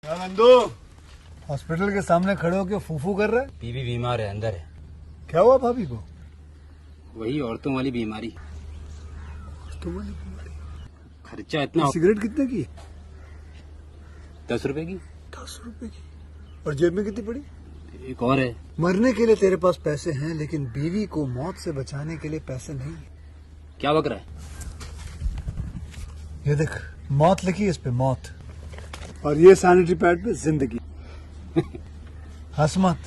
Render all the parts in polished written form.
क्या नंदू हॉस्पिटल के सामने खड़े होकर फूफू कर रहा है? बीवी बीमार है, अंदर है। क्या हुआ भाभी को? वही औरतों वाली बीमारी। तुम्हारी बीमारी? खर्चा इतना। सिगरेट कितने की? 10 रुपए की। 10 रुपए की। और जेब में कितनी पड़ी? एक और है। मरने के लिए तेरे पास पैसे हैं, लेकिन बीवी को मौत से बचाने के लिए पैसे नहीं है। क्या बक रहा है? ये देख, मौत लिखी है इस पे, मौत। और ये सैनिटरी पैड पे जिंदगी। हंस मत।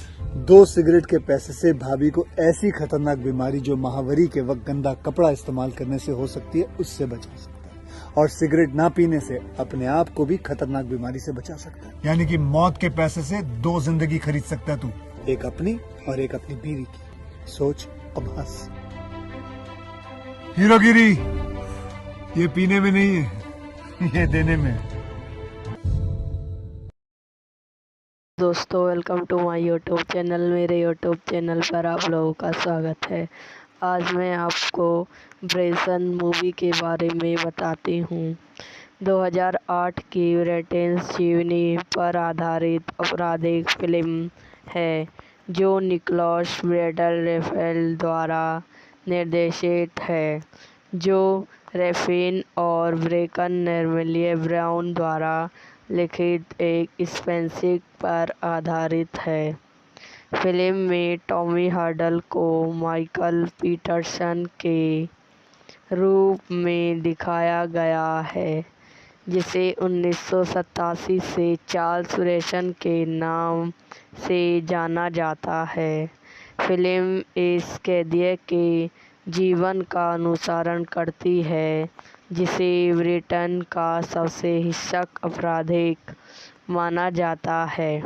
2 सिगरेट के पैसे से भाभी को ऐसी खतरनाक बीमारी जो महावरी के वक्त गंदा कपड़ा इस्तेमाल करने से हो सकती है, उससे बचा सकता है। और सिगरेट ना पीने से अपने आप को भी खतरनाक बीमारी से बचा सकता है। यानी कि मौत के पैसे से 2 जिंदगी खरीद सकता है तू, एक अपनी और एक अपनी बीवी की। सोच, अब हंस। हीरोगिरी ये पीने में नहीं है, ये देने में है। दोस्तों, welcome to my YouTube channel. मेरे यूट्यूब चैनल पर आप लोगों का स्वागत है। आज मैं आपको ब्रेसन मूवी के बारे में बताती हूँ। 2008 की ब्रिटिश जीवनी पर आधारित आपराधिक फिल्म है जो निकोलस विंडेल रैफेल द्वारा निर्देशित है, जो रैफिन और ब्रेकन नॉर्मैन ब्राउन द्वारा लिखित एक स्पेंसिक पर आधारित है। फिल्म में टॉमी हार्डल को माइकल पीटरसन के रूप में दिखाया गया है, जिसे 1987 से चार्ल्स ब्रेसन के नाम से जाना जाता है। फिल्म इस कैदी के जीवन का अनुसरण करती है, जिसे ब्रिटेन का सबसे हिंसक अपराधिक माना जाता है,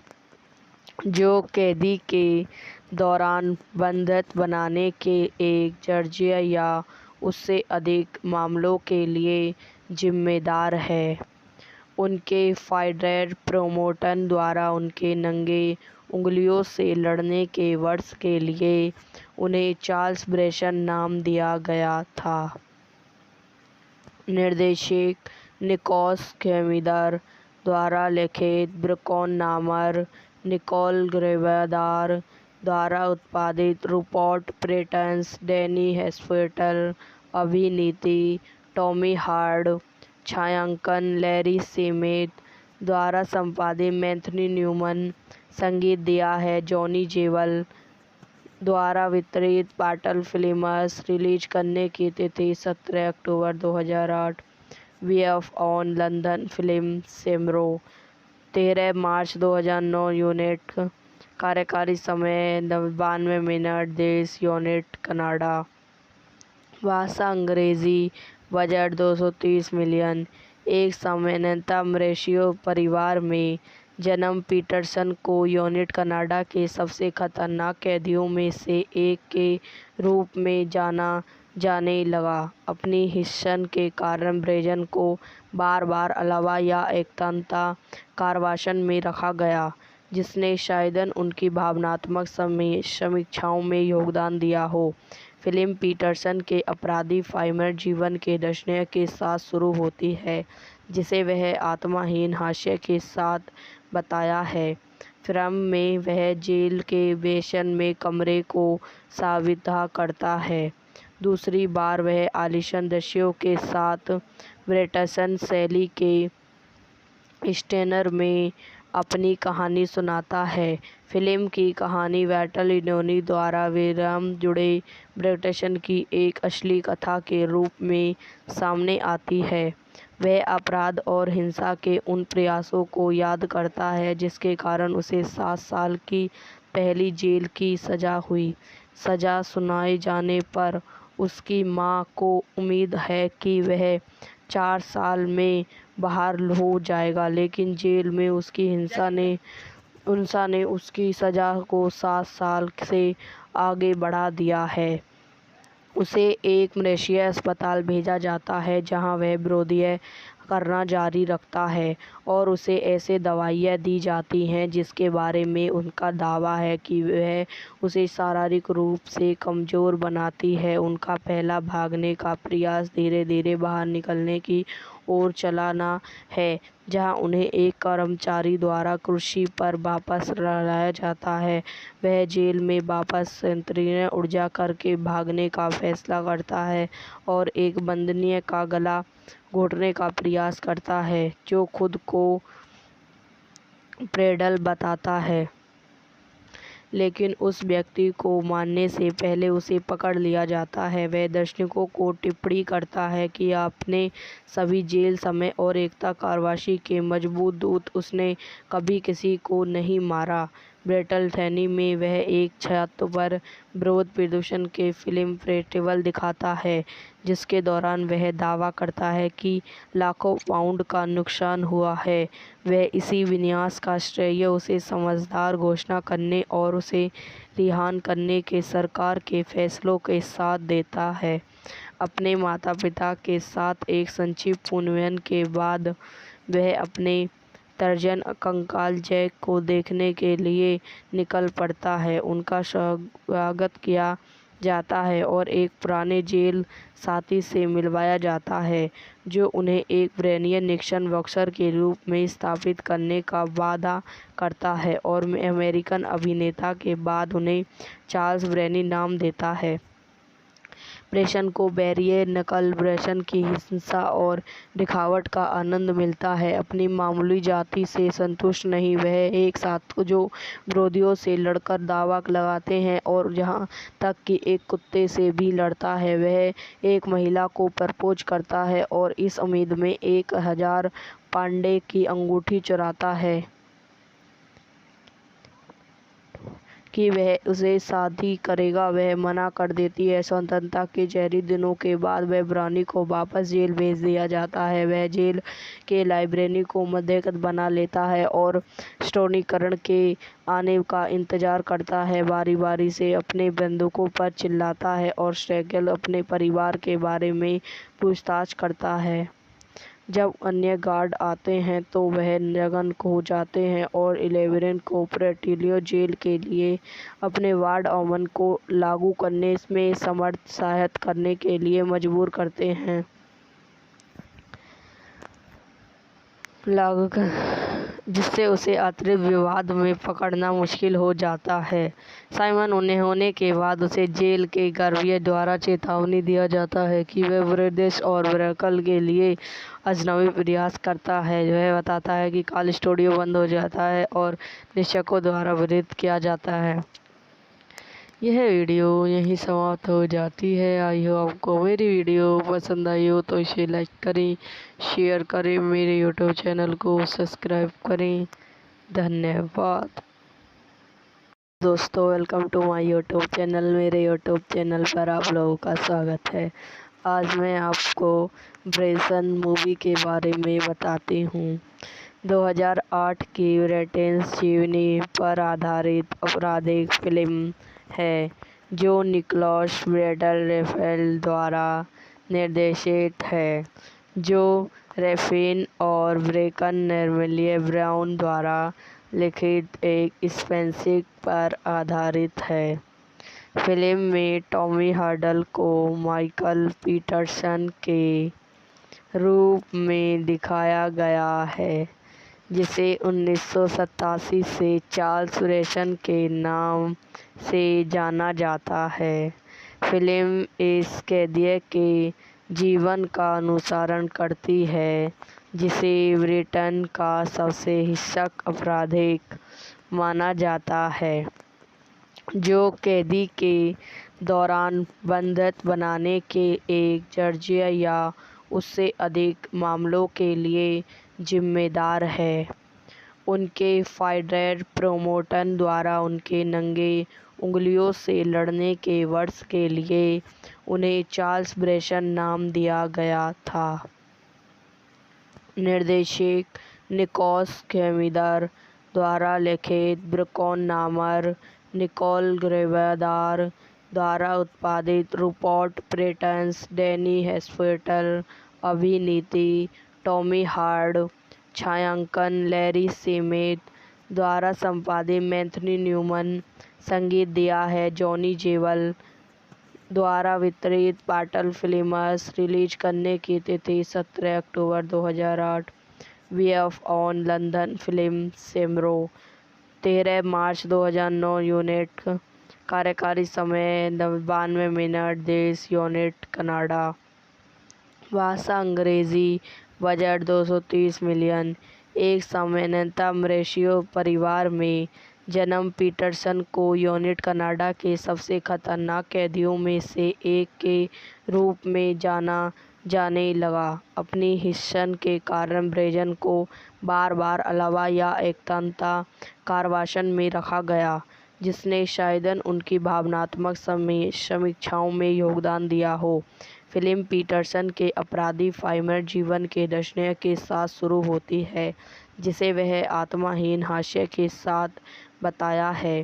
जो कैदी के दौरान बंधक बनाने के एक दर्जन या उससे अधिक मामलों के लिए जिम्मेदार है। उनके फाइडर प्रोमोटर द्वारा उनके नंगे उंगलियों से लड़ने के वर्ष के लिए उन्हें चार्ल्स ब्रेसन नाम दिया गया था। निर्देशक निकोलस कैमिदर द्वारा लिखित ब्रेकन नामर निकोल ग्रेवादार द्वारा उत्पादित रूपर्ट पैटिंसन, डैनी हॉस्पिटल अभिनीति टॉमी हार्ड, छायांकन लैरी सेमेट द्वारा संपादित मैथ्यू न्यूमैन, संगीत दिया है जॉनी जेवल द्वारा वितरित पाटल फिल्म्स। रिलीज करने की तिथि 17 अक्टूबर 2008। वीएफ ऑन लंदन फिल्म सेमरो 13 मार्च 2009। यूनिट कार्यकारी समय 92 मिनट। देश यूनिट कनाडा। भाषा अंग्रेजी। Budget 230 million. एक सामान्यतः मॉरिशस परिवार में जन्म पीटरसन को यूनिट कनाडा के सबसे खतरनाक कैदियों में से एक के रूप में जाना जाने लगा। अपनी हिस्सन के कारण ब्रेसन को बार बार अलावा या एकता कारावास में रखा गया, जिसने शायद उनकी भावनात्मक समीक्षाओं में योगदान दिया हो। फिल्म पीटरसन के अपराधी फाइमर जीवन के दर्शन के साथ शुरू होती है, जिसे वह आत्माहीन हास्य के साथ बताया है। फिल्म में वह जेल के बेसमेंट में कमरे को साबिता करता है। दूसरी बार वह आलीशान दृश्यों के साथ ब्रिटिश शैली के स्टेनर में अपनी कहानी सुनाता है। फिल्म की कहानी वाल्टर लिनोनी द्वारा विराम जुड़े ब्रिटिश की एक असली कथा के रूप में सामने आती है। वह अपराध और हिंसा के उन प्रयासों को याद करता है जिसके कारण उसे 7 साल की पहली जेल की सज़ा हुई। सज़ा सुनाए जाने पर उसकी मां को उम्मीद है कि वह 4 साल में बाहर हो जाएगा, लेकिन जेल में उसकी हिंसा ने उसकी सज़ा को 7 साल से आगे बढ़ा दिया है। उसे एक मलेशियाई अस्पताल भेजा जाता है, जहां वह विरोध करना जारी रखता है और उसे ऐसे दवाइयां दी जाती हैं जिसके बारे में उनका दावा है कि वह उसे शारीरिक रूप से कमज़ोर बनाती है। उनका पहला भागने का प्रयास धीरे धीरे बाहर निकलने की ओर चलाना है, जहां उन्हें एक कर्मचारी द्वारा कुर्सी पर वापस लाया जाता है। वह जेल में वापस संकीर्ण ऊर्जा करके भागने का फैसला करता है और एक बंदनी का गला घोटने का प्रयास करता है, जो खुद को प्रेडल बताता है, लेकिन उस व्यक्ति को मारने से पहले उसे पकड़ लिया जाता है। वह दर्शकों को टिप्पणी करता है कि अपने सभी जेल समय और एकता कारावासी के मजबूत दूत, उसने कभी किसी को नहीं मारा। ब्रैटलथैनी में वह एक छत पर विरोध प्रदर्शन के फिल्म फेस्टिवल दिखाता है, जिसके दौरान वह दावा करता है कि लाखों पाउंड का नुकसान हुआ है। वह इसी विनाश का श्रेय उसे समझदार घोषणा करने और उसे रिहा करने के सरकार के फैसलों के साथ देता है। अपने माता पिता के साथ एक संक्षिप्त पुनर्मिलन के बाद वह अपने तर्जन कंकाल जैक को देखने के लिए निकल पड़ता है। उनका स्वागत किया जाता है और एक पुराने जेल साथी से मिलवाया जाता है, जो उन्हें एक ब्रेनियन निक्सन बॉक्सर के रूप में स्थापित करने का वादा करता है और अमेरिकन अभिनेता के बाद उन्हें चार्ल्स ब्रेनी नाम देता है। ब्रेसन को बैरियर नकल ब्रेसन की हिंसा और दिखावट का आनंद मिलता है। अपनी मामूली जाति से संतुष्ट नहीं, वह एक साथ जो विरोधियों से लड़कर दावा लगाते हैं और जहां तक कि एक कुत्ते से भी लड़ता है। वह एक महिला को प्रपोज करता है और इस उम्मीद में 1000 पाउंड की अंगूठी चुराता है कि वह उसे शादी करेगा। वह मना कर देती है। स्वतंत्रता के जहरी दिनों के बाद वह ब्रानी को वापस जेल भेज दिया जाता है। वह जेल के लाइब्रेरी को मध्यस्थ बना लेता है और स्टोनीकरण के आने का इंतजार करता है। बारी बारी से अपने बंदूकों पर चिल्लाता है और स्ट्रैगल अपने परिवार के बारे में पूछताछ करता है। जब अन्य गार्ड आते हैं तो वह नग्न हो जाते हैं और 11 को प्रेटिलियो जेल के लिए अपने वार्ड ऑमन को लागू करने में समर्थ सहायता करने के लिए मजबूर करते हैं। जिससे उसे अतिरिक्त विवाद में पकड़ना मुश्किल हो जाता है। साइमन उन्हें होने के बाद उसे जेल के गर्भियों द्वारा चेतावनी दिया जाता है कि वह ब्रदेश और ब्रैकल के लिए अजनबी प्रयास करता है। वह बताता है कि कॉल स्टूडियो बंद हो जाता है और निरीक्षकों द्वारा विरोध किया जाता है। यह वीडियो यहीं समाप्त हो जाती है। आई हो आपको मेरी वीडियो पसंद आई हो तो इसे लाइक करें, शेयर करें, मेरे यूट्यूब चैनल को सब्सक्राइब करें। धन्यवाद दोस्तों, welcome to my YouTube channel. मेरे यूट्यूब चैनल पर आप लोगों का स्वागत है। आज मैं आपको ब्रेसन मूवी के बारे में बताती हूँ। 2008 की ब्रिटिश जीवनी पर आधारित आपराधिक फिल्म है, जो निकोलस विंडींग रेफेल द्वारा निर्देशित है, जो रैफिन और ब्रेकन नॉर्मैन ब्राउन द्वारा लिखित एक स्पेंसिक पर आधारित है। फिल्म में टॉमी हार्डल को माइकल पीटरसन के रूप में दिखाया गया है, जिसे 1987 से चार्ल्स ब्रेसन के नाम से जाना जाता है। फिल्म इस कैदी के जीवन का अनुसरण करती है, जिसे ब्रिटेन का सबसे हिंसक अपराधिक माना जाता है, जो कैदी के दौरान बंधक बनाने के एक दर्जन या उससे अधिक मामलों के लिए जिम्मेदार है। उनके फाइटर प्रोमोटर द्वारा उनके नंगे उंगलियों से लड़ने के वर्ष के लिए उन्हें चार्ल्स ब्रेसन नाम दिया गया था। निर्देशक निकोलस कैमिदर द्वारा लिखित ब्रेकन नामर निकोल ग्रेवेदार द्वारा उत्पादित रूपर्ट पेटिंसन, डैनी हॉस्पिटल, अभिनीति टॉमी हार्ड, छायांकन लैरी सेमेट द्वारा संपादित मैथ्यू न्यूमैन, संगीत दिया है जॉनी जेवल द्वारा वितरित पाटल फिल्म्स। रिलीज करने की तिथि 17 अक्टूबर 2008। वीएफ ऑन लंदन फिल्म सेमरो 13 मार्च 2009। यूनिट कार्यकारी समय 92 मिनट। देश यूनिट कनाडा। भाषा अंग्रेजी। Budget 230 million. एक सामान्यतम रेशियो परिवार में जन्म पीटरसन को यूनिट कनाडा के सबसे खतरनाक कैदियों में से एक के रूप में जाना जाने लगा। अपनी हिस्सन के कारण ब्रेजन को बार बार अलावा या एकता कारावास में रखा गया, जिसने शायद उनकी भावनात्मक समीक्षाओं में योगदान दिया हो। फिल्म पीटरसन के अपराधी फाइमर जीवन के दर्शन के साथ शुरू होती है, जिसे वह आत्माहीन हास्य के साथ बताया है।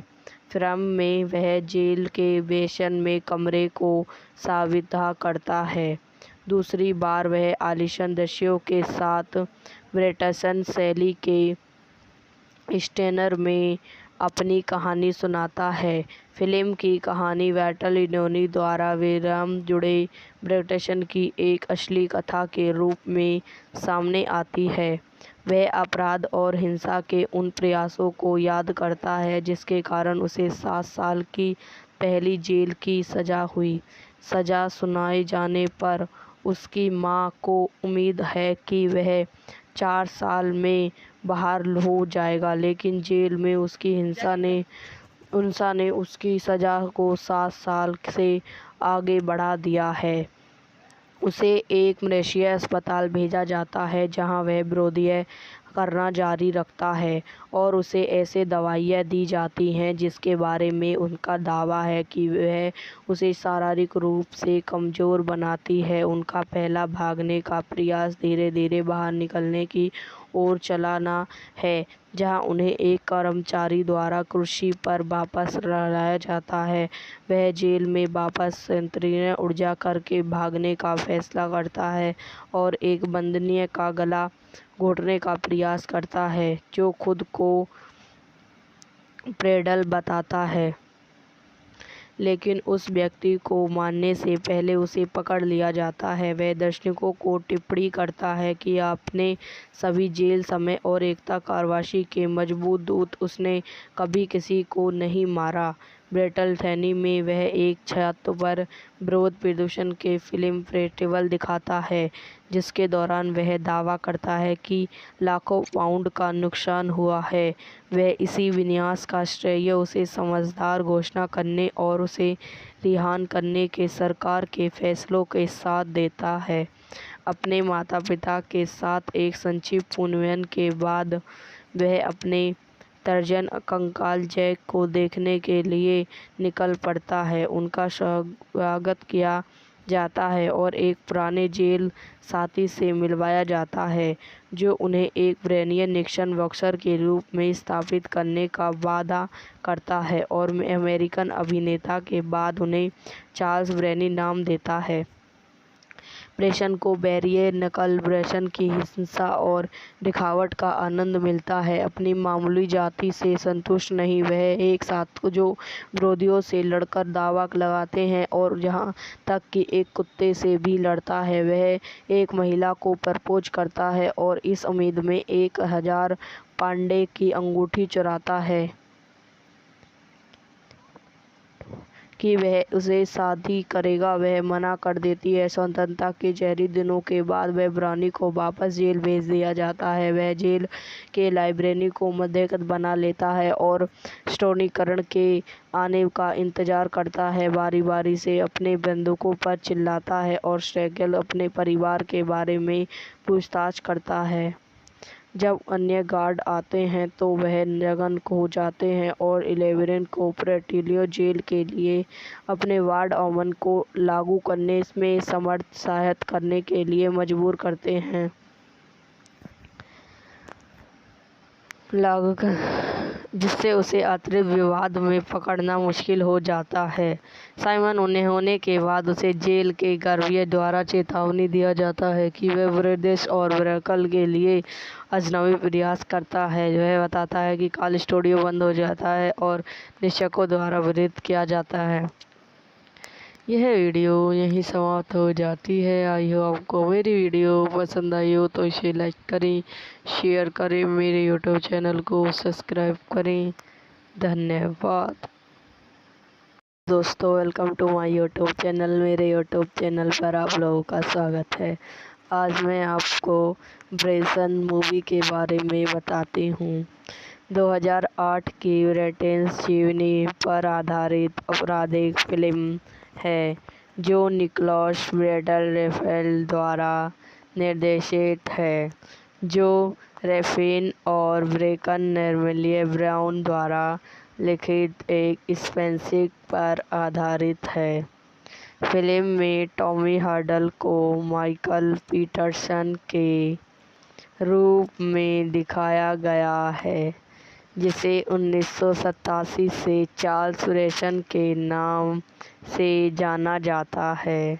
फिल्म में वह जेल के बेसन में कमरे को साबिता करता है। दूसरी बार वह आलीशान दृश्यों के साथ ब्रिटिश शैली के स्टेनर में अपनी कहानी सुनाता है। फिल्म की कहानी वाल्टर लिनोनी द्वारा विराम जुड़े ब्रिटिश की एक असली कथा के रूप में सामने आती है। वह अपराध और हिंसा के उन प्रयासों को याद करता है जिसके कारण उसे 7 साल की पहली जेल की सज़ा हुई। सज़ा सुनाए जाने पर उसकी मां को उम्मीद है कि वह 4 साल में बाहर हो जाएगा, लेकिन जेल में उसकी हिंसा ने उसकी सज़ा को 7 साल से आगे बढ़ा दिया है। उसे एक मलेशियाई अस्पताल भेजा जाता है जहां वह विरोध करना जारी रखता है और उसे ऐसे दवाइयां दी जाती हैं जिसके बारे में उनका दावा है कि वह उसे शारीरिक रूप से कमज़ोर बनाती है। उनका पहला भागने का प्रयास धीरे धीरे बाहर निकलने की ओर चलाना है, जहां उन्हें एक कर्मचारी द्वारा कुर्सी पर वापस लाया जाता है। वह जेल में वापस संकीर्ण ऊर्जा करके भागने का फैसला करता है और एक बंदनी का गला घोटने का प्रयास करता है, जो खुद को प्रेडल बताता है, लेकिन उस व्यक्ति को मारने से पहले उसे पकड़ लिया जाता है। वह दर्शकों को टिप्पणी करता है कि अपने सभी जेल समय और एकता कारावास के मजबूत दूत, उसने कभी किसी को नहीं मारा। ब्रिटलथैनी में वह एक छत पर विरोध प्रदर्शन के फिल्म फेस्टिवल दिखाता है, जिसके दौरान वह दावा करता है कि लाखों पाउंड का नुकसान हुआ है। वह इसी विनाश का श्रेय उसे समझदार घोषणा करने और उसे रिहा करने के सरकार के फैसलों के साथ देता है। अपने माता पिता के साथ एक संक्षिप्त पुनर्मिलन के बाद वह अपने तर्जन कंकाल जैक को देखने के लिए निकल पड़ता है। उनका स्वागत किया जाता है और एक पुराने जेल साथी से मिलवाया जाता है, जो उन्हें एक ब्रेनियन निक्सन बॉक्सर के रूप में स्थापित करने का वादा करता है और अमेरिकन अभिनेता के बाद उन्हें चार्ल्स ब्रेनी नाम देता है। ब्रेसन को बैरियर नकल ब्रेसन की हिंसा और दिखावट का आनंद मिलता है। अपनी मामूली जाति से संतुष्ट नहीं, वह एक साथ जो विरोधियों से लड़कर दावा लगाते हैं और यहाँ तक कि एक कुत्ते से भी लड़ता है। वह एक महिला को प्रपोज करता है और इस उम्मीद में 1000 पाउंड की अंगूठी चुराता है कि वह उसे शादी करेगा। वह मना कर देती है। स्वतंत्रता के जहरी दिनों के बाद वह ब्रानी को वापस जेल भेज दिया जाता है। वह जेल के लाइब्रेरी को मध्यस्थ बना लेता है और स्टोनीकरण के आने का इंतजार करता है। बारी बारी से अपने बंदूकों पर चिल्लाता है और स्ट्रैगल अपने परिवार के बारे में पूछताछ करता है। जब अन्य गार्ड आते हैं तो वह जगन हो जाते हैं और 11 को प्रेटिलियो जेल के लिए अपने वार्ड ऑमन को लागू करने में समर्थ सहायता करने के लिए मजबूर करते हैं। जिससे उसे अतिरिक्त विवाद में पकड़ना मुश्किल हो जाता है। साइमन उन्हें होने के बाद उसे जेल के गर्भियों द्वारा चेतावनी दिया जाता है कि वह ब्रिटिश और ब्रैकल के लिए अजनबी प्रयास करता है। वह बताता है कि कॉल स्टूडियो बंद हो जाता है और निरीक्षकों द्वारा विरोध किया जाता है। यह वीडियो यहीं समाप्त हो जाती है। आई हो आपको मेरी वीडियो पसंद आई हो तो इसे लाइक करें, शेयर करें, मेरे यूट्यूब चैनल को सब्सक्राइब करें। धन्यवाद दोस्तों, welcome to my YouTube channel. मेरे यूट्यूब चैनल पर आप लोगों का स्वागत है। आज मैं आपको ब्रेसन मूवी के बारे में बताती हूँ। 2008 की ब्रिटिश जीवनी पर आधारित आपराधिक फिल्म है जो निकोलस विंडर रेफेल द्वारा निर्देशित है, जो रैफिन और ब्रेकन नर्मेलिए ब्राउन द्वारा लिखित एक स्पेंसिक पर आधारित है। फिल्म में टॉमी हार्डल को माइकल पीटरसन के रूप में दिखाया गया है, जिसे 1987 से चार्ल्स ब्रेसन के नाम से जाना जाता है।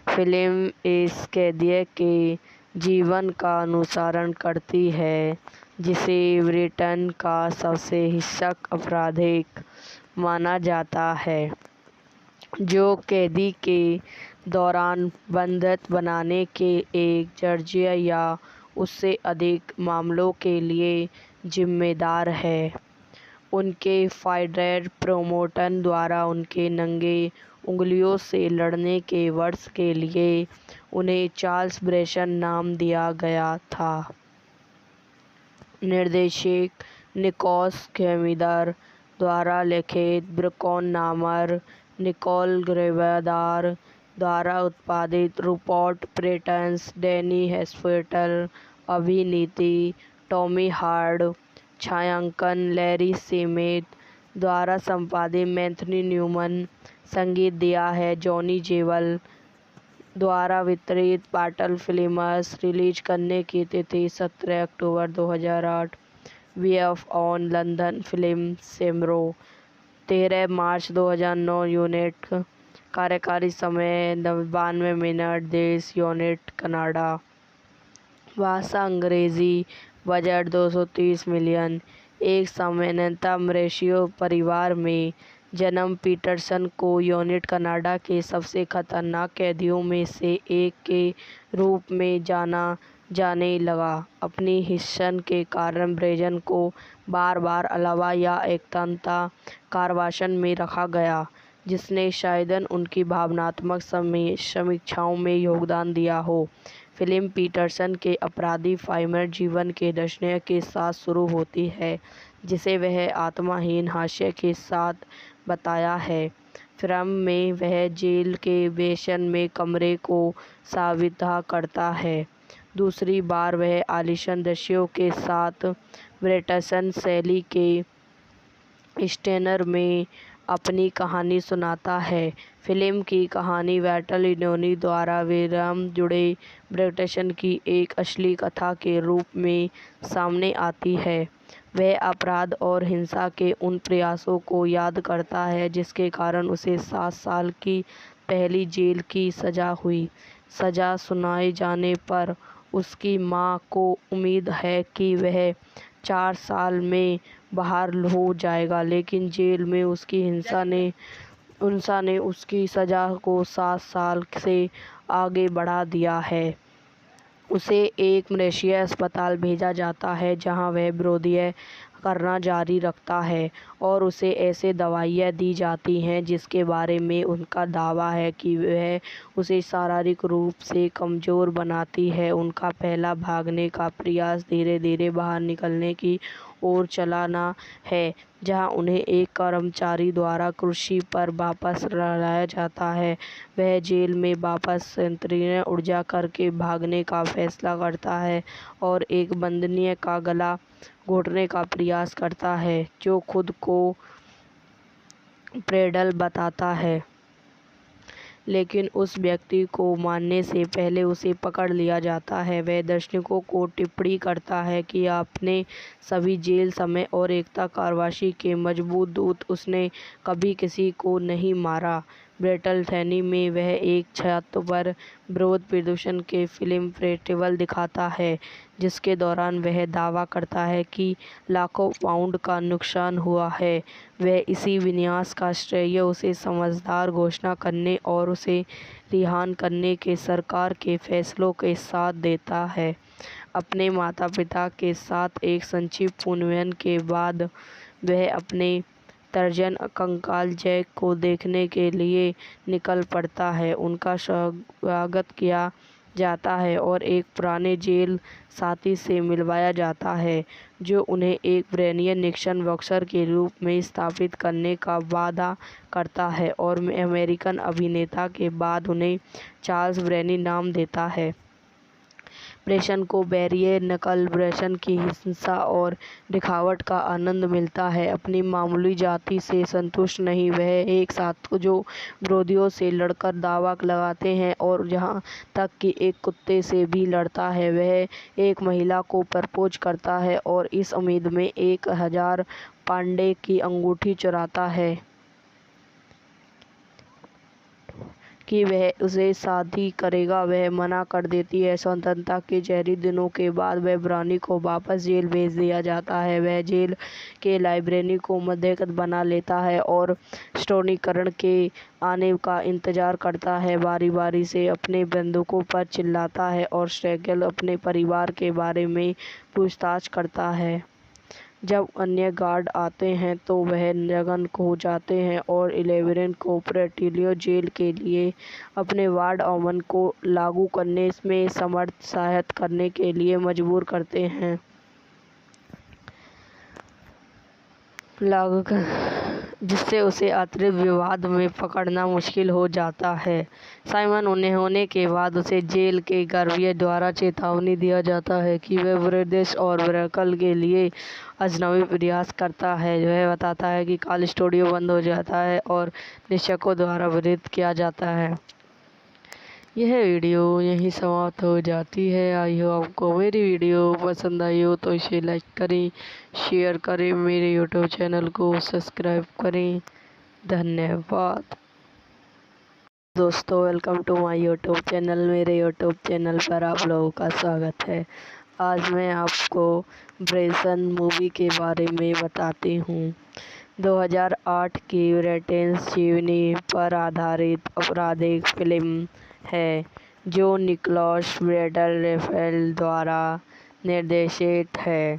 फिल्म इस कैदी के जीवन का अनुसरण करती है, जिसे ब्रिटेन का सबसे हिंसक अपराधिक माना जाता है, जो कैदी के दौरान बंधक बनाने के एक दर्जन या उससे अधिक मामलों के लिए जिम्मेदार है। उनके फाइडर प्रोमोटर द्वारा उनके नंगे उंगलियों से लड़ने के वर्ष के लिए उन्हें चार्ल्स ब्रेसन नाम दिया गया था। निर्देशक निकोलस केमिदर द्वारा लिखित ब्रेकन नामर निकोल ग्रेवेदार द्वारा उत्पादित रूपर्ट पेटिंसन, डैनी हेस्फेल्ड, अभिनीति टॉमी हार्ड, छायांकन लैरी सेमेट द्वारा संपादित मैथ्यू न्यूमैन, संगीत दिया है जॉनी जेवल द्वारा वितरित पाटल फिल्म्स। रिलीज करने की तिथि 17 अक्टूबर 2008। वीएफ ऑन लंदन फिल्म सेमरो 13 मार्च 2009। यूनिट कार्यकारी समय 92 मिनट। देश यूनिट कनाडा। भाषा अंग्रेजी। Budget 230 million. एक सामान्यतः मॉरिशस परिवार में जन्म पीटरसन को यूनिट कनाडा के सबसे खतरनाक कैदियों में से एक के रूप में जाना जाने लगा। अपनी हिस्सन के कारण ब्रेसन को बार बार अलावा या एकता कारावास में रखा गया, जिसने शायद उनकी भावनात्मक समीक्षाओं में योगदान दिया हो। फिल्म पीटरसन के आपराधिक फाइमर जीवन के दर्शन के साथ शुरू होती है, जिसे वह आत्माहीन हास्य के साथ बताया है। फिल्म में वह जेल के बेसमेंट में कमरे को साबिता करता है। दूसरी बार वह आलीशान दृश्यों के साथ ब्रिटिश शैली के स्टेनर में अपनी कहानी सुनाता है। फिल्म की कहानी वाल्टर लिनोनी द्वारा विराम जुड़े ब्रिटिश की एक असली कथा के रूप में सामने आती है। वह अपराध और हिंसा के उन प्रयासों को याद करता है जिसके कारण उसे 7 साल की पहली जेल की सज़ा हुई। सज़ा सुनाए जाने पर उसकी मां को उम्मीद है कि वह 4 साल में बाहर हो जाएगा, लेकिन जेल में उसकी हिंसा ने उसकी सज़ा को 7 साल से आगे बढ़ा दिया है। उसे एक मलेशियाई अस्पताल भेजा जाता है, जहां वह विरोध करना जारी रखता है और उसे ऐसे दवाइयां दी जाती हैं जिसके बारे में उनका दावा है कि वह उसे शारीरिक रूप से कमज़ोर बनाती है। उनका पहला भागने का प्रयास धीरे धीरे बाहर निकलने की ओर चलाना है, जहां उन्हें एक कर्मचारी द्वारा कुर्सी पर वापस लाया जाता है। वह जेल में वापस संकीर्ण ऊर्जा करके भागने का फैसला करता है और एक बंदनी का गला घोटने का प्रयास करता है, जो खुद को प्रेडल बताता है, लेकिन उस व्यक्ति को मारने से पहले उसे पकड़ लिया जाता है। वह दर्शकों को टिप्पणी करता है कि अपने सभी जेल समय और एकता कारावास के मजबूत दूत, उसने कभी किसी को नहीं मारा। ब्रेटलथैनी में वह एक छत पर विरोध प्रदर्शन के फिल्म फेस्टिवल दिखाता है, जिसके दौरान वह दावा करता है कि लाखों पाउंड का नुकसान हुआ है। वह इसी विनाश का श्रेय उसे समझदार घोषणा करने और उसे रिहा करने के सरकार के फैसलों के साथ देता है। अपने माता-पिता के साथ एक संक्षिप्त पुनर्मिलन के बाद वह अपने तर्जन कंकाल जैक को देखने के लिए निकल पड़ता है। उनका स्वागत किया जाता है और एक पुराने जेल साथी से मिलवाया जाता है, जो उन्हें एक ब्रेनियन निक्सन बॉक्सर के रूप में स्थापित करने का वादा करता है और अमेरिकन अभिनेता के बाद उन्हें चार्ल्स ब्रेनी नाम देता है। प्रेषण को बैरियर नकल प्रेषण की हिंसा और दिखावट का आनंद मिलता है। अपनी मामूली जाति से संतुष्ट नहीं, वह एक साथ जो विरोधियों से लड़कर दावा लगाते हैं और यहाँ तक कि एक कुत्ते से भी लड़ता है। वह एक महिला को प्रपोज करता है और इस उम्मीद में 1000 पाउंड की अंगूठी चुराता है कि वह उसे शादी करेगा। वह मना कर देती है। स्वतंत्रता के जहरी दिनों के बाद वह ब्रानी को वापस जेल भेज दिया जाता है। वह जेल के लाइब्रेरी को मध्यस्थ बना लेता है और स्टोनीकरण के आने का इंतजार करता है। बारी बारी से अपने बंदूकों पर चिल्लाता है और स्ट्रैगल अपने परिवार के बारे में पूछताछ करता है। जब अन्य गार्ड आते हैं तो वह जगन हो जाते हैं और 11 को प्रेटिलियो जेल के लिए अपने वार्ड ऑमन को लागू करने में समर्थ सहायता करने के लिए मजबूर करते हैं। जिससे उसे अतिरिक्त विवाद में पकड़ना मुश्किल हो जाता है। साइमन उन्हें होने के बाद उसे जेल के गर्भियों द्वारा चेतावनी दिया जाता है कि वह ब्रिटिश और ब्रैकल के लिए अजनबी प्रयास करता है। वह बताता है कि कॉल स्टूडियो बंद हो जाता है और निरीक्षकों द्वारा विरोध किया जाता है। यह वीडियो यहीं समाप्त हो जाती है। आई होप आपको मेरी वीडियो पसंद आई हो तो इसे लाइक करें, शेयर करें, मेरे यूट्यूब चैनल को सब्सक्राइब करें। धन्यवाद दोस्तों, welcome to my YouTube channel. मेरे यूट्यूब चैनल पर आप लोगों का स्वागत है। आज मैं आपको ब्रेसन मूवी के बारे में बताती हूँ। 2008 की ब्रिटिश जीवनी पर आधारित आपराधिक फिल्म है जो निकोलस विंडीज रेफेल द्वारा निर्देशित है,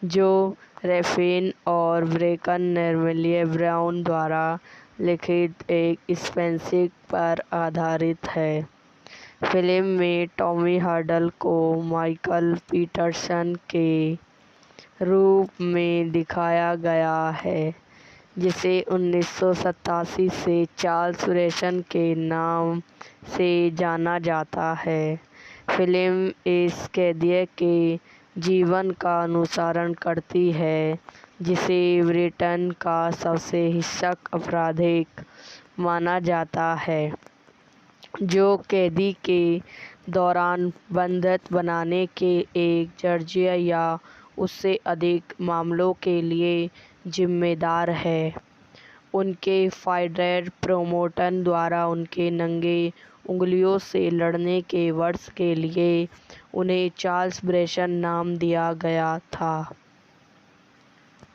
जो रैफिन और ब्रेकन नॉर्मैन ब्राउन द्वारा लिखित एक स्पेंसिक पर आधारित है। फिल्म में टॉमी हार्डल को माइकल पीटरसन के रूप में दिखाया गया है, जिसे 1987 से चार्ल्स ब्रेसन के नाम से जाना जाता है। फिल्म इस कैदी के जीवन का अनुसरण करती है, जिसे ब्रिटेन का सबसे हिंसक अपराधिक माना जाता है, जो कैदी के दौरान बंधक बनाने के एक दर्जन या उससे अधिक मामलों के लिए जिम्मेदार है। उनके फाइटर प्रोमोटर द्वारा उनके नंगे उंगलियों से लड़ने के वर्ष के लिए उन्हें चार्ल्स ब्रेसन नाम दिया गया था।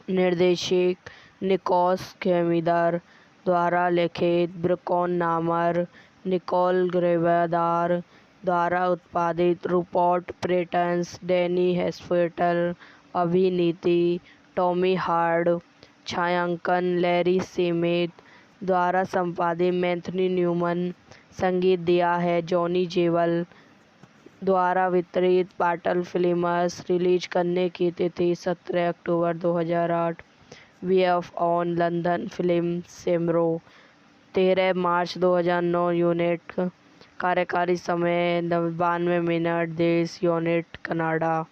निर्देशक निकोलस केमिदर द्वारा लिखित ब्रेकन नामर निकोल ग्रेवेदार द्वारा उत्पादित रूपर्ट पेटिंसन, डैनी हेस्फेल्टर, अभिनीति टॉमी हार्ड, छायांकन लैरी सेमेट द्वारा संपादित मैथ्यू न्यूमैन, संगीत दिया है जॉनी जेवल द्वारा वितरित पार्टल फिल्म्स। रिलीज करने की तिथि 17 अक्टूबर 2008। वीएफ ऑन लंदन फिल्म सेमरो 13 मार्च 2009। यूनिट कार्यकारी समय 92 मिनट। देश यूनिट कनाडा।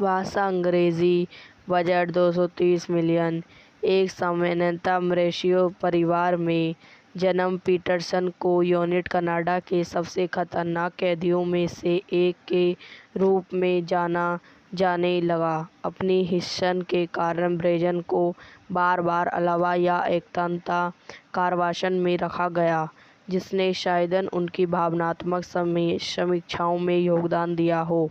भाषा अंग्रेजी। Budget 230 million. एक सामान्यतः मॉरिशस परिवार में जन्म पीटरसन को यूनिट कनाडा के सबसे खतरनाक कैदियों में से एक के रूप में जाना जाने लगा। अपनी हिस्सन के कारण ब्रेजन को बार बार अलावा या एकतांता कारावासन में रखा गया, जिसने शायदन उनकी भावनात्मक समीक्षाओं में योगदान दिया हो।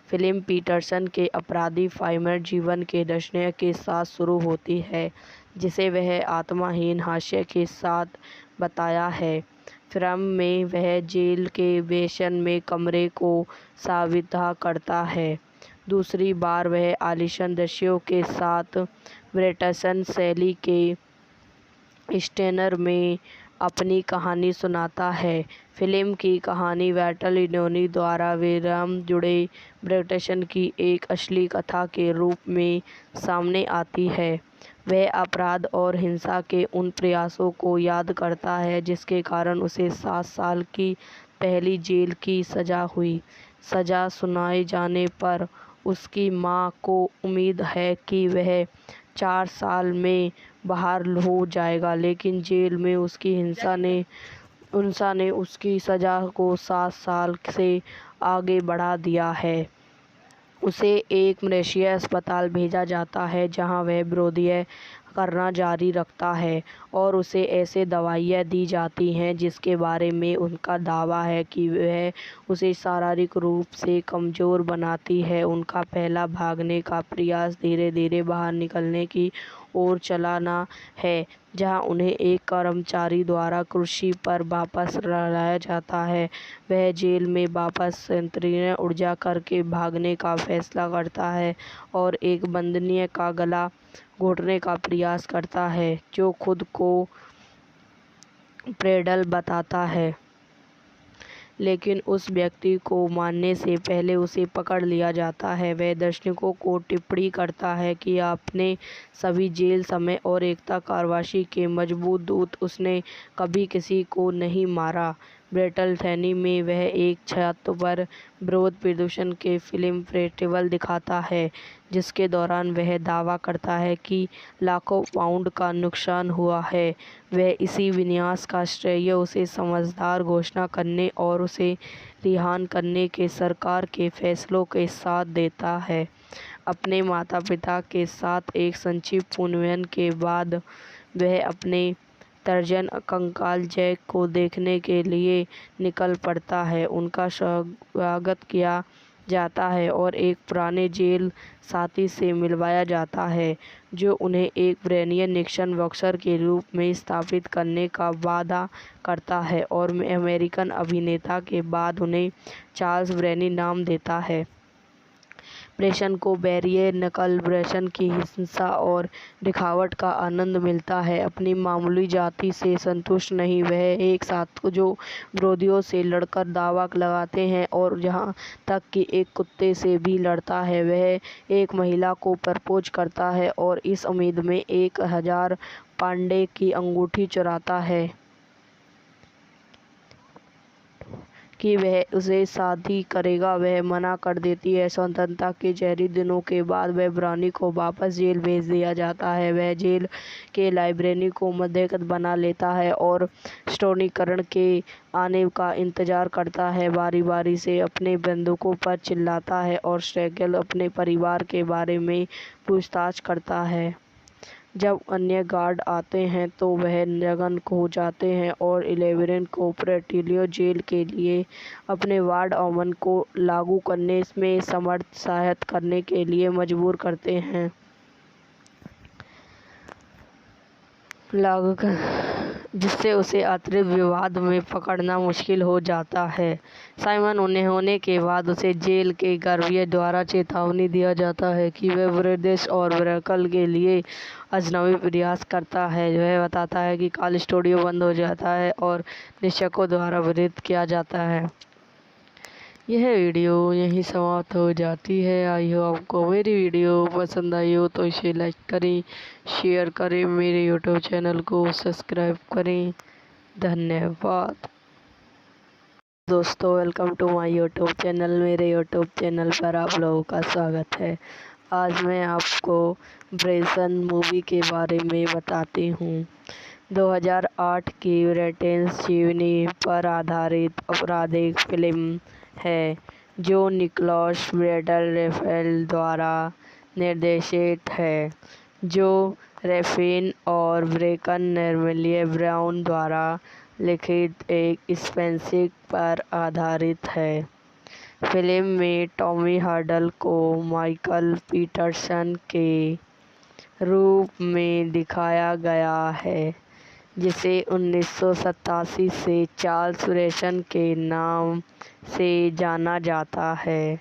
फिल्म पीटरसन के अपराधी फाइमर जीवन के दर्शनीय के साथ शुरू होती है, जिसे वह आत्माहीन हास्य के साथ बताया है। फिल्म में वह जेल के बेशन में कमरे को साबिता करता है। दूसरी बार वह आलीशान दृश्यों के साथ ब्रिटिशन शैली के स्टेनर में अपनी कहानी सुनाता है। फिल्म की कहानी वाल्टर लिनोनी द्वारा विराम जुड़े ब्रिटिशन की एक असली कथा के रूप में सामने आती है। वह अपराध और हिंसा के उन प्रयासों को याद करता है जिसके कारण उसे 7 साल की पहली जेल की सज़ा हुई। सज़ा सुनाए जाने पर उसकी मां को उम्मीद है कि वह 4 साल में बाहर हो जाएगा, लेकिन जेल में उसकी हिंसा ने उसकी सज़ा को 7 साल से आगे बढ़ा दिया है। उसे एक मलेशियाई अस्पताल भेजा जाता है, जहां वह विरोध करना जारी रखता है और उसे ऐसे दवाइयां दी जाती हैं जिसके बारे में उनका दावा है कि वह उसे शारीरिक रूप से कमज़ोर बनाती है। उनका पहला भागने का प्रयास धीरे धीरे बाहर निकलने की ओर चलाना है, जहां उन्हें एक कर्मचारी द्वारा कुर्सी पर वापस लाया जाता है। वह जेल में वापस संकीर्ण ऊर्जा करके भागने का फैसला करता है और एक बंदनी का गला घोटने का प्रयास करता है, जो खुद को प्रेडल बताता है, लेकिन उस व्यक्ति को मारने से पहले उसे पकड़ लिया जाता है। वह दर्शकों को टिप्पणी करता है कि अपने सभी जेल समय और एकता कारावासी के मजबूत दूत, उसने कभी किसी को नहीं मारा। ब्रेटलथैनी में वह एक छत पर विरोध प्रदर्शन के फिल्म फेस्टिवल दिखाता है, जिसके दौरान वह दावा करता है कि लाखों पाउंड का नुकसान हुआ है। वह इसी विनाश का श्रेय उसे समझदार घोषणा करने और उसे रिहा करने के सरकार के फैसलों के साथ देता है। अपने माता पिता के साथ एक संक्षिप्त पुनर्मिलन के बाद वह अपने तर्जन कंकाल जैक को देखने के लिए निकल पड़ता है। उनका स्वागत किया जाता है और एक पुराने जेल साथी से मिलवाया जाता है, जो उन्हें एक ब्रेनियन निक्सन बॉक्सर के रूप में स्थापित करने का वादा करता है और अमेरिकन अभिनेता के बाद उन्हें चार्ल्स ब्रेनी नाम देता है। ब्रेसन को बैरियर नकल ब्रेसन की हिंसा और दिखावट का आनंद मिलता है। अपनी मामूली जाति से संतुष्ट नहीं, वह एक साथ जो विरोधियों से लड़कर दावा लगाते हैं और जहां तक कि एक कुत्ते से भी लड़ता है। वह एक महिला को प्रपोज करता है और इस उम्मीद में 1000 पाउंड की अंगूठी चुराता है कि वह उसे शादी करेगा। वह मना कर देती है। स्वतंत्रता के जहरी दिनों के बाद वह ब्राउनी को वापस जेल भेज दिया जाता है। वह जेल के लाइब्रेरी को मध्यस्थ बना लेता है और स्टोनीकरण के आने का इंतजार करता है। बारी बारी से अपने बंदूकों पर चिल्लाता है और स्ट्रैगल अपने परिवार के बारे में पूछताछ करता है। जब अन्य गार्ड आते हैं तो वह नग्न हो जाते हैं और 11 को प्रेटिलियो जेल के लिए अपने वार्ड ऑमन को लागू करने में समर्थ सहायता करने के लिए मजबूर करते हैं। जिससे उसे अतिरिक्त विवाद में पकड़ना मुश्किल हो जाता है। साइमन उन्हें होने के बाद उसे जेल के गर्भियों द्वारा चेतावनी दिया जाता है कि वह ब्रिटिश और ब्रेकल के लिए अजनबी प्रयास करता है। वह बताता है कि कॉल स्टूडियो बंद हो जाता है और निरीक्षकों द्वारा विरोध किया जाता है। यह वीडियो यहीं समाप्त हो जाती है। आई होप आपको मेरी वीडियो पसंद आई हो तो इसे लाइक करें, शेयर करें, मेरे यूट्यूब चैनल को सब्सक्राइब करें। धन्यवाद दोस्तों, welcome to my YouTube channel. मेरे यूट्यूब चैनल पर आप लोगों का स्वागत है। आज मैं आपको ब्रेसन मूवी के बारे में बताती हूँ। 2008 की ब्रिटिश जीवनी पर आधारित आपराधिक फिल्म है जो निकोलस ब्रेडल रेफेल द्वारा निर्देशित है, जो रैफिन और ब्रेकन नर्मेलिए ब्राउन द्वारा लिखित एक स्पेंसिक पर आधारित है। फिल्म में टॉमी हार्डल को माइकल पीटरसन के रूप में दिखाया गया है, जिसे 1987 से चार्ल्स ब्रेसन के नाम से जाना जाता है।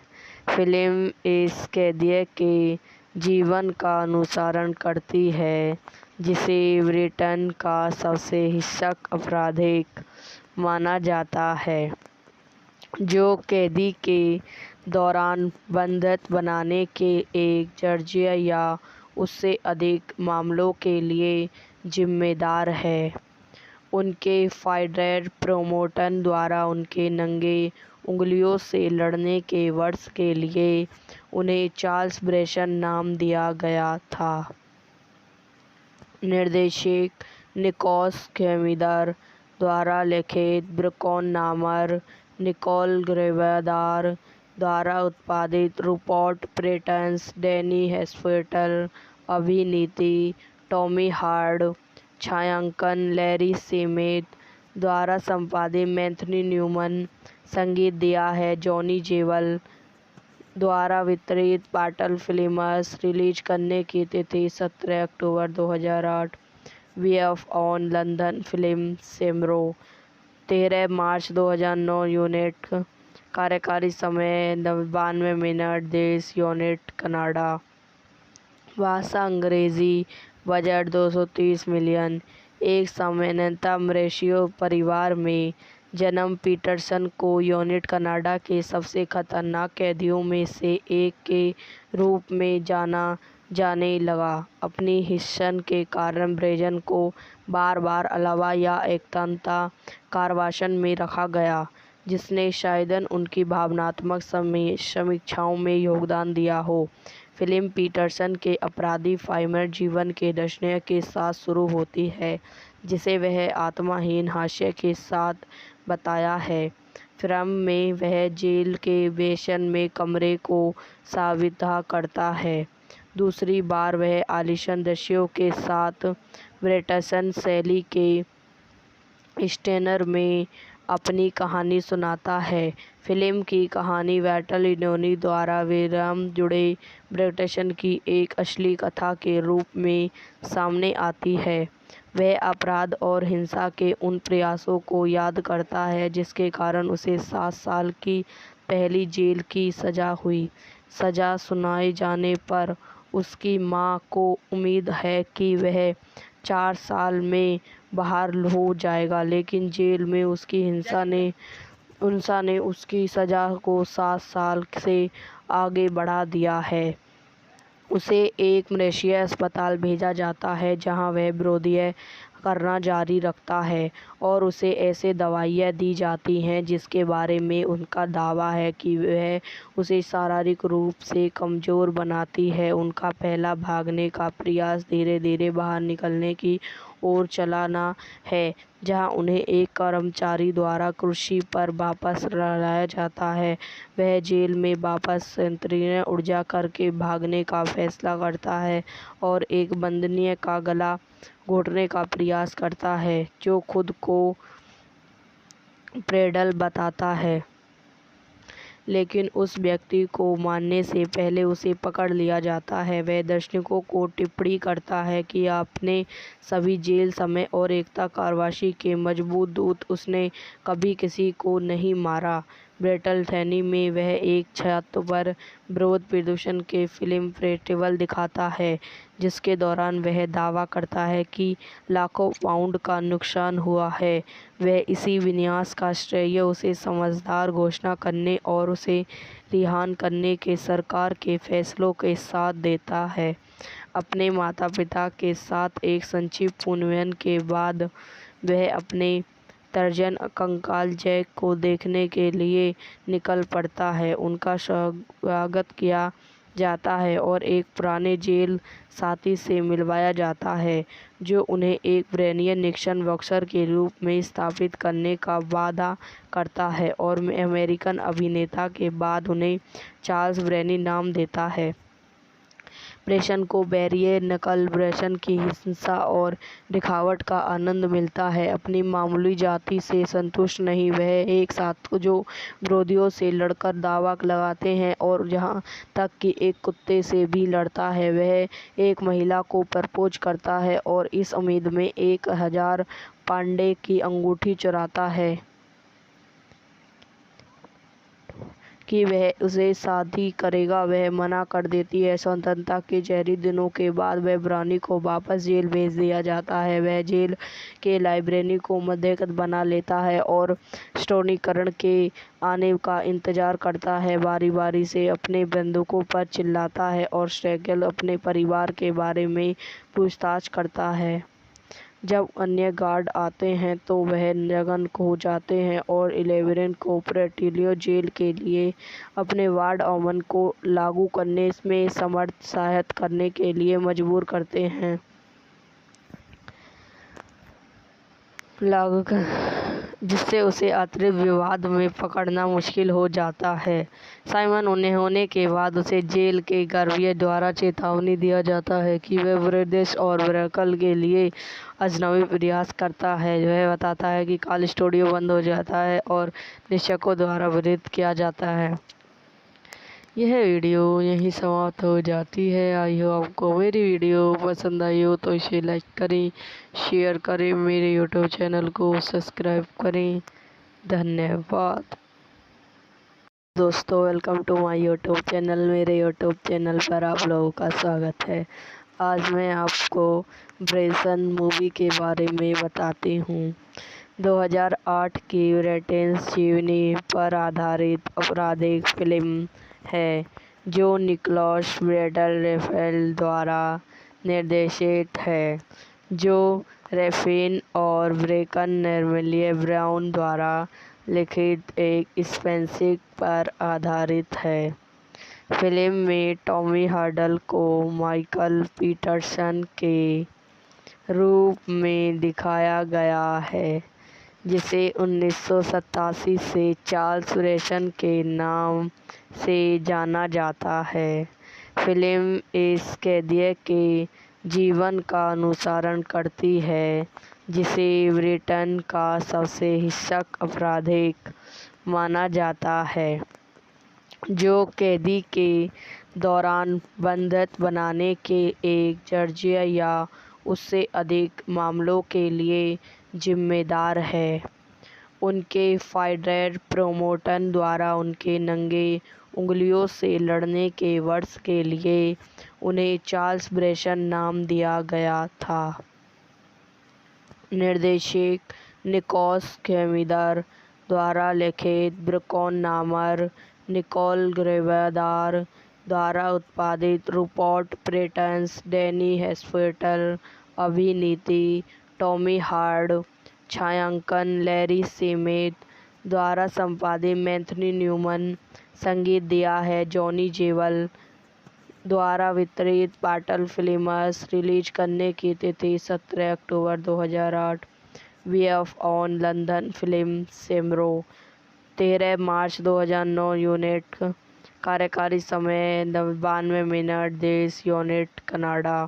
फिल्म इस कैदी के जीवन का अनुसरण करती है, जिसे ब्रिटेन का सबसे हिंसक अपराधिक माना जाता है, जो कैदी के दौरान बंधक बनाने के एक दर्जन या उससे अधिक मामलों के लिए जिम्मेदार है। उनके फाइडर प्रोमोटर द्वारा उनके नंगे उंगलियों से लड़ने के वर्ष के लिए उन्हें चार्ल्स ब्रेसन नाम दिया गया था। निर्देशक निकोलस खेमिदार द्वारा लिखित ब्रेकन नामर, निकोल ग्रेवेदार द्वारा उत्पादित रूपर्ट पेटिंसन, डैनी हेस्फेल्ड, अभिनीति टॉमी हार्ड, छायांकन लैरी सेमेट द्वारा संपादित मैथ्यू न्यूमैन, संगीत दिया है जॉनी जेवल द्वारा वितरित पार्टल फिल्म्स, रिलीज करने की तिथि 17 अक्टूबर 2008, वीएफ ऑन लंदन फिल्म सेमरो 13 मार्च 2009, यूनिट कार्यकारी समय 92 मिनट, देश यूनाइटेड कनाडा, भाषा अंग्रेजी, बजट 230 मिलियन। एक सामान्यतः मॉरिशस परिवार में जन्म पीटरसन को यूनाइटेड कनाडा के सबसे खतरनाक कैदियों में से एक के रूप में जाना जाने लगा। अपनी हिस्सन के कारण ब्रेसन को बार बार अलावा या एकता कारावास में रखा गया, जिसने शायद उनकी भावनात्मक समीक्षाओं में योगदान दिया हो। फिल्म पीटरसन के आपराधिक फाइमर जीवन के दर्शन के साथ शुरू होती है, जिसे वह आत्माहीन हास्य के साथ बताया है। फिल्म में वह जेल के बेसमेंट में कमरे को साबिता करता है। दूसरी बार वह आलीशान दृश्यों के साथ ब्रिटिश शैली के स्टेनर में अपनी कहानी सुनाता है। फिल्म की कहानी वाल्टर लिनोनी द्वारा विराम जुड़े ब्रिटिश की एक असली कथा के रूप में सामने आती है। वह अपराध और हिंसा के उन प्रयासों को याद करता है जिसके कारण उसे 7 साल की पहली जेल की सज़ा हुई। सज़ा सुनाए जाने पर उसकी मां को उम्मीद है कि वह 4 साल में बाहर हो जाएगा, लेकिन जेल में उसकी हिंसा ने उसकी सज़ा को 7 साल से आगे बढ़ा दिया है। उसे एक मलेशियाई अस्पताल भेजा जाता है, जहां वह विरोध करना जारी रखता है और उसे ऐसे दवाइयां दी जाती हैं जिसके बारे में उनका दावा है कि वह उसे शारीरिक रूप से कमज़ोर बनाती है। उनका पहला भागने का प्रयास धीरे धीरे बाहर निकलने की ओर चलाना है, जहां उन्हें एक कर्मचारी द्वारा कुर्सी पर वापस लाया जाता है। वह जेल में वापस संकीर्ण ऊर्जा करके भागने का फैसला करता है और एक बंदनी का गला घोटने का प्रयास करता है, जो खुद को ब्रेडल बताता है, लेकिन उस व्यक्ति को मारने से पहले उसे पकड़ लिया जाता है। वह दर्शकों को टिप्पणी करता है कि अपने सभी जेल समय और एकता कारावास के मजबूत दूत, उसने कभी किसी को नहीं मारा। ब्रेटल थैनी में वह एक छात्र पर विरोध प्रदर्शन के फिल्म फेस्टिवल दिखाता है, जिसके दौरान वह दावा करता है कि लाखों पाउंड का नुकसान हुआ है। वह इसी विनाश का श्रेय उसे समझदार घोषणा करने और उसे रिहा करने के सरकार के फैसलों के साथ देता है। अपने माता पिता के साथ एक संक्षिप्त पुनर्मिलन के बाद वह अपने तर्जन कंकाल जैक को देखने के लिए निकल पड़ता है। उनका स्वागत किया जाता है और एक पुराने जेल साथी से मिलवाया जाता है, जो उन्हें एक ब्रेनियन निक्सन बॉक्सर के रूप में स्थापित करने का वादा करता है और अमेरिकन अभिनेता के बाद उन्हें चार्ल्स ब्रेनी नाम देता है। ब्रेसन को बैरिये नकल ब्रेसन की हिंसा और दिखावट का आनंद मिलता है। अपनी मामूली जाति से संतुष्ट नहीं, वह एक साथ जो विरोधियों से लड़कर दावा लगाते हैं और जहाँ तक कि एक कुत्ते से भी लड़ता है। वह एक महिला को प्रपोज करता है और इस उम्मीद में 1000 पाउंड की अंगूठी चुराता है कि वह उसे शादी करेगा। वह मना कर देती है। स्वतंत्रता के जहरी दिनों के बाद वह ब्राउनी को वापस जेल भेज दिया जाता है। वह जेल के लाइब्रेरी को मध्यस्थ बना लेता है और स्टोनीकरण के आने का इंतजार करता है। बारी बारी से अपने बंदूकों पर चिल्लाता है और स्ट्रैगल अपने परिवार के बारे में पूछताछ करता है। जब अन्य गार्ड आते हैं तो वह नग्न हो जाते हैं और 11 को प्रेटिलियो जेल के लिए अपने वार्ड ऑमन को लागू करने में समर्थ सहायता करने के लिए मजबूर करते हैं। जिससे उसे अतिरिक्त विवाद में पकड़ना मुश्किल हो जाता है। साइमन उन्हें होने के बाद उसे जेल के गर्भियों द्वारा चेतावनी दिया जाता है कि वह ब्रिटिश और ब्रैकल के लिए अजनबी प्रयास करता है। वह बताता है कि कॉल स्टूडियो बंद हो जाता है और निरीक्षकों द्वारा विरोध किया जाता है। यह वीडियो यहीं समाप्त हो जाती है। आई होप आपको मेरी वीडियो पसंद आई हो तो इसे लाइक करें, शेयर करें, मेरे यूट्यूब चैनल को सब्सक्राइब करें। धन्यवाद दोस्तों, welcome to my YouTube channel. मेरे यूट्यूब चैनल पर आप लोगों का स्वागत है। आज मैं आपको ब्रेसन मूवी के बारे में बताती हूँ। 2008 की ब्रिटिश जीवनी पर आधारित आपराधिक फिल्म है जो निकोलस विंडेल रफेल द्वारा निर्देशित है, जो रैफिन और ब्रेकन नॉर्मैन ब्राउन द्वारा लिखित एक स्पेंसिक पर आधारित है। फिल्म में टॉमी हार्डल को माइकल पीटरसन के रूप में दिखाया गया है, जिसे 1987 से चार्ल्स ब्रेसन के नाम से जाना जाता है। फिल्म इस कैदी के जीवन का अनुसरण करती है, जिसे ब्रिटेन का सबसे हिंसक अपराधिक माना जाता है, जो कैदी के दौरान बंधक बनाने के एक दर्जन या उससे अधिक मामलों के लिए जिम्मेदार है। उनके फाइडर प्रोमोटर द्वारा उनके नंगे उंगलियों से लड़ने के वर्ष के लिए उन्हें चार्ल्स ब्रेसन नाम दिया गया था। निर्देशक निकोलस कैमिदर द्वारा लिखित ब्रेकन नामर निकोल ग्रेवेदार द्वारा उत्पादित रूपर्ट पेटिंसन, डैनी हॉस्पिटल अभिनीति टॉमी हार्ड, छायांकन लैरी सेमेट द्वारा संपादित मैथ्यू न्यूमन, संगीत दिया है जॉनी जेवल द्वारा वितरित पार्टल फिल्म्स, रिलीज करने की तिथि 17 अक्टूबर 2008, वीएफ ऑन लंदन फिल्म सेमरो 13 मार्च 2009, यूनिट कार्यकारी समय 92 मिनट, देश यूनिट कनाडा,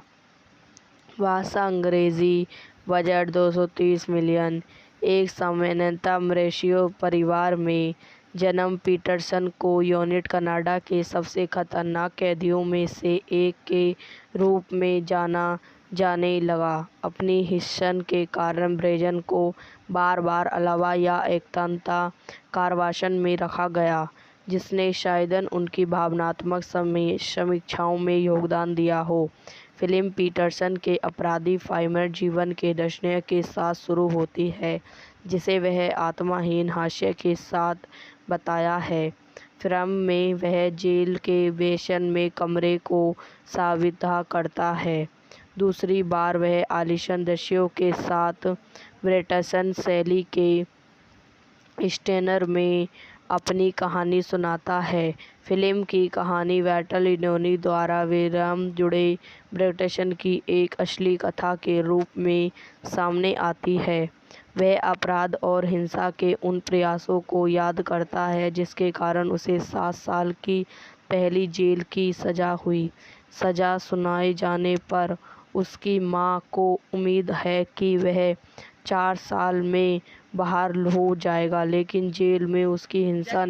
भाषा अंग्रेजी, बजट 230 मिलियन। एक सामान्यतः मॉरिशस परिवार में जन्म पीटरसन को यूनिट कनाडा के सबसे खतरनाक कैदियों में से एक के रूप में जाना जाने लगा। अपनी हिस्सन के कारण ब्रेसन को बार बार अलावा या एकांतता कारावास में रखा गया, जिसने शायद उनकी भावनात्मक समीक्षाओं में योगदान दिया हो। फिल्म पीटरसन के आपराधिक फाइमर जीवन के दर्शन के साथ शुरू होती है, जिसे वह आत्माहीन हास्य के साथ बताया है। फिल्म में वह जेल के बेसन में कमरे को साबिता करता है। दूसरी बार वह आलीशान दृश्यों के साथ ब्रिटिश शैली के स्टेनर में अपनी कहानी सुनाता है। फिल्म की कहानी वाल्टर लिनोनी द्वारा विराम जुड़े ब्रिटिश की एक असली कथा के रूप में सामने आती है। वह अपराध और हिंसा के उन प्रयासों को याद करता है जिसके कारण उसे 7 साल की पहली जेल की सज़ा हुई। सज़ा सुनाए जाने पर उसकी मां को उम्मीद है कि वह 4 साल में बाहर हो जाएगा, लेकिन जेल में उसकी हिंसा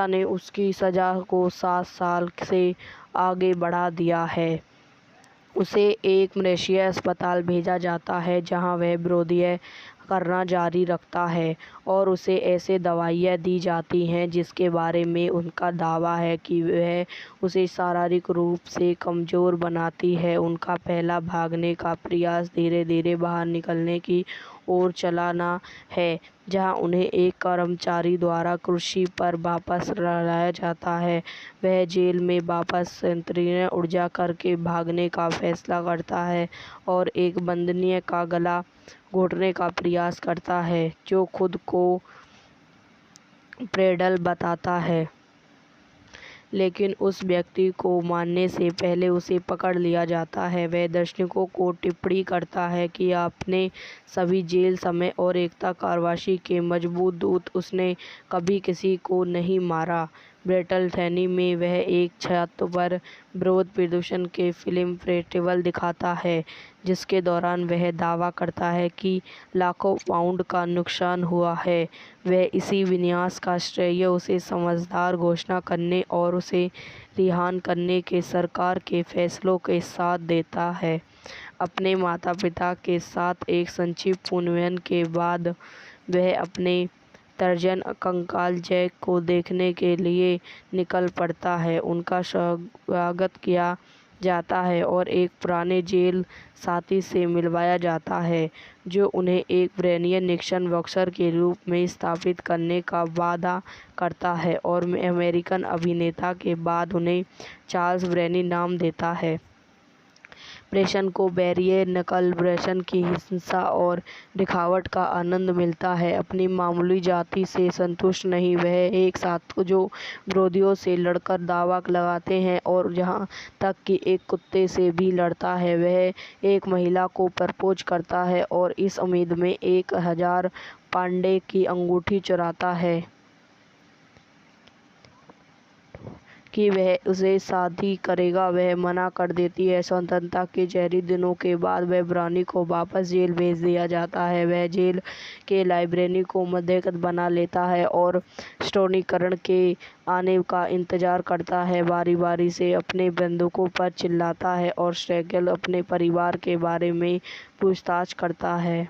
ने उसकी सज़ा को 7 साल से आगे बढ़ा दिया है। उसे एक मलेशिया अस्पताल भेजा जाता है जहां वह विरोध करना जारी रखता है और उसे ऐसे दवाइयां दी जाती हैं जिसके बारे में उनका दावा है कि वह उसे शारीरिक रूप से कमज़ोर बनाती है। उनका पहला भागने का प्रयास धीरे धीरे बाहर निकलने की ओर चलाना है, जहां उन्हें एक कर्मचारी द्वारा कुर्सी पर वापस लाया जाता है। वह जेल में वापस संकीर्ण ऊर्जा करके भागने का फैसला करता है और एक बंदनी का गला घोटने का प्रयास करता है जो खुद को प्रेडल बताता है, लेकिन उस व्यक्ति को मारने से पहले उसे पकड़ लिया जाता है। वह दर्शकों को टिप्पणी करता है कि अपने सभी जेल समय और एकता कारवाई के मजबूत दूत उसने कभी किसी को नहीं मारा। ब्रिटलथैनी में वह एक छत पर विरोध प्रदर्शन के फिल्म फेस्टिवल दिखाता है, जिसके दौरान वह दावा करता है कि लाखों पाउंड का नुकसान हुआ है। वह इसी विनाश का श्रेय उसे समझदार घोषणा करने और उसे रिहा करने के सरकार के फैसलों के साथ देता है। अपने माता पिता के साथ एक संक्षिप्त पुनर्मिलन के बाद वह अपने तर्जन कंकाल जैक को देखने के लिए निकल पड़ता है। उनका स्वागत किया जाता है और एक पुराने जेल साथी से मिलवाया जाता है जो उन्हें एक ब्रेनियन निक्सन बॉक्सर के रूप में स्थापित करने का वादा करता है और अमेरिकन अभिनेता के बाद उन्हें चार्ल्स ब्रेनी नाम देता है। प्रेषण को बैरियर नकल प्रेषण की हिंसा और दिखावट का आनंद मिलता है। अपनी मामूली जाति से संतुष्ट नहीं, वह एक साथ जो विरोधियों से लड़कर दावा लगाते हैं और जहाँ तक कि एक कुत्ते से भी लड़ता है। वह एक महिला को प्रपोज करता है और इस उम्मीद में 1000 पाउंड की अंगूठी चुराता है कि वह उसे शादी करेगा। वह मना कर देती है। स्वतंत्रता के जहरी दिनों के बाद वह ब्रानी को वापस जेल भेज दिया जाता है। वह जेल के लाइब्रेरी को मध्यस्थ बना लेता है और स्टोनीकरण के आने का इंतजार करता है। बारी बारी से अपने बंधुओं पर चिल्लाता है और स्ट्रैगल अपने परिवार के बारे में पूछताछ करता है।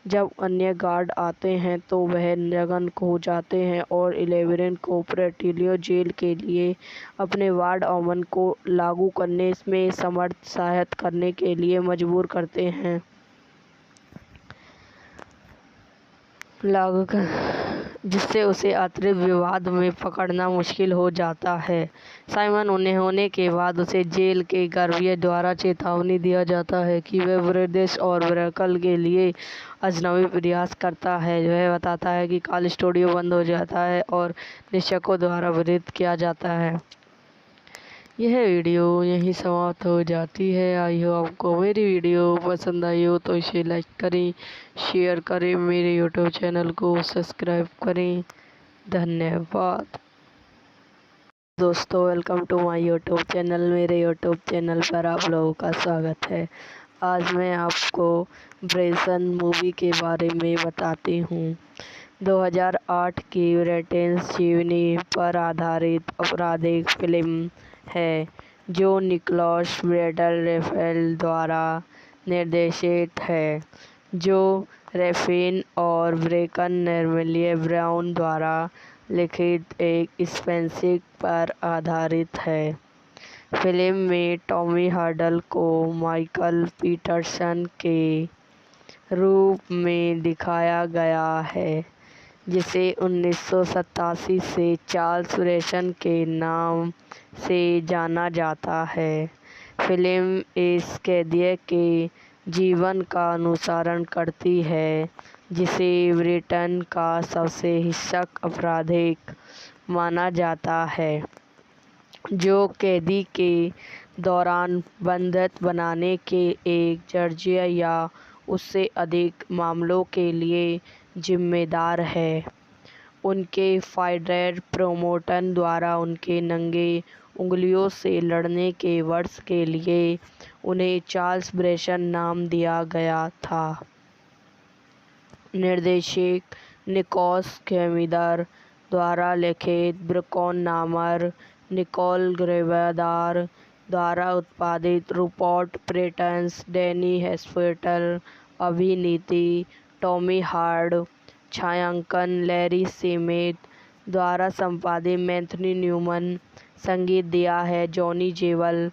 जब अन्य गार्ड आते हैं तो वह नग्न हो जाते हैं और 11 को प्रेटिलियो जेल के लिए अपने वार्ड ऑमन को लागू करने में समर्थ सहायता करने के लिए मजबूर करते हैं। जिससे उसे अतिरिक्त विवाद में पकड़ना मुश्किल हो जाता है। साइमन उन्हें होने के बाद उसे जेल के गर्भियों द्वारा चेतावनी दिया जाता है कि वह ब्रिटिश और ब्रैकल के लिए अजनबी प्रयास करता है। वह बताता है कि कॉल स्टूडियो बंद हो जाता है और निरीक्षकों द्वारा विरोध किया जाता है। यह वीडियो यहीं समाप्त हो जाती है। आई हो आपको मेरी वीडियो पसंद आई हो तो इसे लाइक करें, शेयर करें, मेरे यूट्यूब चैनल को सब्सक्राइब करें। धन्यवाद दोस्तों, welcome to my YouTube channel. मेरे यूट्यूब चैनल पर आप लोगों का स्वागत है। आज मैं आपको ब्रेसन मूवी के बारे में बताती हूँ। 2008 की ब्रिटिश जीवनी पर आधारित आपराधिक फिल्म है जो निकोलस विंडीज रेफेल द्वारा निर्देशित है, जो रैफिन और ब्रेकन नॉर्मैन ब्राउन द्वारा लिखित एक स्पेनशिप पर आधारित है। फिल्म में टॉमी हार्डल को माइकल पीटरसन के रूप में दिखाया गया है, जिसे 1987 से चार्ल्स ब्रेसन के नाम से जाना जाता है। फिल्म इस कैदी के जीवन का अनुसरण करती है जिसे ब्रिटेन का सबसे हिंसक अपराधिक माना जाता है, जो कैदी के दौरान बंधक बनाने के एक दर्जन या उससे अधिक मामलों के लिए जिम्मेदार है। उनके फाइडर प्रोमोटन द्वारा उनके नंगे उंगलियों से लड़ने के वर्ष के लिए उन्हें चार्ल्स ब्रेसन नाम दिया गया था। निर्देशक निकोलस केमिदर द्वारा लिखित ब्रुकॉन नामर, निकोल ग्रेवेदार द्वारा उत्पादित रूपर्ट प्रेटन्स, डैनी हॉस्पिटल, अभिनीति टॉमी हार्ड, छायांकन लैरी सेमेत द्वारा संपादित मैथ्यू न्यूमन, संगीत दिया है जॉनी जेवल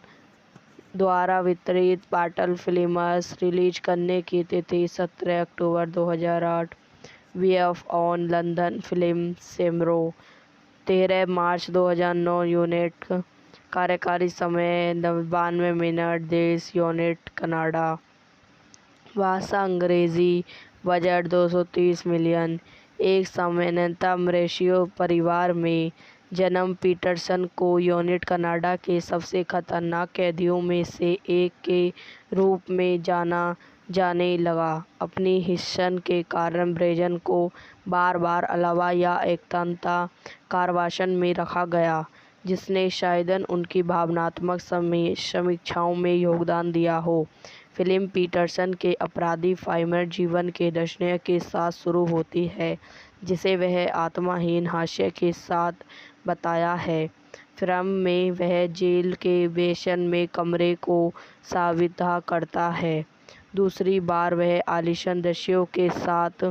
द्वारा वितरित पाटल फिल्म्स, रिलीज करने की तिथि 17 अक्टूबर 2008, वीएफ ऑन लंदन फिल्म सेमरो 13 मार्च 2009, यूनिट कार्यकारी समय 92 मिनट, देश यूनिट कनाडा, भाषा अंग्रेजी, बजट 230 मिलियन। एक सामान्यतः मॉरिशस परिवार में जन्म पीटरसन को यूनिट कनाडा के सबसे खतरनाक कैदियों में से एक के रूप में जाना जाने लगा। अपनी हिस्सन के कारण ब्रेसन को बार बार अलावा या एकांतता कारावास में रखा गया, जिसने शायद उनकी भावनात्मक समीक्षाओं में योगदान दिया हो। फिल्म पीटरसन के आपराधिक फाइमर जीवन के दर्शन के साथ शुरू होती है, जिसे वह आत्माहीन हास्य के साथ बताया है। फिल्म में वह जेल के बेसन में कमरे को साबिता करता है। दूसरी बार वह आलीशान दृश्यों के साथ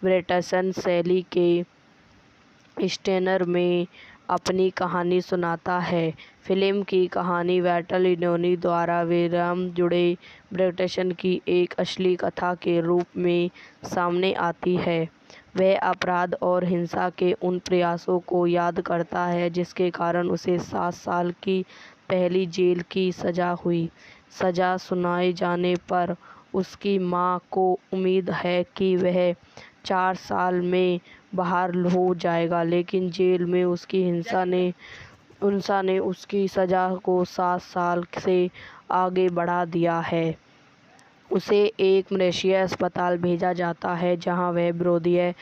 ब्रिटिश शैली के स्टेनर में अपनी कहानी सुनाता है। फिल्म की कहानी वाल्टर लिनोनी द्वारा विराम जुड़े ब्रिटिश की एक असली कथा के रूप में सामने आती है। वह अपराध और हिंसा के उन प्रयासों को याद करता है जिसके कारण उसे 7 साल की पहली जेल की सज़ा हुई। सज़ा सुनाए जाने पर उसकी मां को उम्मीद है कि वह 4 साल में बाहर हो जाएगा, लेकिन जेल में उसकी हिंसा ने उसकी सज़ा को 7 साल से आगे बढ़ा दिया है। उसे एक मलेशिया अस्पताल भेजा जाता है, जहां वह विरोध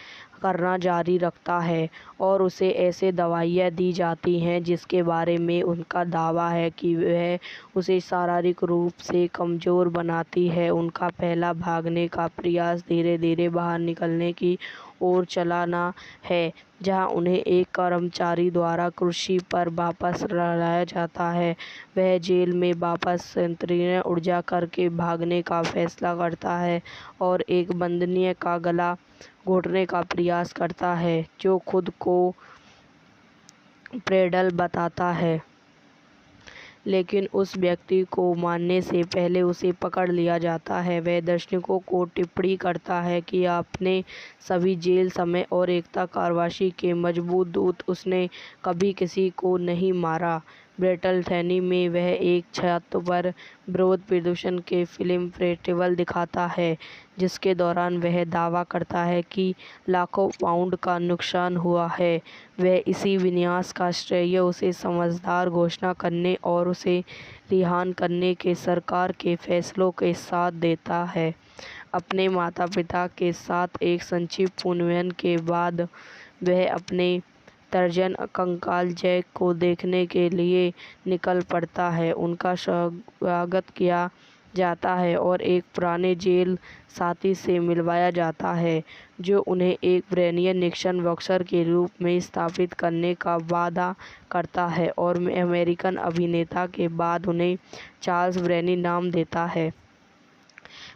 करना जारी रखता है और उसे ऐसे दवाइयां दी जाती हैं जिसके बारे में उनका दावा है कि वह उसे शारीरिक रूप से कमज़ोर बनाती है। उनका पहला भागने का प्रयास धीरे धीरे बाहर निकलने की ओर चलाना है, जहां उन्हें एक कर्मचारी द्वारा कुर्सी पर वापस लाया जाता है। वह जेल में वापस संकीर्ण ऊर्जा करके भागने का फैसला करता है और एक बंदनी का गला घोटने का प्रयास करता है, जो खुद को प्रेडल बताता है, लेकिन उस व्यक्ति को मारने से पहले उसे पकड़ लिया जाता है। वह दर्शकों को टिप्पणी करता है कि अपने सभी जेल समय और एकता कारावास के मजबूत दूत, उसने कभी किसी को नहीं मारा। ब्रिटैनी में वह एक छत पर विरोध प्रदर्शन के फिल्म फेस्टिवल दिखाता है, जिसके दौरान वह दावा करता है कि लाखों पाउंड का नुकसान हुआ है। वह इसी विनाश का श्रेय उसे समझदार घोषणा करने और उसे रिहा करने के सरकार के फैसलों के साथ देता है। अपने माता पिता के साथ एक संक्षिप्त पुनर्मिलन के बाद वह अपने तर्जन कंकाल जैक को देखने के लिए निकल पड़ता है। उनका स्वागत किया जाता है और एक पुराने जेल साथी से मिलवाया जाता है, जो उन्हें एक ब्रेनियन निक्सन बॉक्सर के रूप में स्थापित करने का वादा करता है और अमेरिकन अभिनेता के बाद उन्हें चार्ल्स ब्रेनी नाम देता है।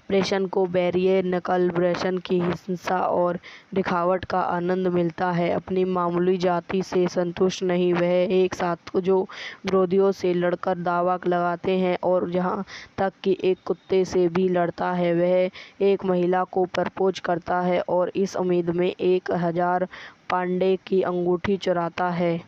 ब्रेसन को बैरिये नकल ब्रेसन की हिंसा और दिखावट का आनंद मिलता है। अपनी मामूली जाति से संतुष्ट नहीं, वह एक साथ जो विरोधियों से लड़कर दावा लगाते हैं और जहाँ तक कि एक कुत्ते से भी लड़ता है। वह एक महिला को प्रपोज करता है और इस उम्मीद में 1000 पाउंड की अंगूठी चुराता है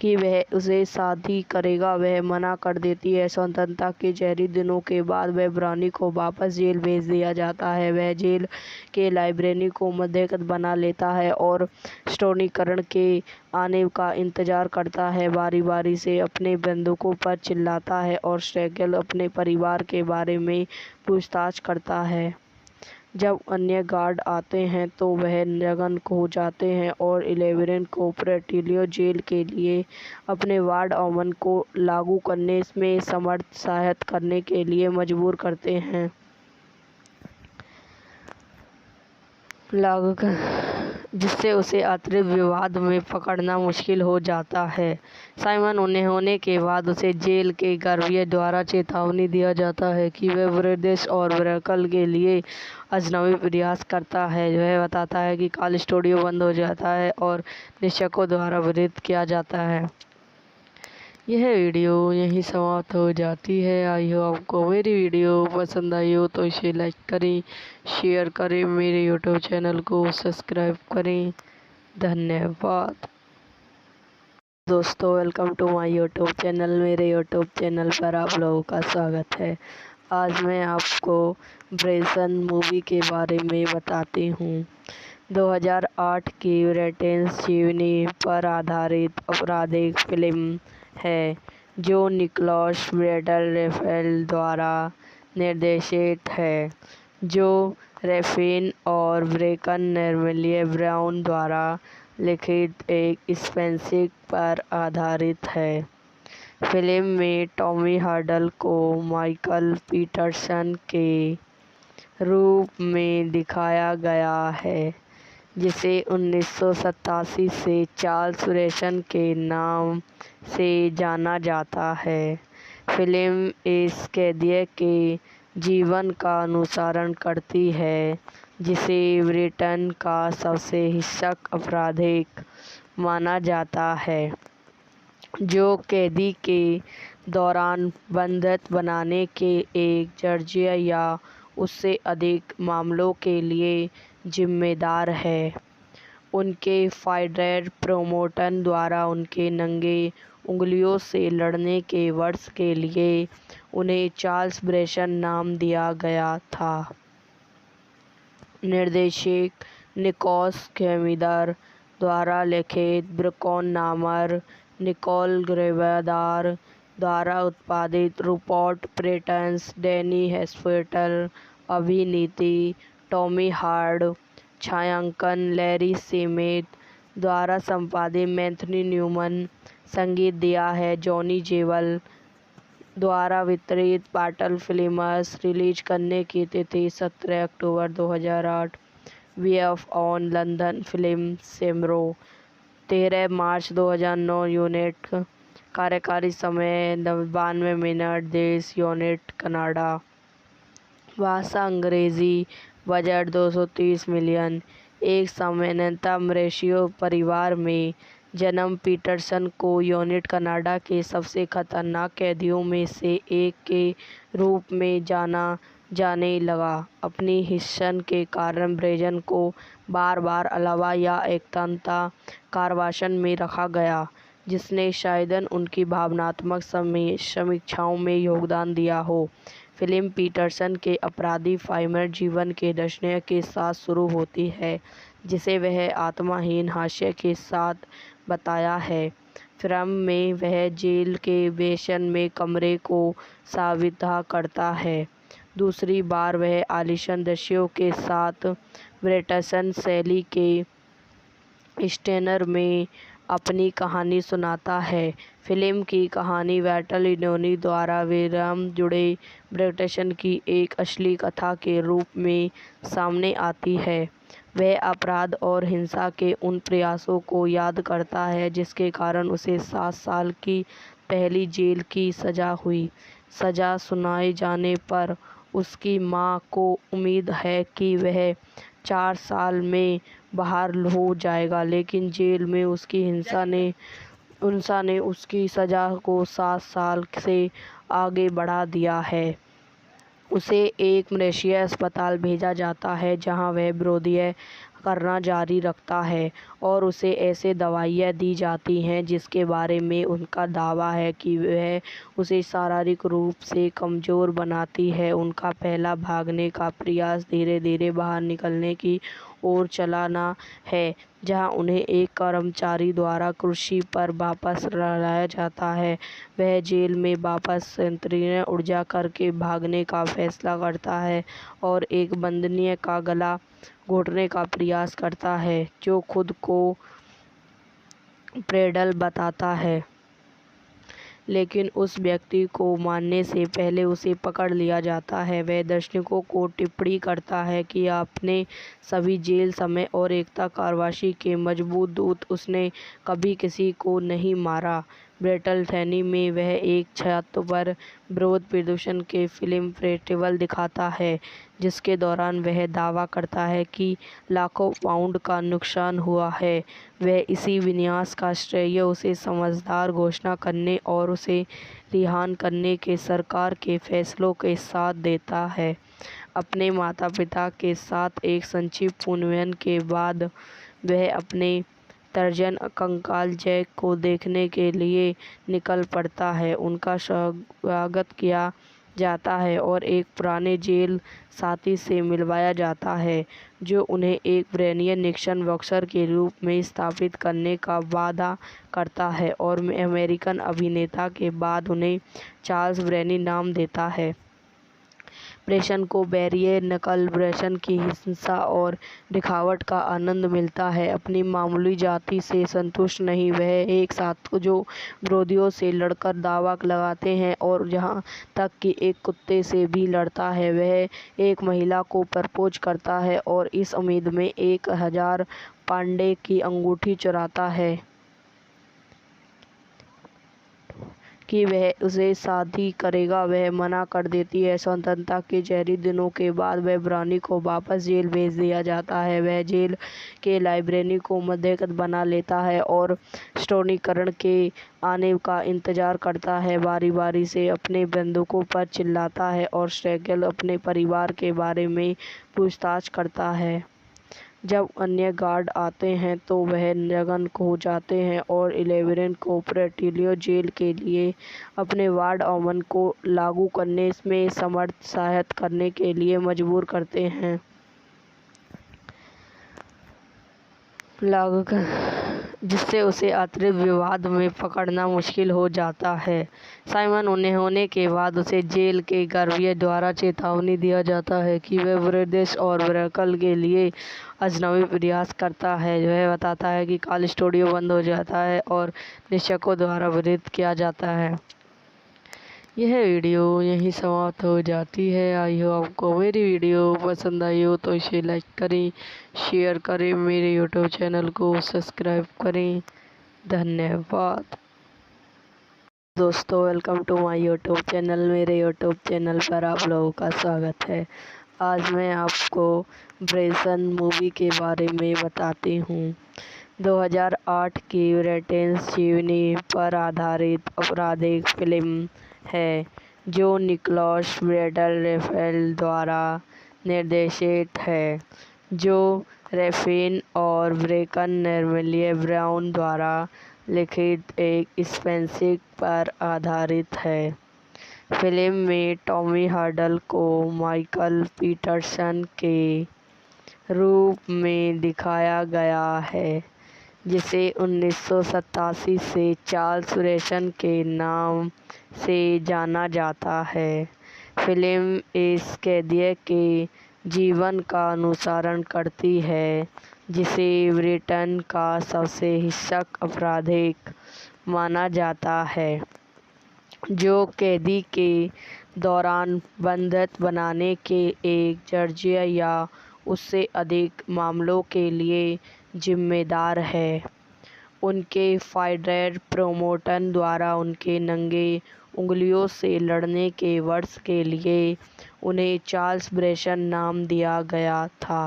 कि वह उसे शादी करेगा, वह मना कर देती है। स्वतंत्रता के जहरी दिनों के बाद वह ब्राउनी को वापस जेल भेज दिया जाता है। वह जेल के लाइब्रेरी को मध्यस्थ बना लेता है और स्टोनीकरण के आने का इंतजार करता है। बारी बारी से अपने बंदूकों पर चिल्लाता है और स्ट्रैगल अपने परिवार के बारे में पूछताछ करता है। जब अन्य गार्ड आते हैं तो वह नग्न हो जाते हैं और 11 को प्रेटिलियो जेल के लिए अपने वार्ड ऑमन को लागू करने में समर्थ सहायता करने के लिए मजबूर करते हैं। जिससे उसे अतिरिक्त विवाद में पकड़ना मुश्किल हो जाता है। साइमन उन्हें होने के बाद उसे जेल के गर्भिया द्वारा चेतावनी दिया जाता है कि वह ब्रिटिश और ब्रकल के लिए अजनबी प्रयास करता है। वह बताता है कि कॉल स्टूडियो बंद हो जाता है और निरीक्षकों द्वारा विरोध किया जाता है। यह वीडियो यहीं समाप्त हो जाती है। आई हो आपको मेरी वीडियो पसंद आई हो तो इसे लाइक करें, शेयर करें, मेरे यूट्यूब चैनल को सब्सक्राइब करें। धन्यवाद दोस्तों, welcome to my YouTube channel. मेरे यूट्यूब चैनल पर आप लोगों का स्वागत है। आज मैं आपको ब्रेसन मूवी के बारे में बताती हूँ। 2008 की ब्रिटिश जीवनी पर आधारित आपराधिक फिल्म है जो निकोलस विंडीज रेफेल द्वारा निर्देशित है, जो रैफिन और ब्रेकन नॉर्मैन ब्राउन द्वारा लिखित एक स्पेंसिक पर आधारित है। फिल्म में टॉमी हार्डल को माइकल पीटरसन के रूप में दिखाया गया है, जिसे 1987 से चार्ल्स ब्रेसन के नाम से जाना जाता है। फिल्म इस कैदी के जीवन का अनुसरण करती है, जिसे ब्रिटेन का सबसे हिंसक अपराधिक माना जाता है, जो कैदी के दौरान बंधक बनाने के एक दर्जन या उससे अधिक मामलों के लिए जिम्मेदार है। उनके फाइडर प्रोमोटर द्वारा उनके नंगे उंगलियों से लड़ने के वर्ष के लिए उन्हें चार्ल्स ब्रेसन नाम दिया गया था। निर्देशक निकोलस कैमिदर द्वारा लिखित ब्रेकन नामर निकोल ग्रेवेदार द्वारा उत्पादित रूपर्ट प्रेटिस, डैनी हॉस्पिटल, अभिनीति टॉमी हार्ड, छायांकन लैरी सेमेट द्वारा संपादित मैथ्यू न्यूमन, संगीत दिया है जॉनी जेवल द्वारा वितरित पाटल फिल्म्स, रिलीज करने की तिथि 17 अक्टूबर 2008, वीएफ ऑन लंदन फिल्म सेमरो 13 मार्च 2009, यूनिट कार्यकारी समय 92 मिनट, देश यूनिट कनाडा, भाषा अंग्रेजी, बजट 230 मिलियन। एक सामान्यतः मॉरिशस परिवार में जन्म पीटरसन को यूनिट कनाडा के सबसे खतरनाक कैदियों में से एक के रूप में जाना जाने लगा। अपनी हिस्सन के कारण ब्रेसन को बार बार अलावा या एकता कारावास में रखा गया, जिसने शायद उनकी भावनात्मक समीक्षाओं में योगदान दिया हो। फिल्म पीटरसन के आपराधिक फाइमर जीवन के दर्शन के साथ शुरू होती है, जिसे वह आत्माहीन हास्य के साथ बताया है। फिल्म में वह जेल के बेसन में कमरे को साबिता करता है। दूसरी बार वह आलीशान दृश्यों के साथ ब्रिटिश शैली के स्टेनर में अपनी कहानी सुनाता है। फिल्म की कहानी वाल्टर लिनोनी द्वारा विराम जुड़े ब्रिटिश की एक असली कथा के रूप में सामने आती है। वह अपराध और हिंसा के उन प्रयासों को याद करता है जिसके कारण उसे 7 साल की पहली जेल की सज़ा हुई। सज़ा सुनाए जाने पर उसकी मां को उम्मीद है कि वह 4 साल में बाहर हो जाएगा, लेकिन जेल में उसकी हिंसा ने उसकी सज़ा को 7 साल से आगे बढ़ा दिया है। उसे एक मलेशिया अस्पताल भेजा जाता है, जहां वह विरोधी करना जारी रखता है और उसे ऐसे दवाइयाँ दी जाती हैं जिसके बारे में उनका दावा है कि वह उसे शारीरिक रूप से कमज़ोर बनाती है। उनका पहला भागने का प्रयास धीरे धीरे बाहर निकलने की ओर चलाना है, जहां उन्हें एक कर्मचारी द्वारा कुर्सी पर वापस लाया जाता है। वह जेल में वापस संकीर्ण ऊर्जा करके भागने का फैसला करता है और एक बंदनीय का गला घोटने का प्रयास करता है, जो खुद को प्रेडल बताता है, लेकिन उस व्यक्ति को मारने से पहले उसे पकड़ लिया जाता है। वह दर्शकों को टिप्पणी करता है कि अपने सभी जेल समय और एकता कारावासी के मजबूत दूत, उसने कभी किसी को नहीं मारा। ब्रेटलथैनी में वह एक छत पर विरोध प्रदर्शन के फिल्म फेस्टिवल दिखाता है, जिसके दौरान वह दावा करता है कि लाखों पाउंड का नुकसान हुआ है। वह इसी विनाश का श्रेय उसे समझदार घोषणा करने और उसे रिहा करने के सरकार के फैसलों के साथ देता है। अपने माता पिता के साथ एक संक्षिप्त पुनर्मिलन के बाद वह अपने तर्जन कंकाल जैक को देखने के लिए निकल पड़ता है। उनका स्वागत किया जाता है और एक पुराने जेल साथी से मिलवाया जाता है, जो उन्हें एक ब्रेनियन निक्सन बॉक्सर के रूप में स्थापित करने का वादा करता है और अमेरिकन अभिनेता के बाद उन्हें चार्ल्स ब्रेनी नाम देता है। ब्रेसन को बैरिये नकल ब्रेसन की हिंसा और दिखावट का आनंद मिलता है। अपनी मामूली जाति से संतुष्ट नहीं, वह एक साथ जो विरोधियों से लड़कर दावा लगाते हैं और जहां तक कि एक कुत्ते से भी लड़ता है। वह एक महिला को प्रपोज करता है और इस उम्मीद में 1000 पाउंड की अंगूठी चुराता है कि वह उसे शादी करेगा। वह मना कर देती है। स्वतंत्रता के जहरी दिनों के बाद वह ब्रानी को वापस जेल भेज दिया जाता है। वह जेल के लाइब्रेरी को मध्यस्थ बना लेता है और स्टोनीकरण के आने का इंतजार करता है। बारी बारी से अपने बंधुओं पर चिल्लाता है और स्ट्रैगल अपने परिवार के बारे में पूछताछ करता है। जब अन्य गार्ड आते हैं तो वह नग्न हो जाते हैं और 11 को प्रेटिलियो जेल के लिए अपने वार्ड अमन को लागू करने में समर्थ सहायता करने के लिए मजबूर करते हैं। जिससे उसे अतिरिक्त विवाद में पकड़ना मुश्किल हो जाता है। साइमन उन्हें होने के बाद उसे जेल के गर्भिय द्वारा चेतावनी दिया जाता है कि वह ब्रिटिश और ब्रैकल के लिए अजनबी प्रयास करता है। वह बताता है कि कॉल स्टूडियो बंद हो जाता है और निरीक्षकों द्वारा विरोध किया जाता है। यह वीडियो यहीं समाप्त हो जाती है। आई हो आपको मेरी वीडियो पसंद आई हो तो इसे लाइक करें, शेयर करें, मेरे यूट्यूब चैनल को सब्सक्राइब करें। धन्यवाद दोस्तों, welcome to my YouTube channel. मेरे यूट्यूब चैनल पर आप लोगों का स्वागत है। आज मैं आपको ब्रेसन मूवी के बारे में बताती हूँ। 2008 की ब्रिटिश जीवनी पर आधारित आपराधिक फिल्म है जो निकोलस विंडींग रेफेल द्वारा निर्देशित है, जो रैफिन और ब्रेकन नॉर्मैन ब्राउन द्वारा लिखित एक स्पेनशिप पर आधारित है। फिल्म में टॉमी हार्डल को माइकल पीटरसन के रूप में दिखाया गया है, जिसे 1987 से चार्ल्स ब्रेसन के नाम से जाना जाता है। फिल्म इस कैदी के जीवन का अनुसरण करती है, जिसे ब्रिटेन का सबसे हिंसक अपराधी माना जाता है, जो कैदी के दौरान बंधक बनाने के एक दर्जन या उससे अधिक मामलों के लिए जिम्मेदार है। उनके फाइडर प्रोमोटर द्वारा उनके नंगे उंगलियों से लड़ने के वर्ष के लिए उन्हें चार्ल्स ब्रेसन नाम दिया गया था।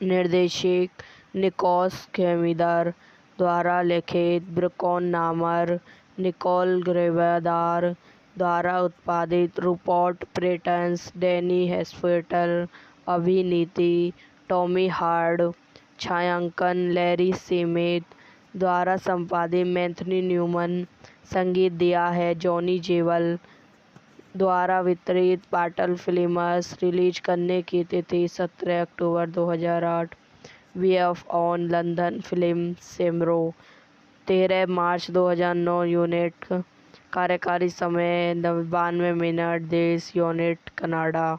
निर्देशक निकोलस कैमिदर द्वारा लिखित ब्रेकन नामर निकोल ग्रेवेदार द्वारा उत्पादित रूपर्ट पेटिंसन, डैनी हैस्फेल्ड, अभिनीति टॉमी हार्ड, छायांकन लैरी सेमेत, द्वारा संपादित मैथनी न्यूमन, संगीत दिया है जॉनी जेवल, द्वारा वितरित पाटल फिल्म्स, रिलीज करने की तिथि 17 अक्टूबर 2008, वीएफ ऑन लंदन फिल्म सेमरो, 13 मार्च 2009 यूनिट, कार्यकारी समय 92 मिनट, देश यूनिट कनाडा,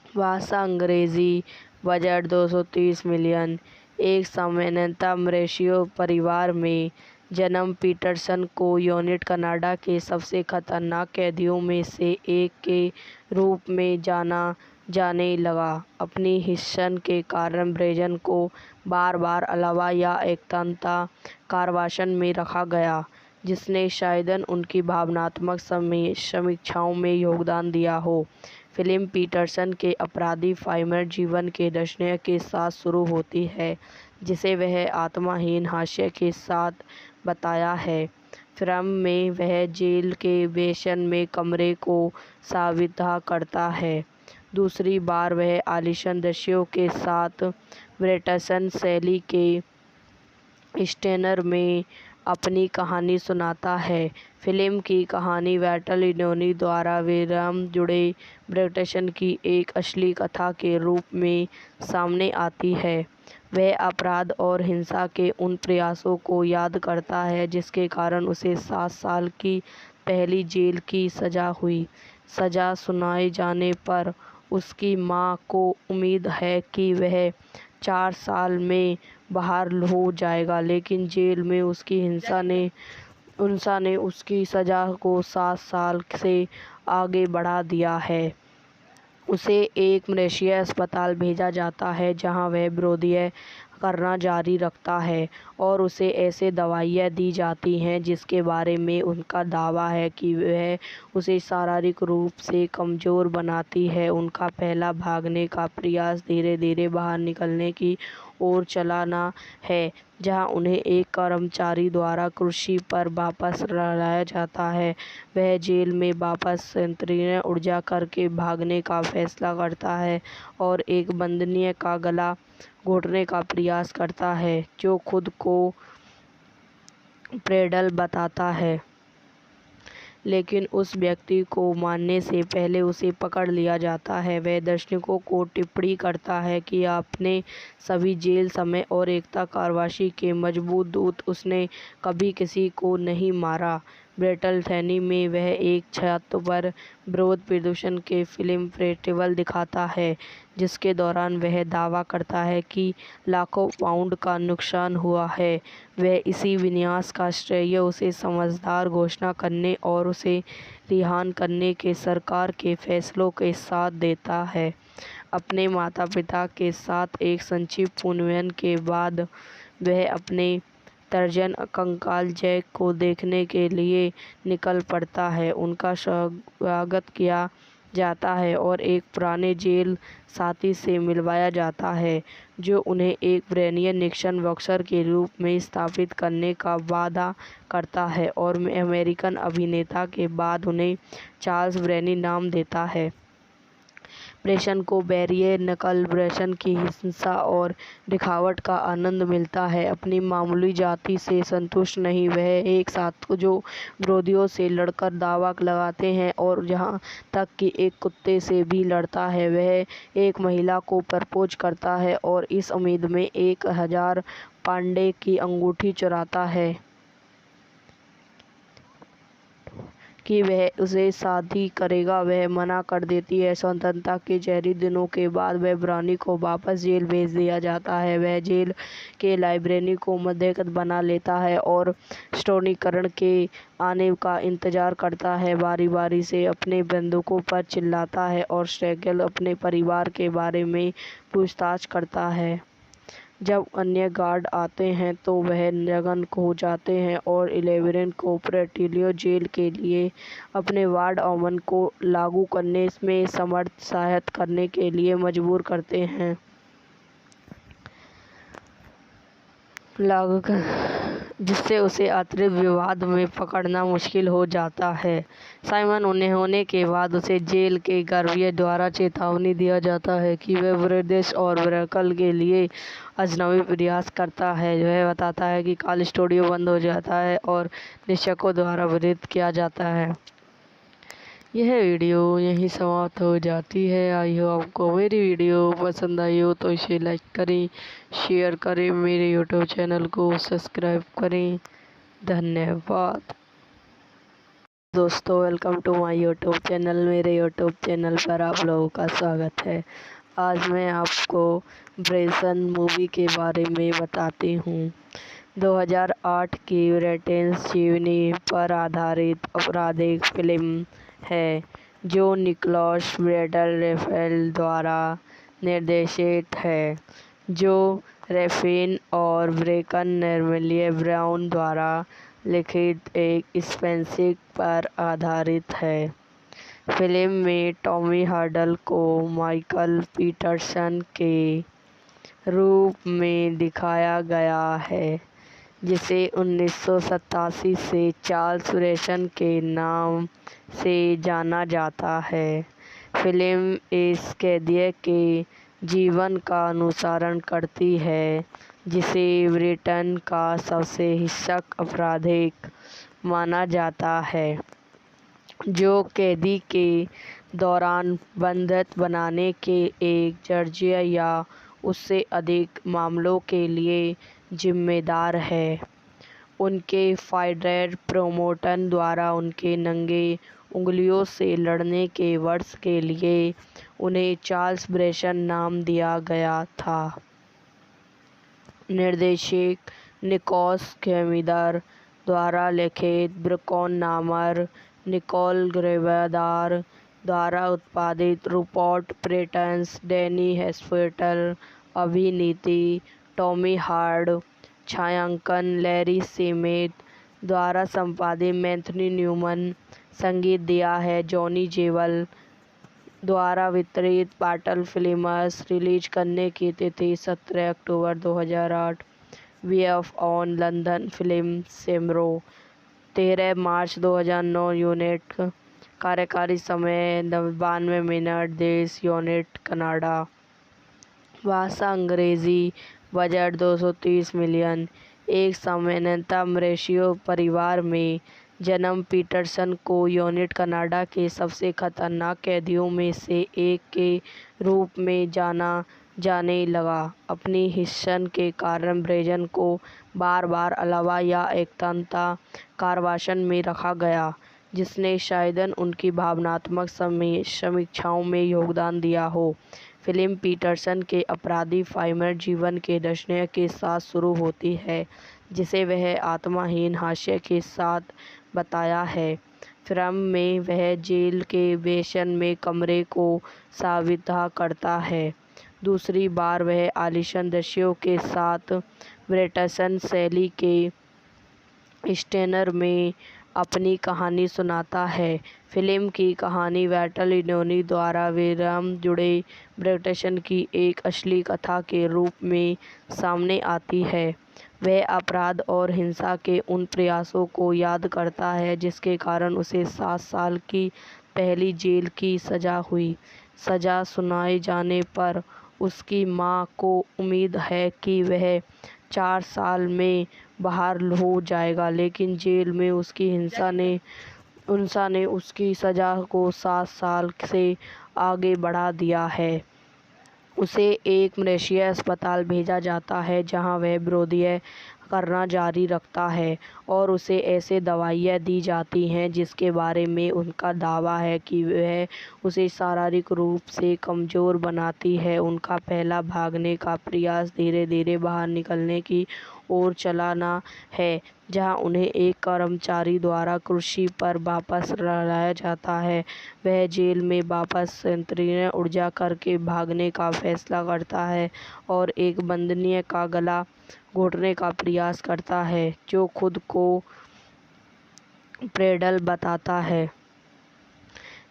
भाषा अंग्रेजी, बजट 230 मिलियन। एक सामान्यतः मॉरिशस परिवार में जन्म पीटरसन को यूनिट कनाडा के सबसे खतरनाक कैदियों में से एक के रूप में जाना जाने लगा। अपनी हिस्सन के कारण ब्रेजन को बार बार अलावा या एकता कारावास में रखा गया, जिसने शायद उनकी भावनात्मक समीक्षाओं में योगदान दिया हो। फिल्म पीटरसन के आपराधिक फाइमर जीवन के दर्शन के साथ शुरू होती है, जिसे वह आत्माहीन हास्य के साथ बताया है। फिल्म में वह जेल के बेसन में कमरे को साबिता करता है। दूसरी बार वह आलीशान दृश्यों के साथ ब्रिटिश शैली के स्टेनर में अपनी कहानी सुनाता है। फिल्म की कहानी वाल्टर लिनोनी द्वारा विराम जुड़े ब्रिटिश की एक असली कथा के रूप में सामने आती है। वह अपराध और हिंसा के उन प्रयासों को याद करता है जिसके कारण उसे 7 साल की पहली जेल की सज़ा हुई। सज़ा सुनाए जाने पर उसकी मां को उम्मीद है कि वह 4 साल में बाहर हो जाएगा, लेकिन जेल में उसकी हिंसा ने उसकी सज़ा को 7 साल से आगे बढ़ा दिया है। उसे एक मलेशिया अस्पताल भेजा जाता है जहां वह विरोध करना जारी रखता है और उसे ऐसे दवाइयां दी जाती हैं जिसके बारे में उनका दावा है कि वह उसे शारीरिक रूप से कमज़ोर बनाती है। उनका पहला भागने का प्रयास धीरे धीरे बाहर निकलने की ओर चलाना है, जहां उन्हें एक कर्मचारी द्वारा कुर्सी पर वापस लाया जाता है। वह जेल में वापस संकीर्ण ऊर्जा करके भागने का फैसला करता है और एक बंदनी का गला घोटने का प्रयास करता है, जो खुद को प्रेडल बताता है, लेकिन उस व्यक्ति को मारने से पहले उसे पकड़ लिया जाता है। वह दर्शकों को टिप्पणी करता है कि अपने सभी जेल समय और एकता कारावास के मजबूत दूत, उसने कभी किसी को नहीं मारा। ब्रिटलथैनी में वह एक छत पर विरोध प्रदर्शन के फिल्म फेस्टिवल दिखाता है, जिसके दौरान वह दावा करता है कि लाखों पाउंड का नुकसान हुआ है। वह इसी विनाश का श्रेय उसे समझदार घोषणा करने और उसे रिहा करने के सरकार के फैसलों के साथ देता है। अपने माता पिता के साथ एक संक्षिप्त पुनर्मिलन के बाद वह अपने तर्जन कंकाल जैक को देखने के लिए निकल पड़ता है। उनका स्वागत किया जाता है और एक पुराने जेल साथी से मिलवाया जाता है, जो उन्हें एक ब्रेनियन निक्सन बॉक्सर के रूप में स्थापित करने का वादा करता है और अमेरिकन अभिनेता के बाद उन्हें चार्ल्स ब्रेनी नाम देता है। ब्रेसन को बैरियर नकल ब्रेसन की हिंसा और दिखावट का आनंद मिलता है। अपनी मामूली जाति से संतुष्ट नहीं, वह एक साथ जो विरोधियों से लड़कर दावा लगाते हैं और जहां तक कि एक कुत्ते से भी लड़ता है। वह एक महिला को प्रपोज करता है और इस उम्मीद में 1000 पाउंड की अंगूठी चुराता है कि वह उसे शादी करेगा। वह मना कर देती है। स्वतंत्रता के जहरी दिनों के बाद वह ब्रानी को वापस जेल भेज दिया जाता है। वह जेल के लाइब्रेरी को मध्यस्थ बना लेता है और स्टोनीकरण के आने का इंतजार करता है। बारी बारी से अपने बंधुओं पर चिल्लाता है और स्ट्रैगल अपने परिवार के बारे में पूछताछ करता है। जब अन्य गार्ड आते हैं तो वह नग्न हो जाते हैं और 11 को प्रेटिलियो जेल के लिए अपने वार्ड अमन को लागू करने में समर्थ सहायता करने के लिए मजबूर करते हैं। जिससे उसे अतिरिक्त विवाद में पकड़ना मुश्किल हो जाता है। साइमन उन्हें होने के बाद उसे जेल के गर्भियों द्वारा चेतावनी दिया जाता है कि वह ब्रिटिश और ब्रैकल के लिए अजनबी प्रयास करता है। वह बताता है कि कॉल स्टूडियो बंद हो जाता है और निरीक्षकों द्वारा विरोध किया जाता है। यह वीडियो यहीं समाप्त हो जाती है। आई हो आपको मेरी वीडियो पसंद आई हो तो इसे लाइक करें, शेयर करें, मेरे यूट्यूब चैनल को सब्सक्राइब करें। धन्यवाद दोस्तों, welcome to my YouTube channel. मेरे यूट्यूब चैनल पर आप लोगों का स्वागत है। आज मैं आपको ब्रेसन मूवी के बारे में बताती हूँ। 2008 की ब्रिटिश जीवनी पर आधारित आपराधिक फिल्म है जो निकोलस विंडीज रेफेल द्वारा निर्देशित है, जो रैफिन और ब्रेकन नॉर्मैन ब्राउन द्वारा लिखित एक स्पेंसिक पर आधारित है। फिल्म में टॉमी हार्डल को माइकल पीटरसन के रूप में दिखाया गया है, जिसे 1987 से चार्ल्स ब्रेसन के नाम से जाना जाता है। फिल्म इस कैदी के जीवन का अनुसरण करती है, जिसे ब्रिटेन का सबसे हिंसक अपराधिक माना जाता है, जो कैदी के दौरान बंधक बनाने के एक दर्जन या उससे अधिक मामलों के लिए जिम्मेदार है। उनके फाइडर प्रोमोटर द्वारा उनके नंगे उंगलियों से लड़ने के वर्ष के लिए उन्हें चार्ल्स ब्रेसन नाम दिया गया था। निर्देशक निकोलस कैमिदर द्वारा लिखित ब्रेकन नामर निकोल ग्रेवेदार द्वारा उत्पादित रूपर्ट पेटिंसन, डैनी हैस्फेल्ड, अभिनीति टॉमी हार्ड, छायांकन लैरी सेमेट द्वारा संपादित मैथ्यू न्यूमैन, संगीत दिया है जॉनी जेवल द्वारा वितरित पार्टल फिल्म्स। रिलीज करने की तिथि 17 अक्टूबर 2008। वीएफ ऑन लंदन फिल्म सेमरो 13 मार्च 2009। यूनिट कार्यकारी समय 92 मिनट। देश यूनाइटेड कनाडा। भाषा अंग्रेजी। Budget 230 million. एक सामान्यतः मॉरिशस परिवार में जन्म पीटरसन को यूनाइटेड कनाडा के सबसे खतरनाक कैदियों में से एक के रूप में जाना जाने लगा। अपनी हिंसा के कारण ब्रेसन को बार बार अलावा या एकता कारावास में रखा गया, जिसने शायद उनकी भावनात्मक समीक्षाओं में योगदान दिया हो। फिल्म पीटरसन के आपराधिक फॉर्मेट जीवन के दर्शन के साथ शुरू होती है, जिसे वह आत्महीन हास्य के साथ बताया है। फिल्म में वह जेल के बेसमेंट में कमरे को साबिता करता है। दूसरी बार वह आलीशान दृश्यों के साथ ब्रिटिश शैली के स्टेनर में अपनी कहानी सुनाता है। फिल्म की कहानी वाल्टर लिनोनी द्वारा विराम जुड़े ब्रिटिश की एक असली कथा के रूप में सामने आती है। वह अपराध और हिंसा के उन प्रयासों को याद करता है जिसके कारण उसे 7 साल की पहली जेल की सज़ा हुई। सज़ा सुनाए जाने पर उसकी मां को उम्मीद है कि वह 4 साल में बाहर हो जाएगा, लेकिन जेल में उसकी हिंसा ने उसकी सज़ा को 7 साल से आगे बढ़ा दिया है। उसे एक मलेशिया अस्पताल भेजा जाता है, जहां वह विरोध करना जारी रखता है और उसे ऐसे दवाइयां दी जाती हैं जिसके बारे में उनका दावा है कि वह उसे शारीरिक रूप से कमज़ोर बनाती है। उनका पहला भागने का प्रयास धीरे धीरे बाहर निकलने की ओर चलाना है, जहां उन्हें एक कर्मचारी द्वारा कुर्सी पर वापस लाया जाता है। वह जेल में वापस संकीर्ण ऊर्जा करके भागने का फैसला करता है और एक बंदनी का गला घोटने का प्रयास करता है, जो खुद को प्रेडल बताता है।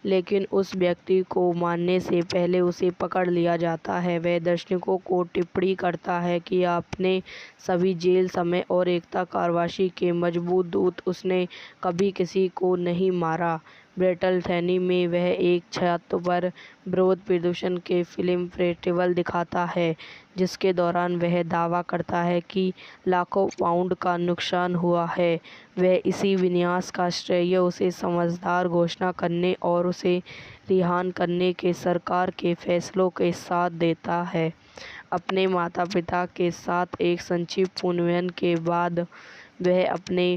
लेकिन उस व्यक्ति को मारने से पहले उसे पकड़ लिया जाता है। वह दर्शकों को टिप्पणी करता है कि अपने सभी जेल समय और एकता कारवाई के मजबूत दूत उसने कभी किसी को नहीं मारा। ब्रैटलथैनी में वह एक छत पर विरोध प्रदर्शन के फिल्म फेस्टिवल दिखाता है, जिसके दौरान वह दावा करता है कि लाखों पाउंड का नुकसान हुआ है। वह इसी विनाश का श्रेय उसे समझदार घोषणा करने और उसे रिहा करने के सरकार के फैसलों के साथ देता है। अपने माता-पिता के साथ एक संक्षिप्त पुनर्मिलन के बाद वह अपने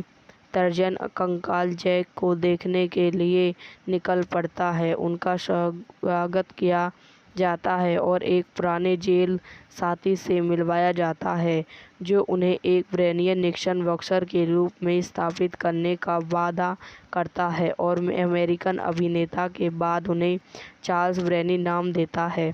तर्जन कंकाल जैक को देखने के लिए निकल पड़ता है। उनका स्वागत किया जाता है और एक पुराने जेल साथी से मिलवाया जाता है, जो उन्हें एक ब्रेनियन निक्सन बॉक्सर के रूप में स्थापित करने का वादा करता है और अमेरिकन अभिनेता के बाद उन्हें चार्ल्स ब्रेनी नाम देता है।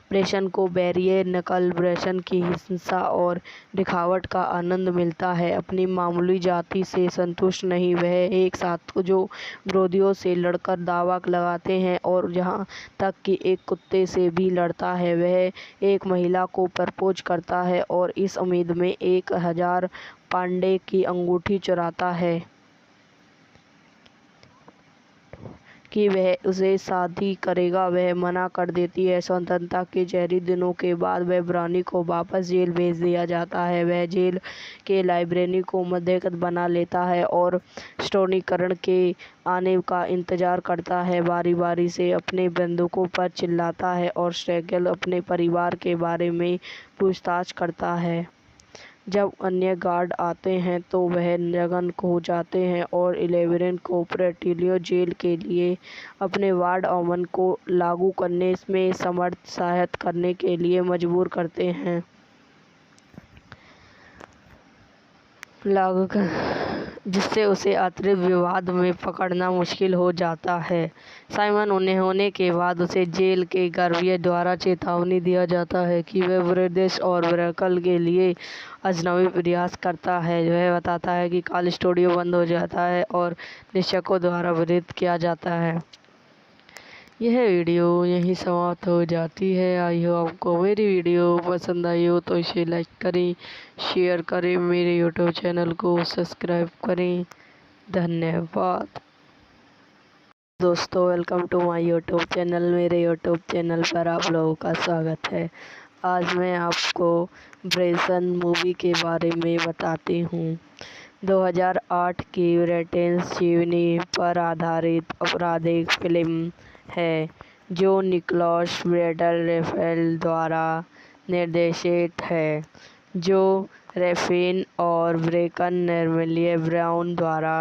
प्रेषण को बैरियर नकल प्रेषण की हिंसा और दिखावट का आनंद मिलता है। अपनी मामूली जाति से संतुष्ट नहीं, वह एक साथ जो विरोधियों से लड़कर दावा लगाते हैं और जहां तक कि एक कुत्ते से भी लड़ता है। वह एक महिला को प्रपोज करता है और इस उम्मीद में 1000 पाउंड की अंगूठी चुराता है कि वह उसे शादी करेगा। वह मना कर देती है। स्वतंत्रता के जहरी दिनों के बाद वह ब्राउनी को वापस जेल भेज दिया जाता है। वह जेल के लाइब्रेरी को मध्यस्थ बना लेता है और स्टोनीकरण के आने का इंतजार करता है। बारी बारी से अपने बंदूकों पर चिल्लाता है और स्ट्रैगल अपने परिवार के बारे में पूछताछ करता है। जब अन्य गार्ड आते हैं तो वह नग्न हो जाते हैं और 11 को प्रेटिलियो जेल के लिए अपने वार्ड अमन को लागू करने में समर्थ सहायता करने के लिए मजबूर करते हैं। जिससे उसे अतिरिक्त विवाद में पकड़ना मुश्किल हो जाता है। साइमन उन्हें होने के बाद उसे जेल के गर्भियों द्वारा चेतावनी दिया जाता है कि वह ब्रिटिश और ब्रैकल के लिए अजनबी प्रयास करता है। वह बताता है कि कॉल स्टूडियो बंद हो जाता है और निरीक्षकों द्वारा विरोध किया जाता है। यह वीडियो यहीं समाप्त हो जाती है। आई हो आपको मेरी वीडियो पसंद आई हो तो इसे लाइक करें, शेयर करें, मेरे यूट्यूब चैनल को सब्सक्राइब करें। धन्यवाद दोस्तों, welcome to my YouTube channel. मेरे यूट्यूब चैनल पर आप लोगों का स्वागत है। आज मैं आपको ब्रेसन मूवी के बारे में बताती हूँ। 2008 की ब्रिटिश जीवनी पर आधारित आपराधिक फिल्म है जो निकोलस विंडींग रेफेल द्वारा निर्देशित है, जो रैफिन और ब्रेकन नॉर्मैन ब्राउन द्वारा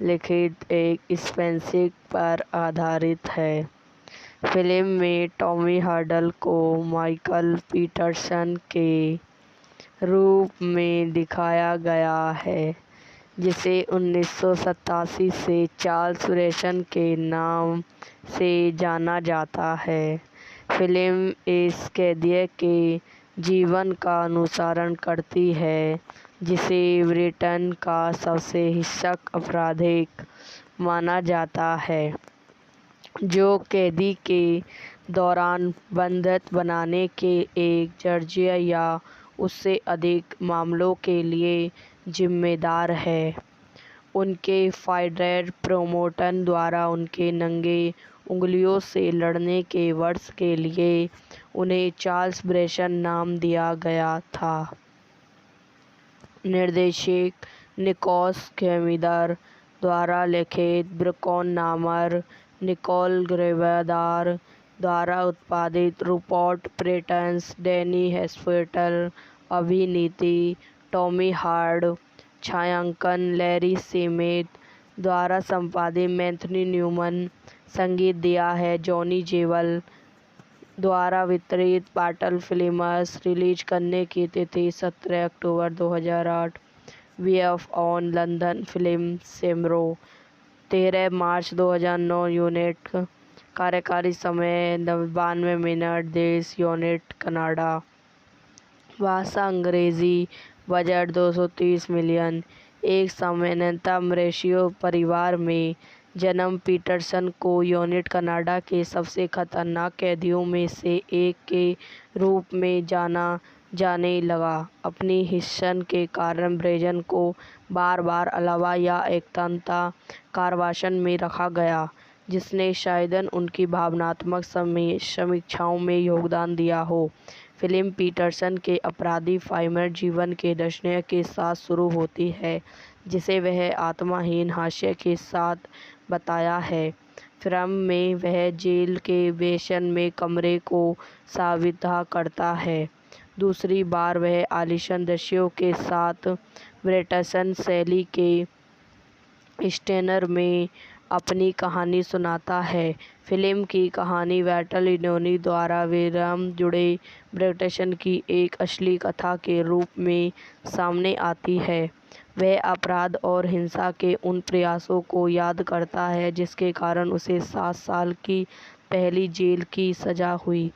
लिखित एक स्पेनशिप पर आधारित है। फिल्म में टॉमी हार्डल को माइकल पीटरसन के रूप में दिखाया गया है, जिसे 1987 से चार्ल्स ब्रेसन के नाम से जाना जाता है। फिल्म इस कैदी के जीवन का अनुसरण करती है, जिसे ब्रिटेन का सबसे हिंसक अपराधिक माना जाता है, जो कैदी के दौरान बंधक बनाने के एक दर्जन या उससे अधिक मामलों के लिए जिम्मेदार है। उनके फाइडर प्रोमोटर द्वारा उनके नंगे उंगलियों से लड़ने के वर्ष के लिए उन्हें चार्ल्स ब्रेसन नाम दिया गया था। निर्देशक निकोलस कैमिदर द्वारा लिखित ब्रेकन नामर निकोल ग्रेवेदार द्वारा उत्पादित रूपर्ट पेटिंसन, डैनी हॉस्पिटल, अभिनीति टॉमी हार्ड, छायांकन लैरी सेमेट द्वारा संपादित मैथ्यू न्यूमैन, संगीत दिया है जॉनी जेवल द्वारा वितरित पार्टल फिल्म्स। रिलीज करने की तिथि 17 अक्टूबर 2008। वीएफ ऑन लंदन फिल्म सेमरो 13 मार्च 2009। यूनिट कार्यकारी समय 92 मिनट। देश यूनिट कनाडा। भाषा अंग्रेजी। Budget 230 million. एक सामान्यतः मॉरिशस परिवार में जन्म पीटरसन को यूनिट कनाडा के सबसे खतरनाक कैदियों में से एक के रूप में जाने लगा। अपनी हिस्सन के कारण ब्रेजन को बार बार अलावा या एकता कारावासन में रखा गया, जिसने शायदन उनकी भावनात्मक समीक्षाओं में योगदान दिया हो। फिल्म पीटरसन के अपराधी फाइमर जीवन के दर्शनीय के साथ शुरू होती है, जिसे वह आत्माहीन हास्य के साथ बताया है। फिल्म में वह जेल के बेशन में कमरे को साबिता करता है। दूसरी बार वह आलीशान दृश्यों के साथ ब्रिटिश शैली के स्टेनर में अपनी कहानी सुनाता है। फिल्म की कहानी वाल्टर लिनोनी द्वारा विराम जुड़े ब्रिटिश की एक असली कथा के रूप में सामने आती है। वह अपराध और हिंसा के उन प्रयासों को याद करता है जिसके कारण उसे 7 साल की पहली जेल की सज़ा हुई।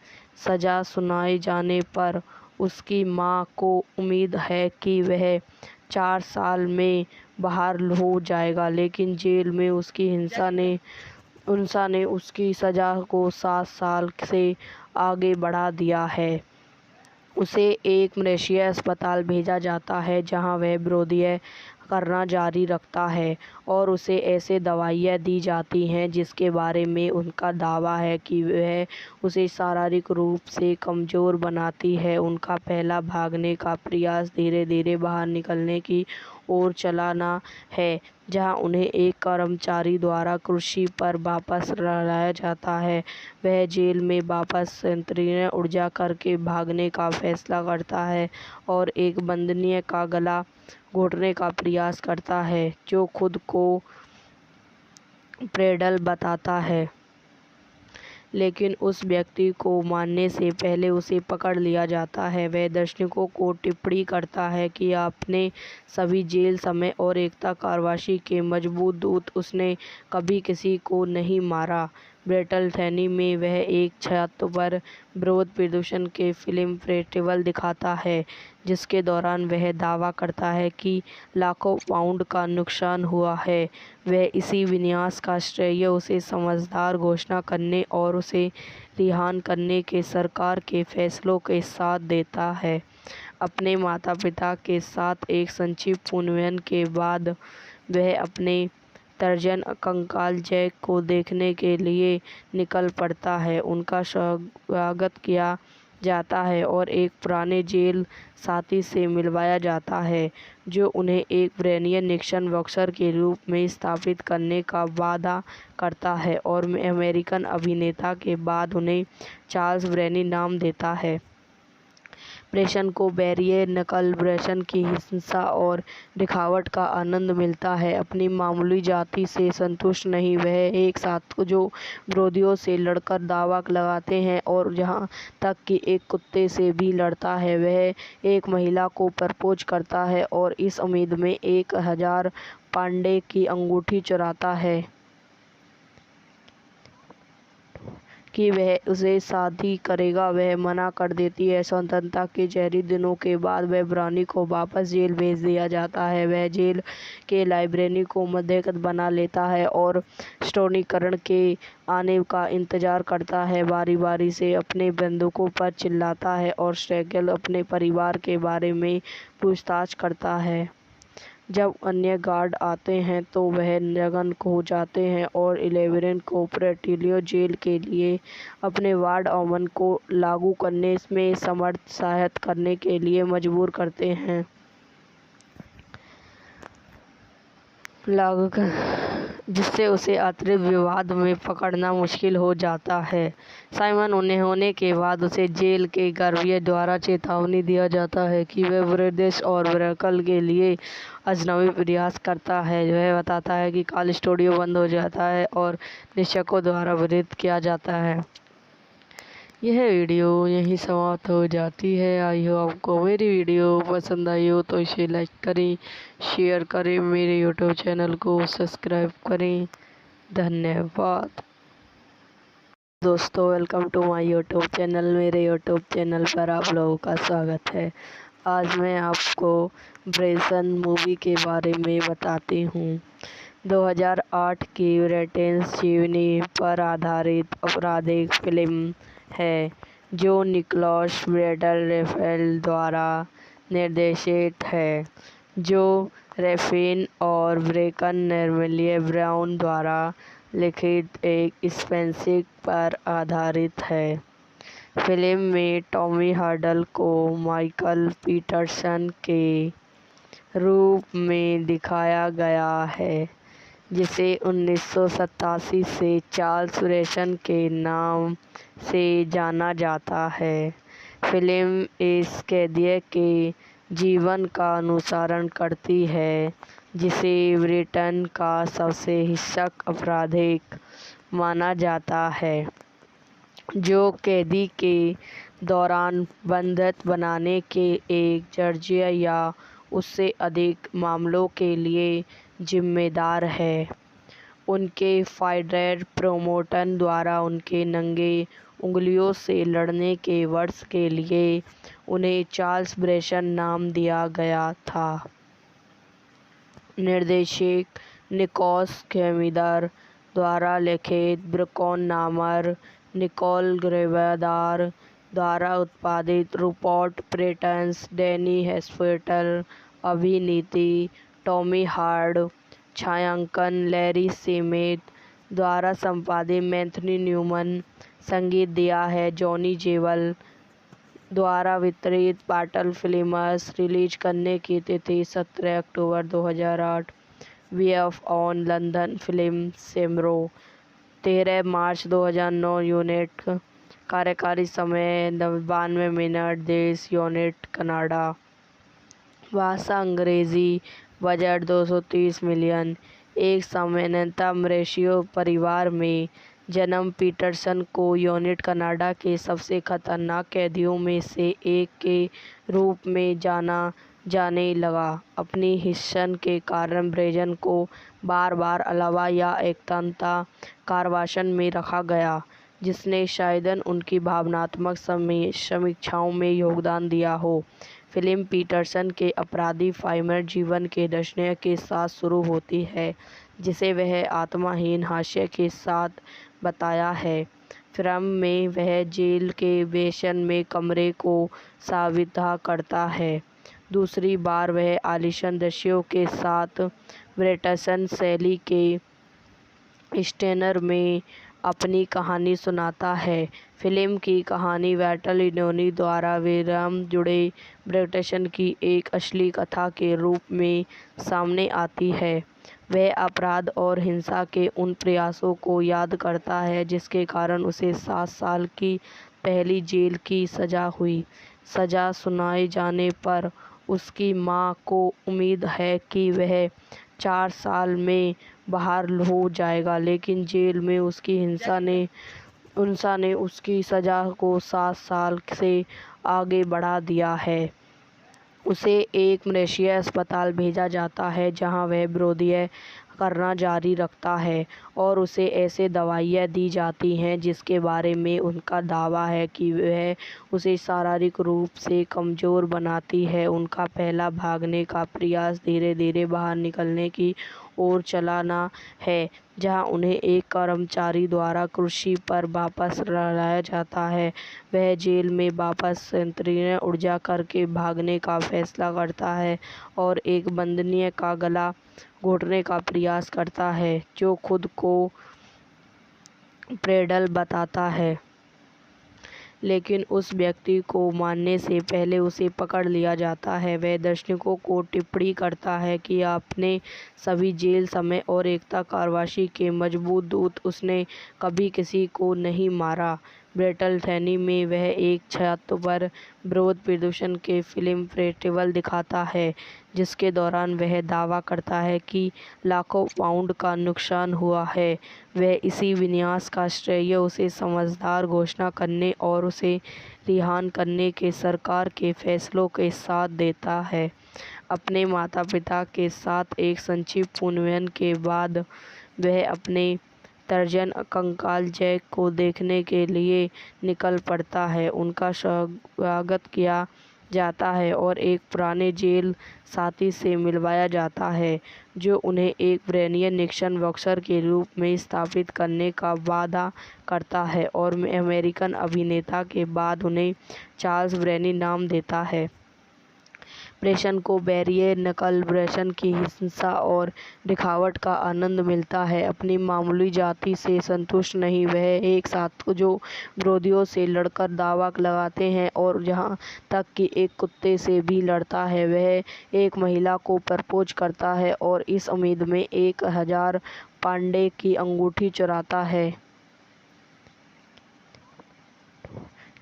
सज़ा सुनाए जाने पर उसकी मां को उम्मीद है कि वह 4 साल में बाहर हो जाएगा, लेकिन जेल में उसकी हिंसा ने उसकी सज़ा को 7 साल से आगे बढ़ा दिया है। उसे एक मलेशियाई अस्पताल भेजा जाता है जहां वह विरोध करना जारी रखता है और उसे ऐसे दवाइयाँ दी जाती हैं जिसके बारे में उनका दावा है कि वह उसे शारीरिक रूप से कमज़ोर बनाती है। उनका पहला भागने का प्रयास धीरे धीरे बाहर निकलने की ओर चलाना है, जहां उन्हें एक कर्मचारी द्वारा कुर्सी पर वापस लाया जाता है। वह जेल में वापस संकीर्ण ऊर्जा करके भागने का फैसला करता है और एक बंधनीय का गला घोटने का प्रयास करता है, जो खुद को प्रेडल बताता है, लेकिन उस व्यक्ति को मारने से पहले उसे पकड़ लिया जाता है। वह दर्शकों को टिप्पणी करता है कि अपने सभी जेल समय और एकता कारावासी के मजबूत दूत, उसने कभी किसी को नहीं मारा। ब्रिटलथैनी में वह एक छत पर विरोध प्रदर्शन के फिल्म फेस्टिवल दिखाता है, जिसके दौरान वह दावा करता है कि लाखों पाउंड का नुकसान हुआ है। वह इसी विनाश का श्रेय उसे समझदार घोषणा करने और उसे रिहा करने के सरकार के फैसलों के साथ देता है। अपने माता पिता के साथ एक संक्षिप्त पुनर्मिलन के बाद वह अपने तर्जन कंकाल जैक को देखने के लिए निकल पड़ता है। उनका स्वागत किया जाता है और एक पुराने जेल साथी से मिलवाया जाता है, जो उन्हें एक ब्रेनियन निक्सन बॉक्सर के रूप में स्थापित करने का वादा करता है और अमेरिकन अभिनेता के बाद उन्हें चार्ल्स ब्रेनी नाम देता है। ब्रेसन को बैरियर नकल ब्रेसन की हिंसा और दिखावट का आनंद मिलता है। अपनी मामूली जाति से संतुष्ट नहीं, वह एक साथ जो विरोधियों से लड़कर दावा लगाते हैं और जहां तक कि एक कुत्ते से भी लड़ता है। वह एक महिला को प्रपोज करता है और इस उम्मीद में 1000 पाउंड की अंगूठी चुराता है कि वह उसे शादी करेगा। वह मना कर देती है। स्वतंत्रता के जहरी दिनों के बाद वह ब्रानी को वापस जेल भेज दिया जाता है। वह जेल के लाइब्रेरी को मध्यस्थ बना लेता है और स्टोनीकरण के आने का इंतजार करता है। बारी बारी से अपने बंधुओं पर चिल्लाता है और स्ट्रैगल अपने परिवार के बारे में पूछताछ करता है। जब अन्य गार्ड आते हैं तो वह नग्न हो जाते हैं और 11 को प्रेटिलियो जेल के लिए अपने वार्ड अमन को लागू करने में समर्थ सहायता करने के लिए मजबूर करते हैं। जिससे उसे अतिरिक्त विवाद में पकड़ना मुश्किल हो जाता है। साइमन उन्हें होने के बाद उसे जेल के गर्भियों द्वारा चेतावनी दिया जाता है कि वह ब्रिटिश और ब्रैकल के लिए अजनबी प्रयास करता है। वह बताता है कि कॉल स्टूडियो बंद हो जाता है और निरीक्षकों द्वारा विरोध किया जाता है। यह वीडियो यहीं समाप्त हो जाती है। आई हो आपको मेरी वीडियो पसंद आई हो तो इसे लाइक करें, शेयर करें, मेरे यूट्यूब चैनल को सब्सक्राइब करें। धन्यवाद दोस्तों, welcome to my YouTube channel. मेरे यूट्यूब चैनल पर आप लोगों का स्वागत है। आज मैं आपको ब्रेसन मूवी के बारे में बताती हूँ। 2008 की ब्रिटिश जीवनी पर आधारित आपराधिक फिल्म है जो निकोलस विंडेल रेफेल द्वारा निर्देशित है, जो रैफिन और ब्रेकन नर्मेलिए ब्राउन द्वारा लिखित एक स्पेंसिक पर आधारित है। फिल्म में टॉमी हार्डल को माइकल पीटरसन के रूप में दिखाया गया है, जिसे 1987 से चार्ल्स ब्रेसन के नाम से जाना जाता है। फिल्म इस कैदी के जीवन का अनुसरण करती है, जिसे ब्रिटेन का सबसे हिंसक अपराधिक माना जाता है, जो कैदी के दौरान बंधक बनाने के एक दर्जन या उससे अधिक मामलों के लिए जिम्मेदार है। उनके फाइडर प्रोमोटर द्वारा उनके नंगे उंगलियों से लड़ने के वर्ष के लिए उन्हें चार्ल्स ब्रेसन नाम दिया गया था। निर्देशक निकोलस केमिदर द्वारा लिखित ब्रेकन नामर निकोल ग्रेवेदार द्वारा उत्पादित रूपर्ट पेटिंसन, डैनी हेस्फेल्ड, अभिनीति टॉमी हार्ड, छायांकन लैरी सेमेट द्वारा संपादित मैथ्यू न्यूमैन, संगीत दिया है जॉनी जेवल द्वारा वितरित पाटल फिल्म्स, रिलीज करने की तिथि 17 अक्टूबर 2008, वीएफ ऑन लंदन फिल्म सेमरो 13 मार्च 2009, यूनिट कार्यकारी समय 92 मिनट, देश यूनिट कनाडा, भाषा अंग्रेजी, बजट 230 मिलियन। एक सामान्यतः मॉरिशस परिवार में जन्म पीटरसन को यूनिट कनाडा के सबसे खतरनाक कैदियों में से एक के रूप में जाना जाने लगा। अपनी हिंसा के कारण ब्रेसन को बार बार अलावा या एकांतता कारावास में रखा गया, जिसने शायद उनकी भावनात्मक समीक्षाओं में योगदान दिया हो। फिल्म पीटरसन के अपराधी फाइमर जीवन के दर्शन के साथ शुरू होती है, जिसे वह आत्माहीन हास्य के साथ बताया है। फिल्म में वह जेल के बेसमेंट में कमरे को साबिता करता है। दूसरी बार वह आलीशान दृश्यों के साथ ब्रिटिश शैली के स्टेनर में अपनी कहानी सुनाता है। फिल्म की कहानी वाल्टर लिनोनी द्वारा विराम जुड़े ब्रिटिश की एक असली कथा के रूप में सामने आती है। वह अपराध और हिंसा के उन प्रयासों को याद करता है जिसके कारण उसे 7 साल की पहली जेल की सज़ा हुई। सज़ा सुनाए जाने पर उसकी मां को उम्मीद है कि वह 4 साल में बाहर हो जाएगा, लेकिन जेल में उसकी हिंसा ने उसकी सज़ा को 7 साल से आगे बढ़ा दिया है। उसे एक मलेशियाई अस्पताल भेजा जाता है, जहां वह विरोध करना जारी रखता है और उसे ऐसे दवाइयां दी जाती हैं जिसके बारे में उनका दावा है कि वह उसे शारीरिक रूप से कमज़ोर बनाती है। उनका पहला भागने का प्रयास धीरे धीरे बाहर निकलने की ओर चलाना है, जहां उन्हें एक कर्मचारी द्वारा कुर्सी पर वापस लाया जाता है। वह जेल में वापस संकीर्ण ऊर्जा करके भागने का फैसला करता है और एक बंधनीय का गला घोटने का प्रयास करता है, जो खुद को प्रेडल बताता है, लेकिन उस व्यक्ति को मारने से पहले उसे पकड़ लिया जाता है। वह दर्शकों को टिप्पणी करता है कि अपने सभी जेल समय और एकता कारावास के मजबूत दूत, उसने कभी किसी को नहीं मारा। ब्रिटैनी में वह एक छत पर विरोध प्रदर्शन के फिल्म फेस्टिवल दिखाता है, जिसके दौरान वह दावा करता है कि लाखों पाउंड का नुकसान हुआ है। वह इसी विनाश का श्रेय उसे समझदार घोषणा करने और उसे रिहा करने के सरकार के फैसलों के साथ देता है। अपने माता पिता के साथ एक संक्षिप्त पुनर्मिलन के बाद वह अपने तर्जन कंकाल जैक को देखने के लिए निकल पड़ता है। उनका स्वागत किया जाता है और एक पुराने जेल साथी से मिलवाया जाता है, जो उन्हें एक ब्रेनियन निक्सन बॉक्सर के रूप में स्थापित करने का वादा करता है और अमेरिकन अभिनेता के बाद उन्हें चार्ल्स ब्रेनी नाम देता है। ब्रेसन को बैरियर नकल ब्रेसन की हिंसा और दिखावट का आनंद मिलता है। अपनी मामूली जाति से संतुष्ट नहीं, वह एक साथ जो विरोधियों से लड़कर दावा लगाते हैं और जहां तक कि एक कुत्ते से भी लड़ता है। वह एक महिला को प्रपोज करता है और इस उम्मीद में 1000 पाउंड की अंगूठी चुराता है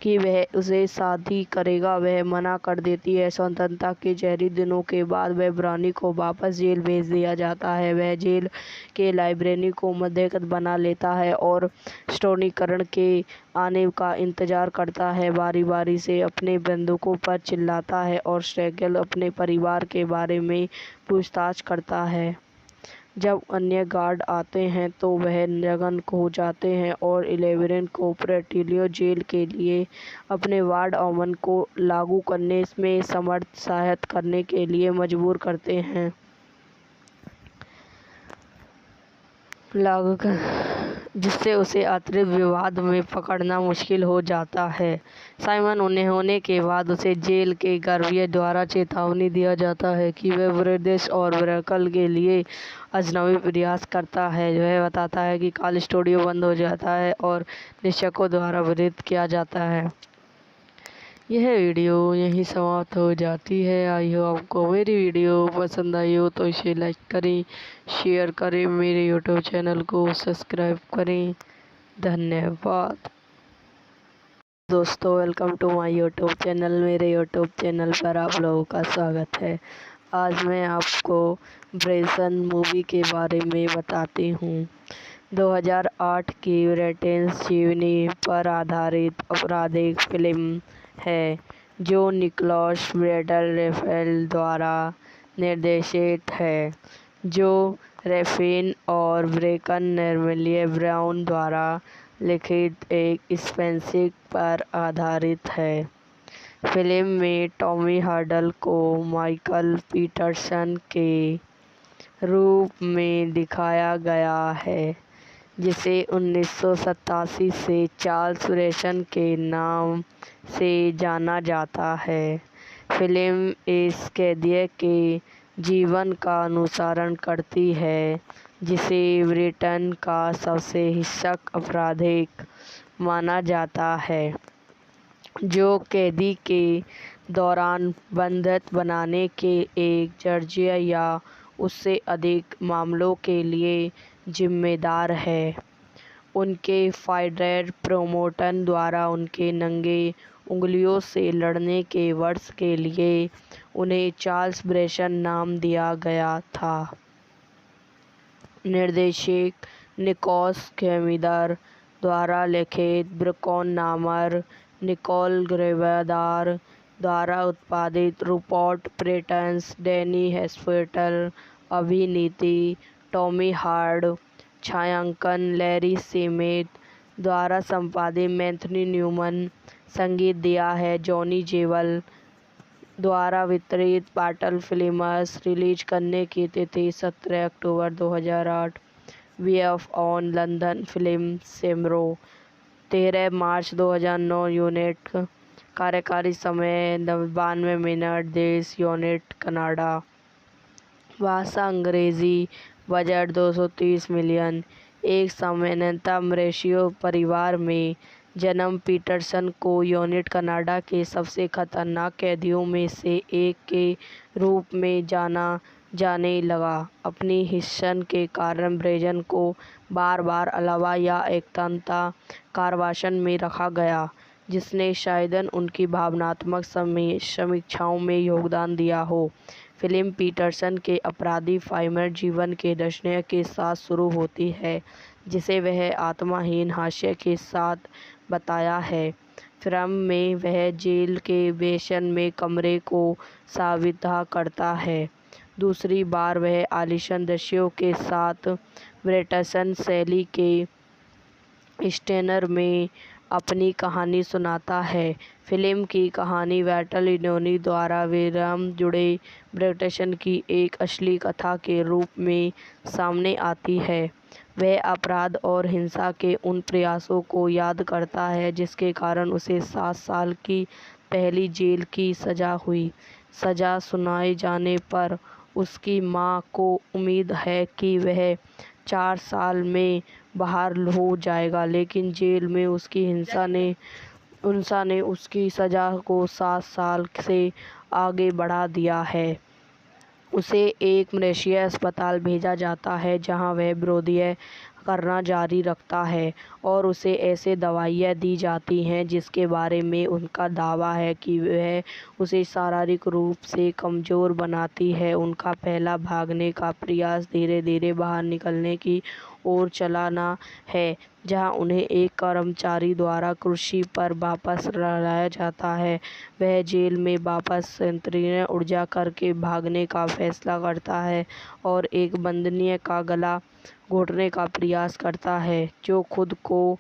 कि वह उसे शादी करेगा। वह मना कर देती है। स्वतंत्रता के जहरी दिनों के बाद वह ब्राउनी को वापस जेल भेज दिया जाता है। वह जेल के लाइब्रेरी को मध्यस्थ बना लेता है और स्टोनीकरण के आने का इंतजार करता है। बारी बारी से अपने बंधुओं पर चिल्लाता है और स्टेगल अपने परिवार के बारे में पूछताछ करता है। जब अन्य गार्ड आते हैं तो वह जगन हो जाते हैं और 11 को प्रेटिलियो जेल के लिए अपने वार्ड ऑमन को लागू करने में समर्थ सहायता करने के लिए मजबूर करते हैं। जिससे उसे अतिरिक्त विवाद में पकड़ना मुश्किल हो जाता है। साइमन उन्हें होने के बाद उसे जेल के गर्भियों द्वारा चेतावनी दिया जाता है कि वह ब्रिटिश और ब्रैकल के लिए अजनबी प्रयास करता है। वह बताता है कि कॉल स्टूडियो बंद हो जाता है और निरीक्षकों द्वारा विरोध किया जाता है। यह वीडियो यहीं समाप्त हो जाती है। आई हो आपको मेरी वीडियो पसंद आई हो तो इसे लाइक करें, शेयर करें, मेरे यूट्यूब चैनल को सब्सक्राइब करें। धन्यवाद दोस्तों, welcome to my YouTube channel. मेरे यूट्यूब चैनल पर आप लोगों का स्वागत है। आज मैं आपको ब्रेसन मूवी के बारे में बताती हूँ। 2008 की ब्रिटिश जीवनी पर आधारित आपराधिक फिल्म है जो निकोलस विंडेल रफेल द्वारा निर्देशित है, जो रैफिन और ब्रेकन नॉर्मैन ब्राउन द्वारा लिखित एक स्पेंसिक पर आधारित है। फिल्म में टॉमी हार्डल को माइकल पीटरसन के रूप में दिखाया गया है, जिसे 1987 से चार्ल्स ब्रेसन के नाम से जाना जाता है। फिल्म इस कैदी के जीवन का अनुसरण करती है, जिसे ब्रिटेन का सबसे हिंसक अपराधिक माना जाता है, जो कैदी के दौरान बंधक बनाने के एक दर्जन या उससे अधिक मामलों के लिए जिम्मेदार है। उनके फाइडर प्रोमोटर द्वारा उनके नंगे उंगलियों से लड़ने के वर्ष के लिए उन्हें चार्ल्स ब्रेसन नाम दिया गया था। निर्देशक निकोलस कैमिदर द्वारा लिखित ब्रेकन नामर निकोल ग्रेवेदार द्वारा उत्पादित रूपर्ट पेटिंसन, डैनी हॉस्पिटल, अभिनीति टॉमी हार्ड, छायांकन लैरी सेमेट द्वारा संपादित मैथ्यू न्यूमैन, संगीत दिया है जॉनी जेवल द्वारा वितरित पार्टल फिल्म्स। रिलीज करने की तिथि 17 अक्टूबर 2008। वीएफ ऑन लंदन फिल्म सेमरो 13 मार्च 2009। यूनिट कार्यकारी समय 92 मिनट। देश यूनिट कनाडा। भाषा अंग्रेजी। Budget 230 million. एक सामान्यतः मॉरिशस परिवार में जन्म पीटरसन को यूनिट कनाडा के सबसे खतरनाक कैदियों में से एक के रूप में जाना जाने लगा। अपनी हिस्सा के कारण ब्रेसन को बार बार अलावा या एकता कारावास में रखा गया, जिसने शायद उनकी भावनात्मक समीक्षाओं में योगदान दिया हो। फिल्म पीटरसन के अपराधी फाइमर जीवन के दर्शन के साथ शुरू होती है, जिसे वह आत्माहीन हास्य के साथ बताया है। फिल्म में वह जेल के बेसमेंट में कमरे को साबिता करता है। दूसरी बार वह आलीशान दृश्यों के साथ ब्रिटिश शैली के स्टेनर में अपनी कहानी सुनाता है। फिल्म की कहानी वाटरलिनोनी द्वारा विराम जुड़े ब्रिटिश की एक असली कथा के रूप में सामने आती है। वह अपराध और हिंसा के उन प्रयासों को याद करता है जिसके कारण उसे 7 साल की पहली जेल की सज़ा हुई। सज़ा सुनाए जाने पर उसकी मां को उम्मीद है कि वह 4 साल में बाहर हो जाएगा, लेकिन जेल में उसकी हिंसा ने उसकी सज़ा को 7 साल से आगे बढ़ा दिया है। उसे एक मलेशियाई अस्पताल भेजा जाता है जहां वह विरोध करना जारी रखता है और उसे ऐसे दवाइयाँ दी जाती हैं जिसके बारे में उनका दावा है कि वह उसे शारीरिक रूप से कमज़ोर बनाती है। उनका पहला भागने का प्रयास धीरे धीरे बाहर निकलने की ओर चलाना है, जहां उन्हें एक कर्मचारी द्वारा कुर्सी पर वापस लाया जाता है। वह जेल में वापस संकीर्ण ऊर्जा करके भागने का फैसला करता है और एक बंदनी का गला घोटने का प्रयास करता है जो खुद को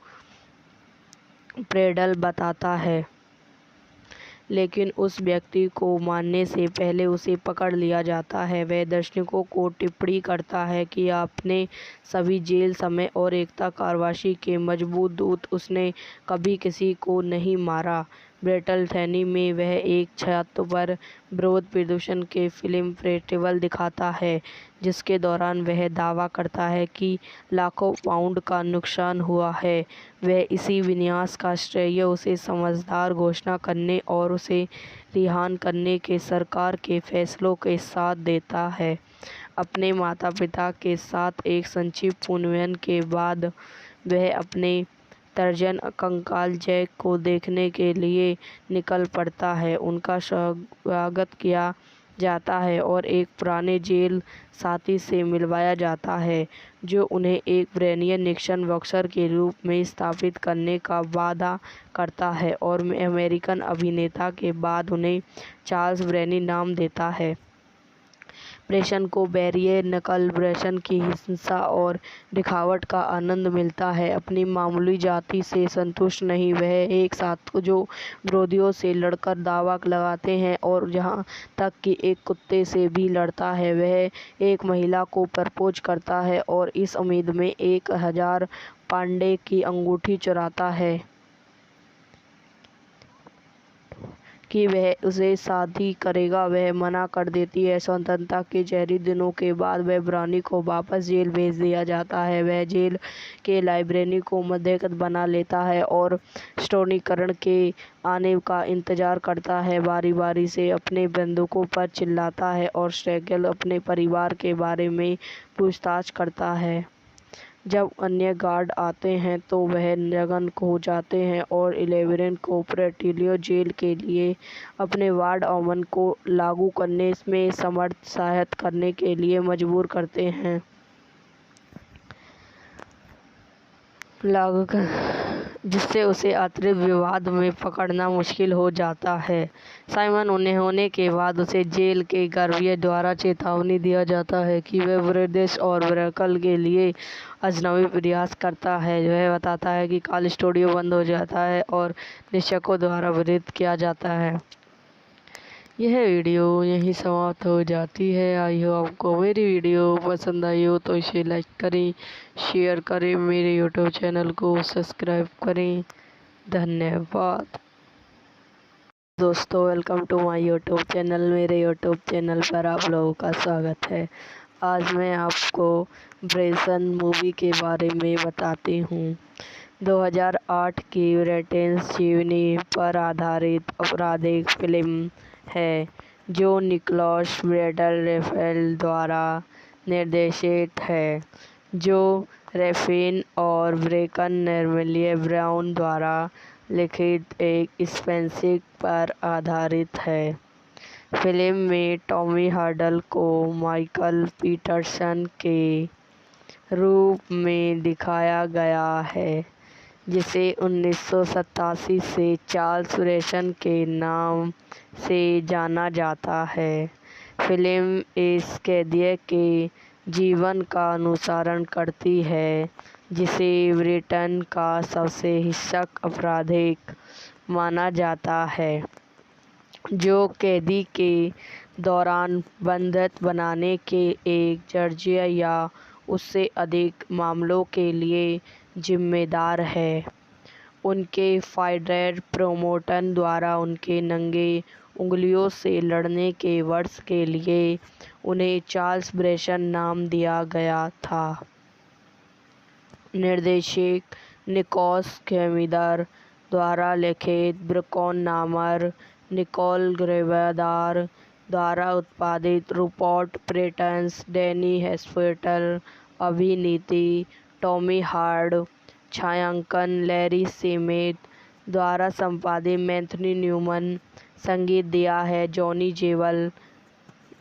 प्रेडल बताता है, लेकिन उस व्यक्ति को मारने से पहले उसे पकड़ लिया जाता है। वह दर्शकों को टिप्पणी करता है कि अपने सभी जेल समय और एकता कारावासी के मजबूत दूत, उसने कभी किसी को नहीं मारा। ब्रिटलथैनी में वह एक छत पर विरोध प्रदर्शन के फिल्म फेस्टिवल दिखाता है, जिसके दौरान वह दावा करता है कि लाखों पाउंड का नुकसान हुआ है। वह इसी विनाश का श्रेय उसे समझदार घोषणा करने और उसे रिहा करने के सरकार के फैसलों के साथ देता है। अपने माता पिता के साथ एक संक्षिप्त पुनर्मिलन के बाद वह अपने तर्जन कंकाल जैक को देखने के लिए निकल पड़ता है। उनका स्वागत किया जाता है और एक पुराने जेल साथी से मिलवाया जाता है जो उन्हें एक ब्रेनियन निक्सन बॉक्सर के रूप में स्थापित करने का वादा करता है और अमेरिकन अभिनेता के बाद उन्हें चार्ल्स ब्रेनी नाम देता है। ब्रेसन को बैरियर नकल ब्रेसन की हिंसा और दिखावट का आनंद मिलता है। अपनी मामूली जाति से संतुष्ट नहीं, वह एक साथ जो विरोधियों से लड़कर दावा लगाते हैं और जहां तक कि एक कुत्ते से भी लड़ता है। वह एक महिला को प्रपोज करता है और इस उम्मीद में 1000 पाउंड की अंगूठी चुराता है कि वह उसे शादी करेगा। वह मना कर देती है। स्वतंत्रता के जहरी दिनों के बाद वह ब्रानी को वापस जेल भेज दिया जाता है। वह जेल के लाइब्रेरी को मध्यस्थ बना लेता है और स्टोनीकरण के आने का इंतजार करता है। बारी बारी से अपने बंधुओं पर चिल्लाता है और स्ट्रैगल अपने परिवार के बारे में पूछताछ करता है। जब अन्य गार्ड आते हैं तो वह नग्न हो जाते हैं और 11 को प्रेटिलियो जेल के लिए अपने वार्ड ऑमन को लागू करने में समर्थ सहायता करने के लिए मजबूर करते हैं। जिससे उसे अतिरिक्त विवाद में पकड़ना मुश्किल हो जाता है। साइमन उन्हें होने के बाद उसे जेल के गार्डियन द्वारा चेतावनी दिया जाता है कि वह ब्रिटिश और ब्रैकल के लिए अजनबी प्रयास करता है। वह बताता है कि कॉल स्टूडियो बंद हो जाता है और निरीक्षकों द्वारा विरोध किया जाता है। यह वीडियो यहीं समाप्त हो जाती है। आई होप आपको मेरी वीडियो पसंद आई हो तो इसे लाइक करें, शेयर करें, मेरे यूट्यूब चैनल को सब्सक्राइब करें। धन्यवाद दोस्तों, welcome to my YouTube channel. मेरे यूट्यूब चैनल पर आप लोगों का स्वागत है। आज मैं आपको ब्रेसन मूवी के बारे में बताती हूँ। 2008 की ब्रिटिश जीवनी पर आधारित आपराधिक फिल्म है जो निकोलस विंडर रेफेल द्वारा निर्देशित है, जो रैफिन और ब्रेकन नॉर्मैन ब्राउन द्वारा लिखित एक स्पेंसिक पर आधारित है। फिल्म में टॉमी हार्डल को माइकल पीटरसन के रूप में दिखाया गया है, जिसे 1987 से चार्ल्स ब्रेसन के नाम से जाना जाता है। फिल्म इस कैदी के जीवन का अनुसरण करती है जिसे ब्रिटेन का सबसे हिंसक अपराधिक माना जाता है, जो कैदी के दौरान बंधक बनाने के एक दर्जन या उससे अधिक मामलों के लिए जिम्मेदार है। उनके फाइडर प्रोमोटर द्वारा उनके नंगे उंगलियों से लड़ने के वर्ष के लिए उन्हें चार्ल्स ब्रेसन नाम दिया गया था। निर्देशक निकोलस केमिदर द्वारा लिखित ब्रुकॉन नामर, निकोल ग्रेवेदार द्वारा उत्पादित रूपर्ट प्रेटन्स, डैनी हेस्फेल्टर, अभिनीति टॉमी हार्ड, छायांकन लैरी सेमेट द्वारा संपादित मैथ्यू न्यूमन, संगीत दिया है जॉनी जेवल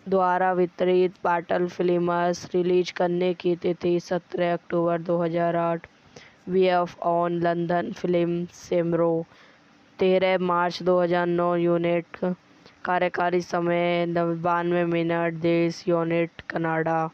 द्वारा वितरित पाटल फिल्म्स, रिलीज करने की तिथि 17 अक्टूबर 2008, वीएफ ऑन लंदन फिल्म सेमरो 13 मार्च 2009, यूनिट कार्यकारी समय 92 मिनट, देश यूनिट कनाडा,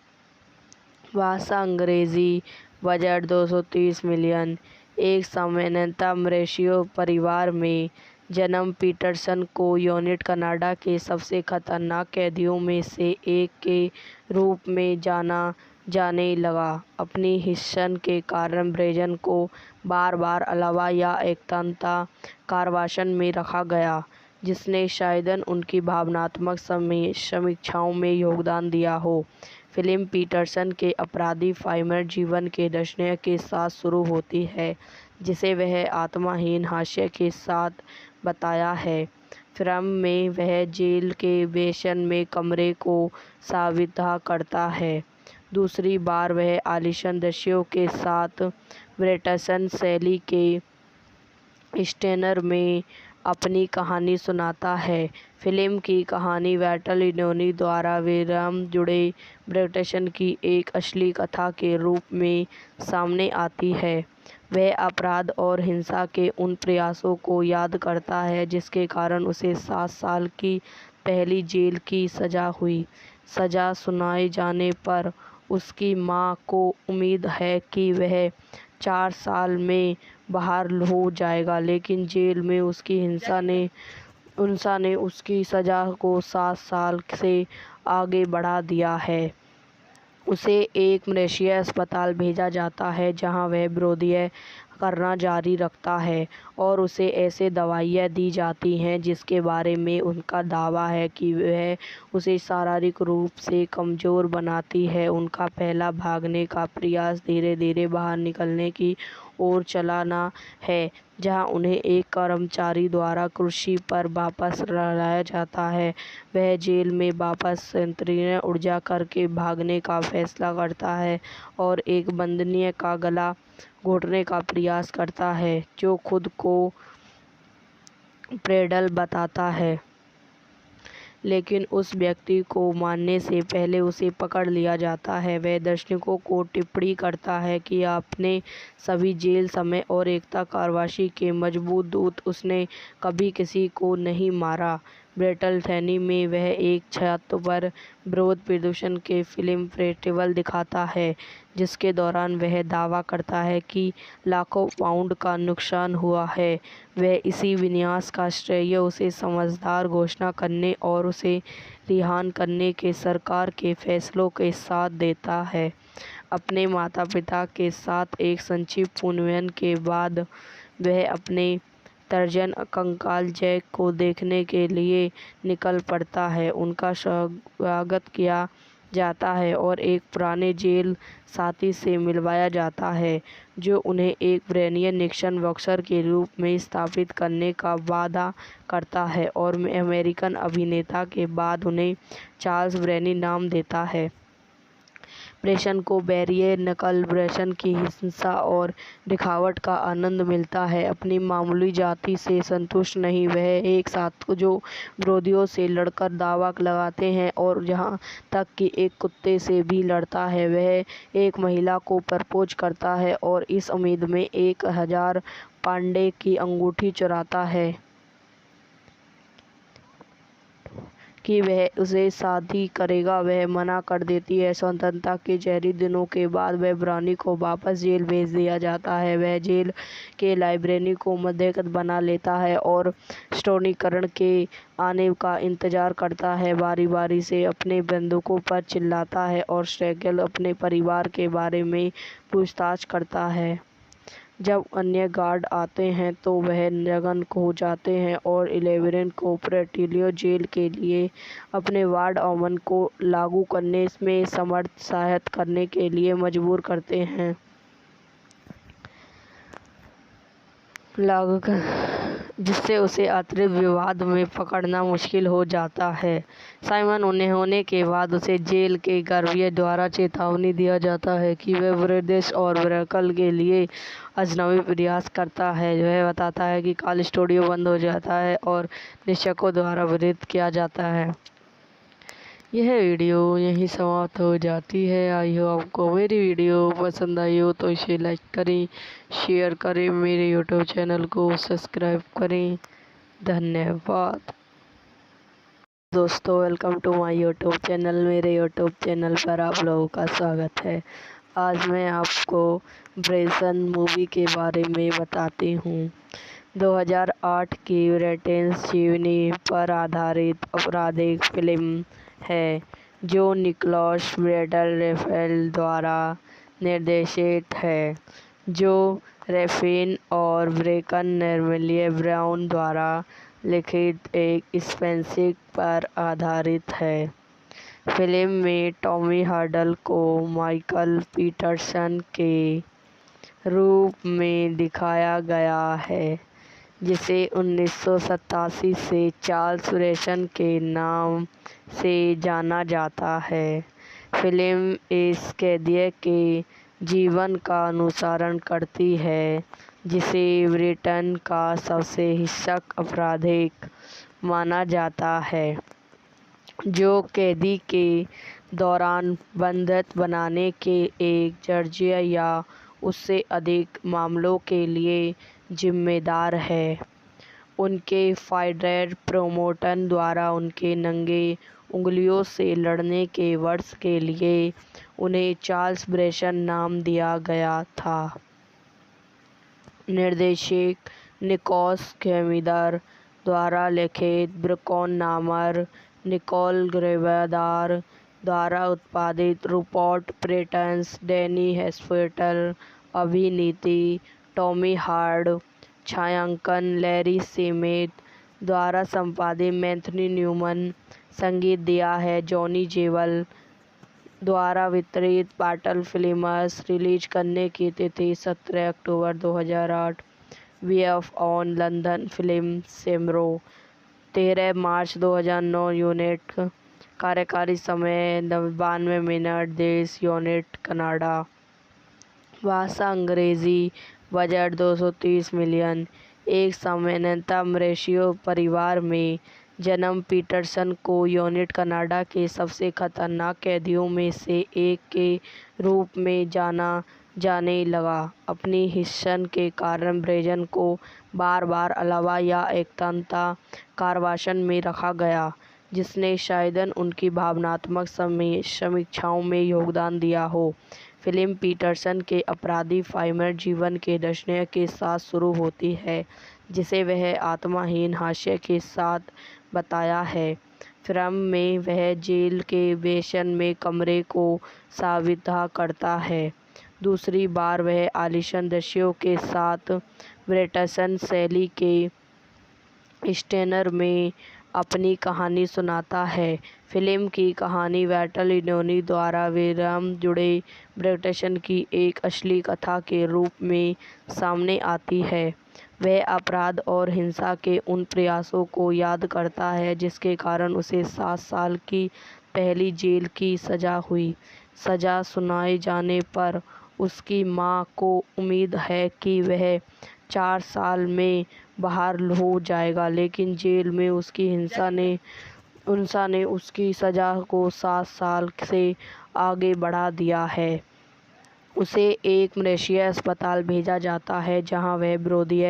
भाषा अंग्रेजी, बजट 230 मिलियन। एक सामान्यतः मॉरिशस परिवार में जन्म पीटरसन को यूनिट कनाडा के सबसे खतरनाक कैदियों में से एक के रूप में जाना जाने लगा। अपनी हिस्सन के कारण ब्रेसन को बार बार अलावा या एकता कारावास में रखा गया, जिसने शायद उनकी भावनात्मक समीक्षाओं में योगदान दिया हो। फिल्म पीटरसन के आपराधिक फाइमर जीवन के दर्शन के साथ शुरू होती है, जिसे वह आत्माहीन हास्य के साथ बताया है। फिल्म में वह जेल के बेसमेंट में कमरे को साबिता करता है। दूसरी बार वह आलीशान दृश्यों के साथ ब्रिटिश शैली के स्टेनर में अपनी कहानी सुनाता है। फिल्म की कहानी वाल्टर लिनोनी द्वारा विराम जुड़े ब्रिटिश की एक असली कथा के रूप में सामने आती है। वह अपराध और हिंसा के उन प्रयासों को याद करता है जिसके कारण उसे 7 साल की पहली जेल की सज़ा हुई। सज़ा सुनाए जाने पर उसकी मां को उम्मीद है कि वह 4 साल में बाहर हो जाएगा, लेकिन जेल में उसकी हिंसा ने उसकी सज़ा को 7 साल से आगे बढ़ा दिया है। उसे एक मलेशियाई अस्पताल भेजा जाता है जहां वह विरोध करना जारी रखता है और उसे ऐसे दवाइयां दी जाती हैं जिसके बारे में उनका दावा है कि वह उसे शारीरिक रूप से कमज़ोर बनाती है। उनका पहला भागने का प्रयास धीरे धीरे बाहर निकलने की ओर चलाना है, जहां उन्हें एक कर्मचारी द्वारा कुर्सी पर वापस लाया जाता है। वह जेल में वापस संकीर्ण ऊर्जा करके भागने का फैसला करता है और एक बंधनीय का गला घोटने का प्रयास करता है, जो खुद को प्रेडल बताता है, लेकिन उस व्यक्ति को मारने से पहले उसे पकड़ लिया जाता है। वह दर्शकों को टिप्पणी करता है कि अपने सभी जेल समय और एकता कारावास के मजबूत दूत, उसने कभी किसी को नहीं मारा। ब्रेटल थैनी में वह एक छत पर विरोध प्रदर्शन के फिल्म फेस्टिवल दिखाता है, जिसके दौरान वह दावा करता है कि लाखों पाउंड का नुकसान हुआ है। वह इसी विनाश का श्रेय उसे समझदार घोषणा करने और उसे रिहा करने के सरकार के फैसलों के साथ देता है। अपने माता पिता के साथ एक संक्षिप्त पुनर्मिलन के बाद वह अपने तर्जन कंकाल जैक को देखने के लिए निकल पड़ता है। उनका स्वागत किया जाता है और एक पुराने जेल साथी से मिलवाया जाता है, जो उन्हें एक ब्रेनियन निक्सन बॉक्सर के रूप में स्थापित करने का वादा करता है और अमेरिकन अभिनेता के बाद उन्हें चार्ल्स ब्रेनी नाम देता है। ब्रेसन को बैरियर नकल ब्रेसन की हिंसा और दिखावट का आनंद मिलता है। अपनी मामूली जाति से संतुष्ट नहीं, वह एक साथ जो विरोधियों से लड़कर दावा लगाते हैं और यहाँ तक कि एक कुत्ते से भी लड़ता है। वह एक महिला को प्रपोज करता है और इस उम्मीद में 1000 पाउंड की अंगूठी चुराता है कि वह उसे शादी करेगा, वह मना कर देती है। स्वतंत्रता के जहरी दिनों के बाद वह ब्राउनी को वापस जेल भेज दिया जाता है। वह जेल के लाइब्रेरी को मध्यस्थ बना लेता है और स्टोनीकरण के आने का इंतजार करता है। बारी बारी से अपने बंदूकों पर चिल्लाता है और स्ट्रैगल अपने परिवार के बारे में पूछताछ करता है। जब अन्य गार्ड आते हैं तो वह जगन हो जाते हैं और 11 को प्रेटिलियो जेल के लिए अपने वार्ड ऑमन को लागू करने में समर्थ सहायता करने के लिए मजबूर करते हैं। जिससे उसे अतिरिक्त विवाद में पकड़ना मुश्किल हो जाता है। साइमन उन्हें होने के बाद उसे जेल के गर्भियों द्वारा चेतावनी दिया जाता है कि वह ब्रिटिश और ब्रैकल के लिए अजनबी प्रयास करता है। वह बताता है कि कॉल स्टूडियो बंद हो जाता है और निरीक्षकों द्वारा विरोध किया जाता है। यह वीडियो यहीं समाप्त हो जाती है। आई होप आपको मेरी वीडियो पसंद आई हो तो इसे लाइक करें, शेयर करें, मेरे यूट्यूब चैनल को सब्सक्राइब करें। धन्यवाद दोस्तों, welcome to my YouTube channel. मेरे यूट्यूब चैनल पर आप लोगों का स्वागत है। आज मैं आपको ब्रेसन मूवी के बारे में बताती हूँ। 2008 की ब्रिटिश जीवनी पर आधारित आपराधिक फिल्म है जो निकोलस विंडर रेफेल द्वारा निर्देशित है, जो रैफिन और ब्रेकन नर्मेलिया ब्राउन द्वारा लिखित एक स्पेंसिक पर आधारित है। फिल्म में टॉमी हार्डल को माइकल पीटरसन के रूप में दिखाया गया है, जिसे 1987 से चार्ल्स ब्रेसन के नाम से जाना जाता है। फिल्म इस कैदी के जीवन का अनुसरण करती है, जिसे ब्रिटेन का सबसे हिंसक अपराधिक माना जाता है, जो कैदी के दौरान बंधक बनाने के एक दर्जन या उससे अधिक मामलों के लिए जिम्मेदार है। उनके फाइडर प्रोमोटर द्वारा उनके नंगे उंगलियों से लड़ने के वर्ष के लिए उन्हें चार्ल्स ब्रेसन नाम दिया गया था। निर्देशक निकोलस केमिदर द्वारा लिखित ब्रेकन नामर निकोल ग्रेवेदार द्वारा उत्पादित रूपर्ट पेटिंसन, डैनी हेस्फेल्टर, अभिनीति टॉमी हार्ड, छायांकन लैरी सेमेट द्वारा संपादित मैथ्यू न्यूमन, संगीत दिया है जॉनी जेवल द्वारा वितरित पार्टल फिल्म्स। रिलीज करने की तिथि 17 अक्टूबर 2008। वीएफ ऑन लंदन फिल्म सेमरो 13 मार्च 2009। यूनिट कार्यकारी समय 92 मिनट। देश यूनिट कनाडा। भाषा अंग्रेजी। Budget 230 million. एक सामान्यतः मॉरिशस परिवार में जन्म पीटरसन को यूनिट कनाडा के सबसे खतरनाक कैदियों में से एक के रूप में जाना जाने लगा। अपनी हिस्सन के कारण ब्रेसन को बार बार अलावा या एकता कारावास में रखा गया, जिसने शायद उनकी भावनात्मक समीक्षाओं में योगदान दिया हो। फिल्म पीटरसन के आपराधिक फाइमर जीवन के दर्शन के साथ शुरू होती है, जिसे वह आत्माहीन हास्य के साथ बताया है। फिल्म में वह जेल के बेसमेंट में कमरे को साबिता करता है। दूसरी बार वह आलीशान दृश्यों के साथ ब्रिटिश शैली के स्टेनर में अपनी कहानी सुनाता है। फिल्म की कहानी वाल्टर लिनोनी द्वारा विराम जुड़े ब्रिटिश की एक असली कथा के रूप में सामने आती है। वह अपराध और हिंसा के उन प्रयासों को याद करता है जिसके कारण उसे 7 साल की पहली जेल की सज़ा हुई। सज़ा सुनाए जाने पर उसकी मां को उम्मीद है कि वह 4 साल में बाहर हो जाएगा, लेकिन जेल में उसकी हिंसा ने उसकी सज़ा को 7 साल से आगे बढ़ा दिया है। उसे एक मलेशिया अस्पताल भेजा जाता है, जहां वह विरोधी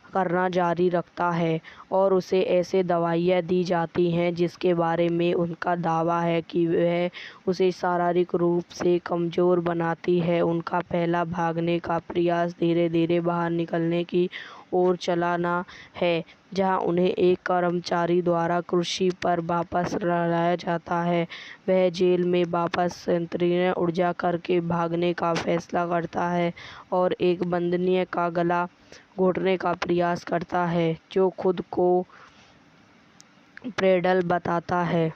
करना जारी रखता है और उसे ऐसे दवाइयाँ दी जाती हैं जिसके बारे में उनका दावा है कि वह उसे शारीरिक रूप से कमज़ोर बनाती है। उनका पहला भागने का प्रयास धीरे धीरे बाहर निकलने की ओर चलाना है, जहां उन्हें एक कर्मचारी द्वारा कुर्सी पर वापस लाया जाता है। वह जेल में वापस संकीर्ण ऊर्जा करके भागने का फैसला करता है और एक बंदनीय का गला घोटने का प्रयास करता है जो खुद को प्रेडल बताता है,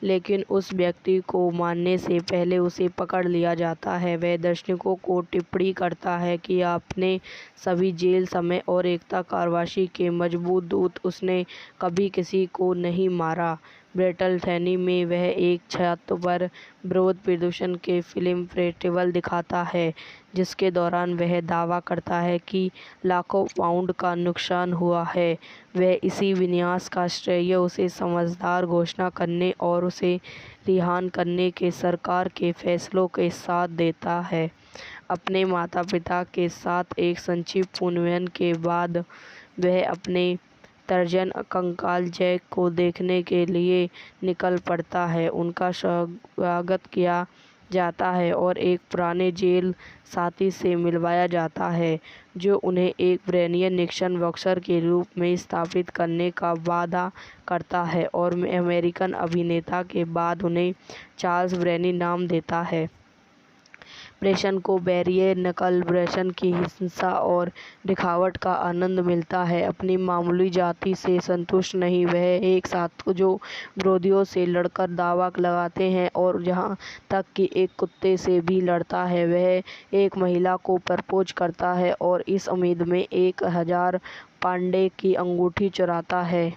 लेकिन उस व्यक्ति को मारने से पहले उसे पकड़ लिया जाता है। वह दर्शकों को टिप्पणी करता है कि अपने सभी जेल समय और एकता कारावासी के मजबूत दूत, उसने कभी किसी को नहीं मारा। ब्रेटलथैनी में वह एक छत पर विरोध प्रदर्शन के फिल्म फेस्टिवल दिखाता है, जिसके दौरान वह दावा करता है कि लाखों पाउंड का नुकसान हुआ है। वह इसी विनाश का श्रेय उसे समझदार घोषणा करने और उसे रिहा करने के सरकार के फैसलों के साथ देता है। अपने माता पिता के साथ एक संक्षिप्त पुनर्मिलन के बाद वह अपने तर्जन कंकाल जैक को देखने के लिए निकल पड़ता है। उनका स्वागत किया जाता है और एक पुराने जेल साथी से मिलवाया जाता है जो उन्हें एक ब्रेनियन निक्सन बॉक्सर के रूप में स्थापित करने का वादा करता है और अमेरिकन अभिनेता के बाद उन्हें चार्ल्स ब्रेनी नाम देता है। प्रेषण को बैरियर नकल प्रेषण की हिंसा और दिखावट का आनंद मिलता है। अपनी मामूली जाति से संतुष्ट नहीं, वह एक साथ जो विरोधियों से लड़कर दावा लगाते हैं और यहाँ तक कि एक कुत्ते से भी लड़ता है। वह एक महिला को प्रपोज करता है और इस उम्मीद में 1000 पाउंड की अंगूठी चुराता है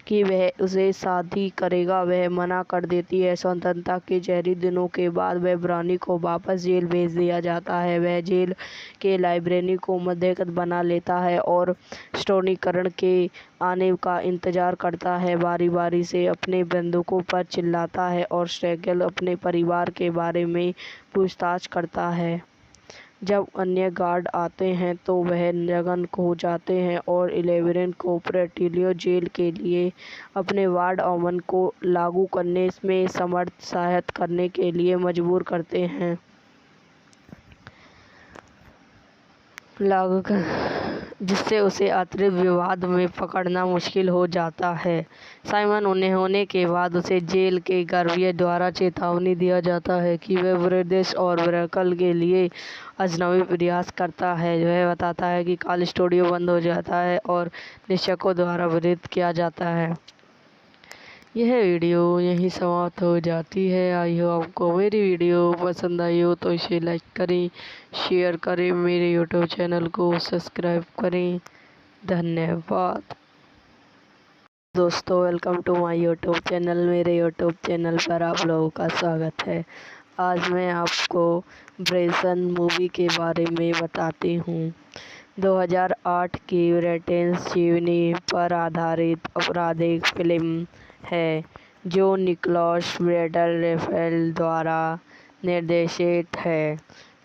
कि वह उसे शादी करेगा। वह मना कर देती है। स्वतंत्रता के जहरी दिनों के बाद वह ब्राउनी को वापस जेल भेज दिया जाता है। वह जेल के लाइब्रेरी को मध्यस्थ बना लेता है और स्टोनीकरण के आने का इंतजार करता है। बारी बारी से अपने बंदूकों पर चिल्लाता है और स्ट्रैगल अपने परिवार के बारे में पूछताछ करता है। जब अन्य गार्ड आते हैं तो वह जगन हो जाते हैं और 11 को प्रेटिलियो जेल के लिए अपने वार्ड ऑमन को लागू करने में समर्थ सहायता करने के लिए मजबूर करते हैं। जिससे उसे अतिरिक्त विवाद में पकड़ना मुश्किल हो जाता है। साइमन उन्हें होने के बाद उसे जेल के गर्भियों द्वारा चेतावनी दिया जाता है कि वह ब्रिटिश और ब्रेकल के लिए अजनबी प्रयास करता है। वह बताता है कि कॉल स्टूडियो बंद हो जाता है और निरीक्षकों द्वारा विरोध किया जाता है। यह वीडियो यहीं समाप्त हो जाती है। आई हो आपको मेरी वीडियो पसंद आई हो तो इसे लाइक करें, शेयर करें, मेरे यूट्यूब चैनल को सब्सक्राइब करें। धन्यवाद दोस्तों, welcome to my YouTube channel. मेरे यूट्यूब चैनल पर आप लोगों का स्वागत है। आज मैं आपको ब्रेसन मूवी के बारे में बताती हूँ। 2008 की ब्रिटिश जीवनी पर आधारित आपराधिक फिल्म है जो निकोलस विंडर रेफेल द्वारा निर्देशित है,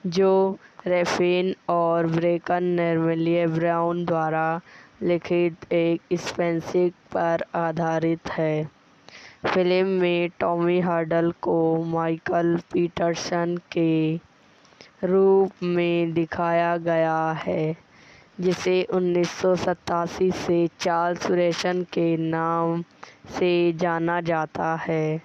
जो रैफिन और ब्रेकन नर्मेलिया ब्राउन द्वारा लिखित एक स्पेंसिक पर आधारित है। फिल्म में टॉमी हार्डल को माइकल पीटरसन के रूप में दिखाया गया है, जिसे 1987 से चार्ल्स ब्रेसन के नाम से जाना जाता है।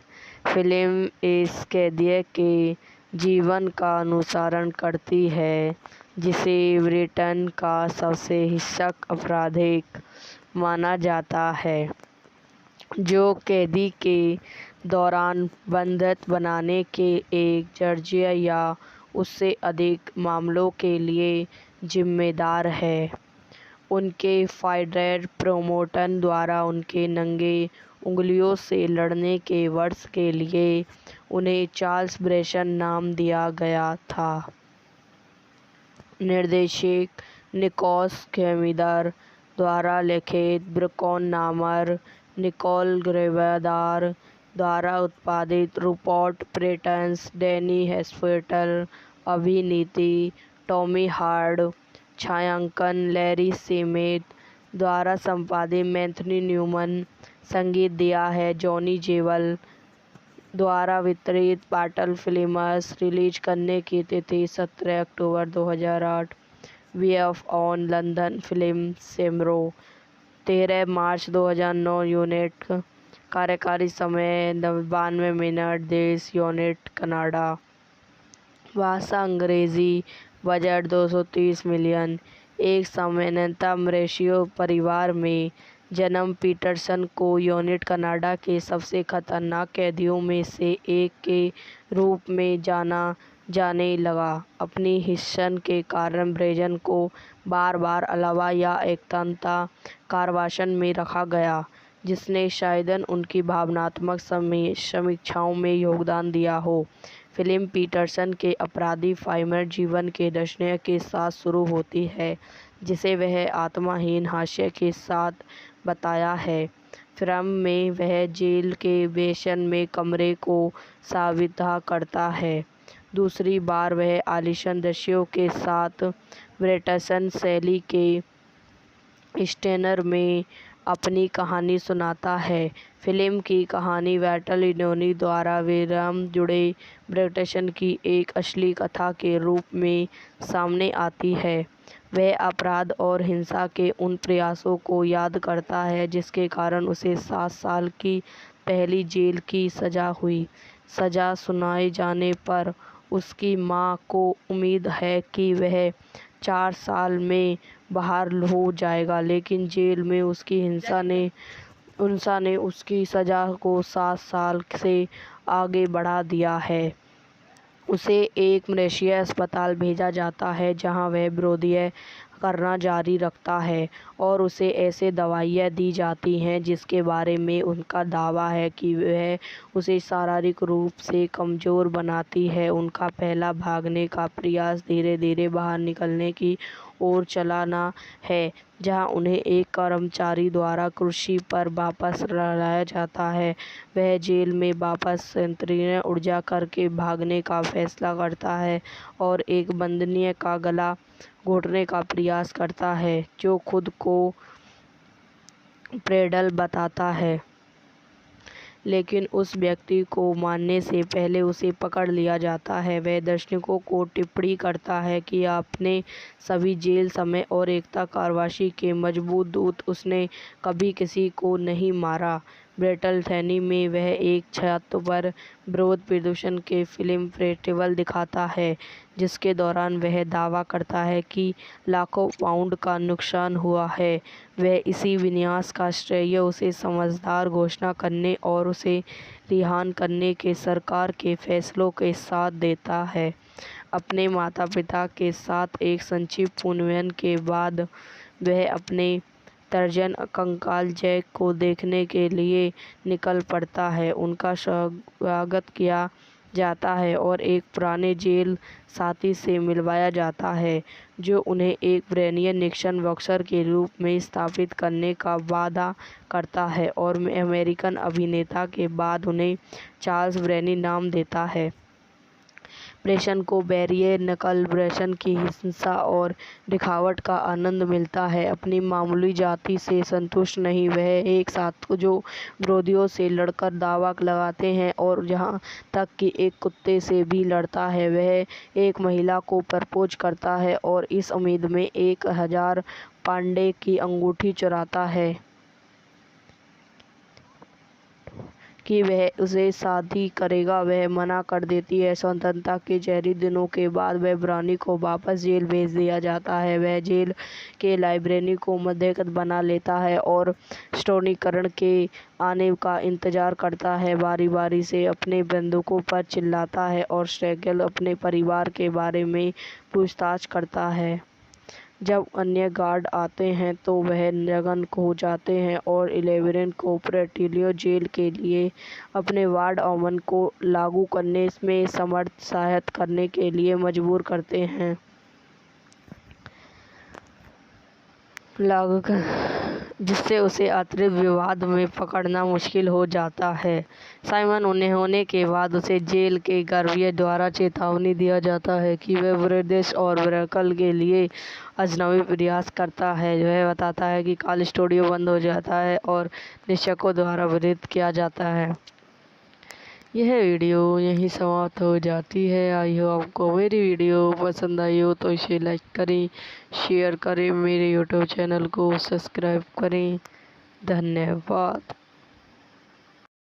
फिल्म इस कैदी के जीवन का अनुसरण करती है जिसे ब्रिटेन का सबसे हिंसक अपराधिक माना जाता है, जो कैदी के दौरान बंधक बनाने के एक दर्जन या उससे अधिक मामलों के लिए जिम्मेदार है। उनके फाइटर प्रोमोटर द्वारा उनके नंगे उंगलियों से लड़ने के वर्ष के लिए उन्हें चार्ल्स ब्रेसन नाम दिया गया था। निर्देशक निकोलस खेमिदर द्वारा लिखित ब्रेकन नामर निकोल ग्रेवेदार द्वारा उत्पादित रूपर्ट पेटेंस, डैनी हेस्फेल्टर अभिनीत टॉमी हार्ड, छायांकन लैरी सेमेत, द्वारा संपादित मैथनी न्यूमन, संगीत दिया है जॉनी जेवल, द्वारा वितरित पाटल फिल्म्स, रिलीज करने की तिथि 17 अक्टूबर 2008, वीएफ ऑन लंदन फिल्म सेमरो, 13 मार्च 2009 यूनिट, कार्यकारी समय 92 मिनट, देश यूनिट कनाडा, भाषा अंग्रेजी, बजट 230 मिलियन। एक सामान्यतः मॉरिशस परिवार में जन्म पीटरसन को यूनिट कनाडा के सबसे खतरनाक कैदियों में से एक के रूप में जाना जाने लगा। अपनी हिस्सन के कारण ब्रेजन को बार बार अलावा या एकता कारावास में रखा गया, जिसने शायद उनकी भावनात्मक समीक्षाओं में योगदान दिया हो। फिल्म पीटरसन के अपराधी फाइमर जीवन के दर्शन के साथ शुरू होती है, जिसे वह आत्माहीन हास्य के साथ बताया है। फिल्म में वह जेल के बेसन में कमरे को साबिता करता है। दूसरी बार वह आलीशान दृश्यों के साथ ब्रिटिश शैली के स्टेनर में अपनी कहानी सुनाता है। फिल्म की कहानी वाल्टर लिनोनी द्वारा विराम जुड़े ब्रिटिश की एक असली कथा के रूप में सामने आती है। वह अपराध और हिंसा के उन प्रयासों को याद करता है जिसके कारण उसे 7 साल की पहली जेल की सज़ा हुई। सज़ा सुनाए जाने पर उसकी मां को उम्मीद है कि वह 4 साल में बाहर हो जाएगा, लेकिन जेल में उसकी हिंसा ने उसकी सज़ा को 7 साल से आगे बढ़ा दिया है। उसे एक मलेशियाई अस्पताल भेजा जाता है जहां वह विरोध करना जारी रखता है और उसे ऐसे दवाइयां दी जाती हैं जिसके बारे में उनका दावा है कि वह उसे शारीरिक रूप से कमज़ोर बनाती है। उनका पहला भागने का प्रयास धीरे धीरे बाहर निकलने की ओर चलाना है, जहां उन्हें एक कर्मचारी द्वारा कुर्सी पर वापस लाया जाता है। वह जेल में वापस संकीर्ण ऊर्जा करके भागने का फैसला करता है और एक बंदनी का गला घोटने का प्रयास करता है, जो खुद को प्रेडल बताता है, लेकिन उस व्यक्ति को मारने से पहले उसे पकड़ लिया जाता है। वह दर्शकों को टिप्पणी करता है कि अपने सभी जेल समय और एकता कारावास के मजबूत दूत, उसने कभी किसी को नहीं मारा। ब्रिटलथैनी में वह एक छत पर विरोध प्रदर्शन के फिल्म फेस्टिवल दिखाता है, जिसके दौरान वह दावा करता है कि लाखों पाउंड का नुकसान हुआ है। वह इसी विनाश का श्रेय उसे समझदार घोषणा करने और उसे रिहा करने के सरकार के फैसलों के साथ देता है। अपने माता पिता के साथ एक संक्षिप्त पुनर्मिलन के बाद वह अपने तर्जन कंकाल जैक को देखने के लिए निकल पड़ता है। उनका स्वागत किया जाता है और एक पुराने जेल साथी से मिलवाया जाता है, जो उन्हें एक ब्रेनियन निक्सन बॉक्सर के रूप में स्थापित करने का वादा करता है और अमेरिकन अभिनेता के बाद उन्हें चार्ल्स ब्रेनी नाम देता है। ब्रेसन को बैरियर नकल ब्रेसन की हिंसा और दिखावट का आनंद मिलता है। अपनी मामूली जाति से संतुष्ट नहीं, वह एक साथ जो विरोधियों से लड़कर दावा लगाते हैं और जहां तक कि एक कुत्ते से भी लड़ता है। वह एक महिला को प्रपोज करता है और इस उम्मीद में 1000 पाउंड की अंगूठी चुराता है कि वह उसे शादी करेगा। वह मना कर देती है। स्वतंत्रता के जहरी दिनों के बाद वह ब्रानी को वापस जेल भेज दिया जाता है। वह जेल के लाइब्रेरी को मध्यस्थ बना लेता है और स्टोनीकरण के आने का इंतजार करता है। बारी बारी से अपने बंधुओं पर चिल्लाता है और स्ट्रैगल अपने परिवार के बारे में पूछताछ करता है। जब अन्य गार्ड आते हैं तो वह नग्न हो जाते हैं और 11 को प्रेटिलियो जेल के लिए अपने वार्ड ऑमन को लागू करने में समर्थ सहायता करने के लिए मजबूर करते हैं। जिससे उसे अतिरिक्त विवाद में पकड़ना मुश्किल हो जाता है। साइमन उन्हें होने के बाद उसे जेल के गर्भियों द्वारा चेतावनी दिया जाता है कि वह ब्रदेश और ब्रैकल के लिए अजनबी प्रयास करता है। वह बताता है कि कॉल स्टूडियो बंद हो जाता है और निरीक्षकों द्वारा विरोध किया जाता है। यह वीडियो यहीं समाप्त हो जाती है। आई हो आपको मेरी वीडियो पसंद आई हो तो इसे लाइक करें, शेयर करें, मेरे यूट्यूब चैनल को सब्सक्राइब करें। धन्यवाद।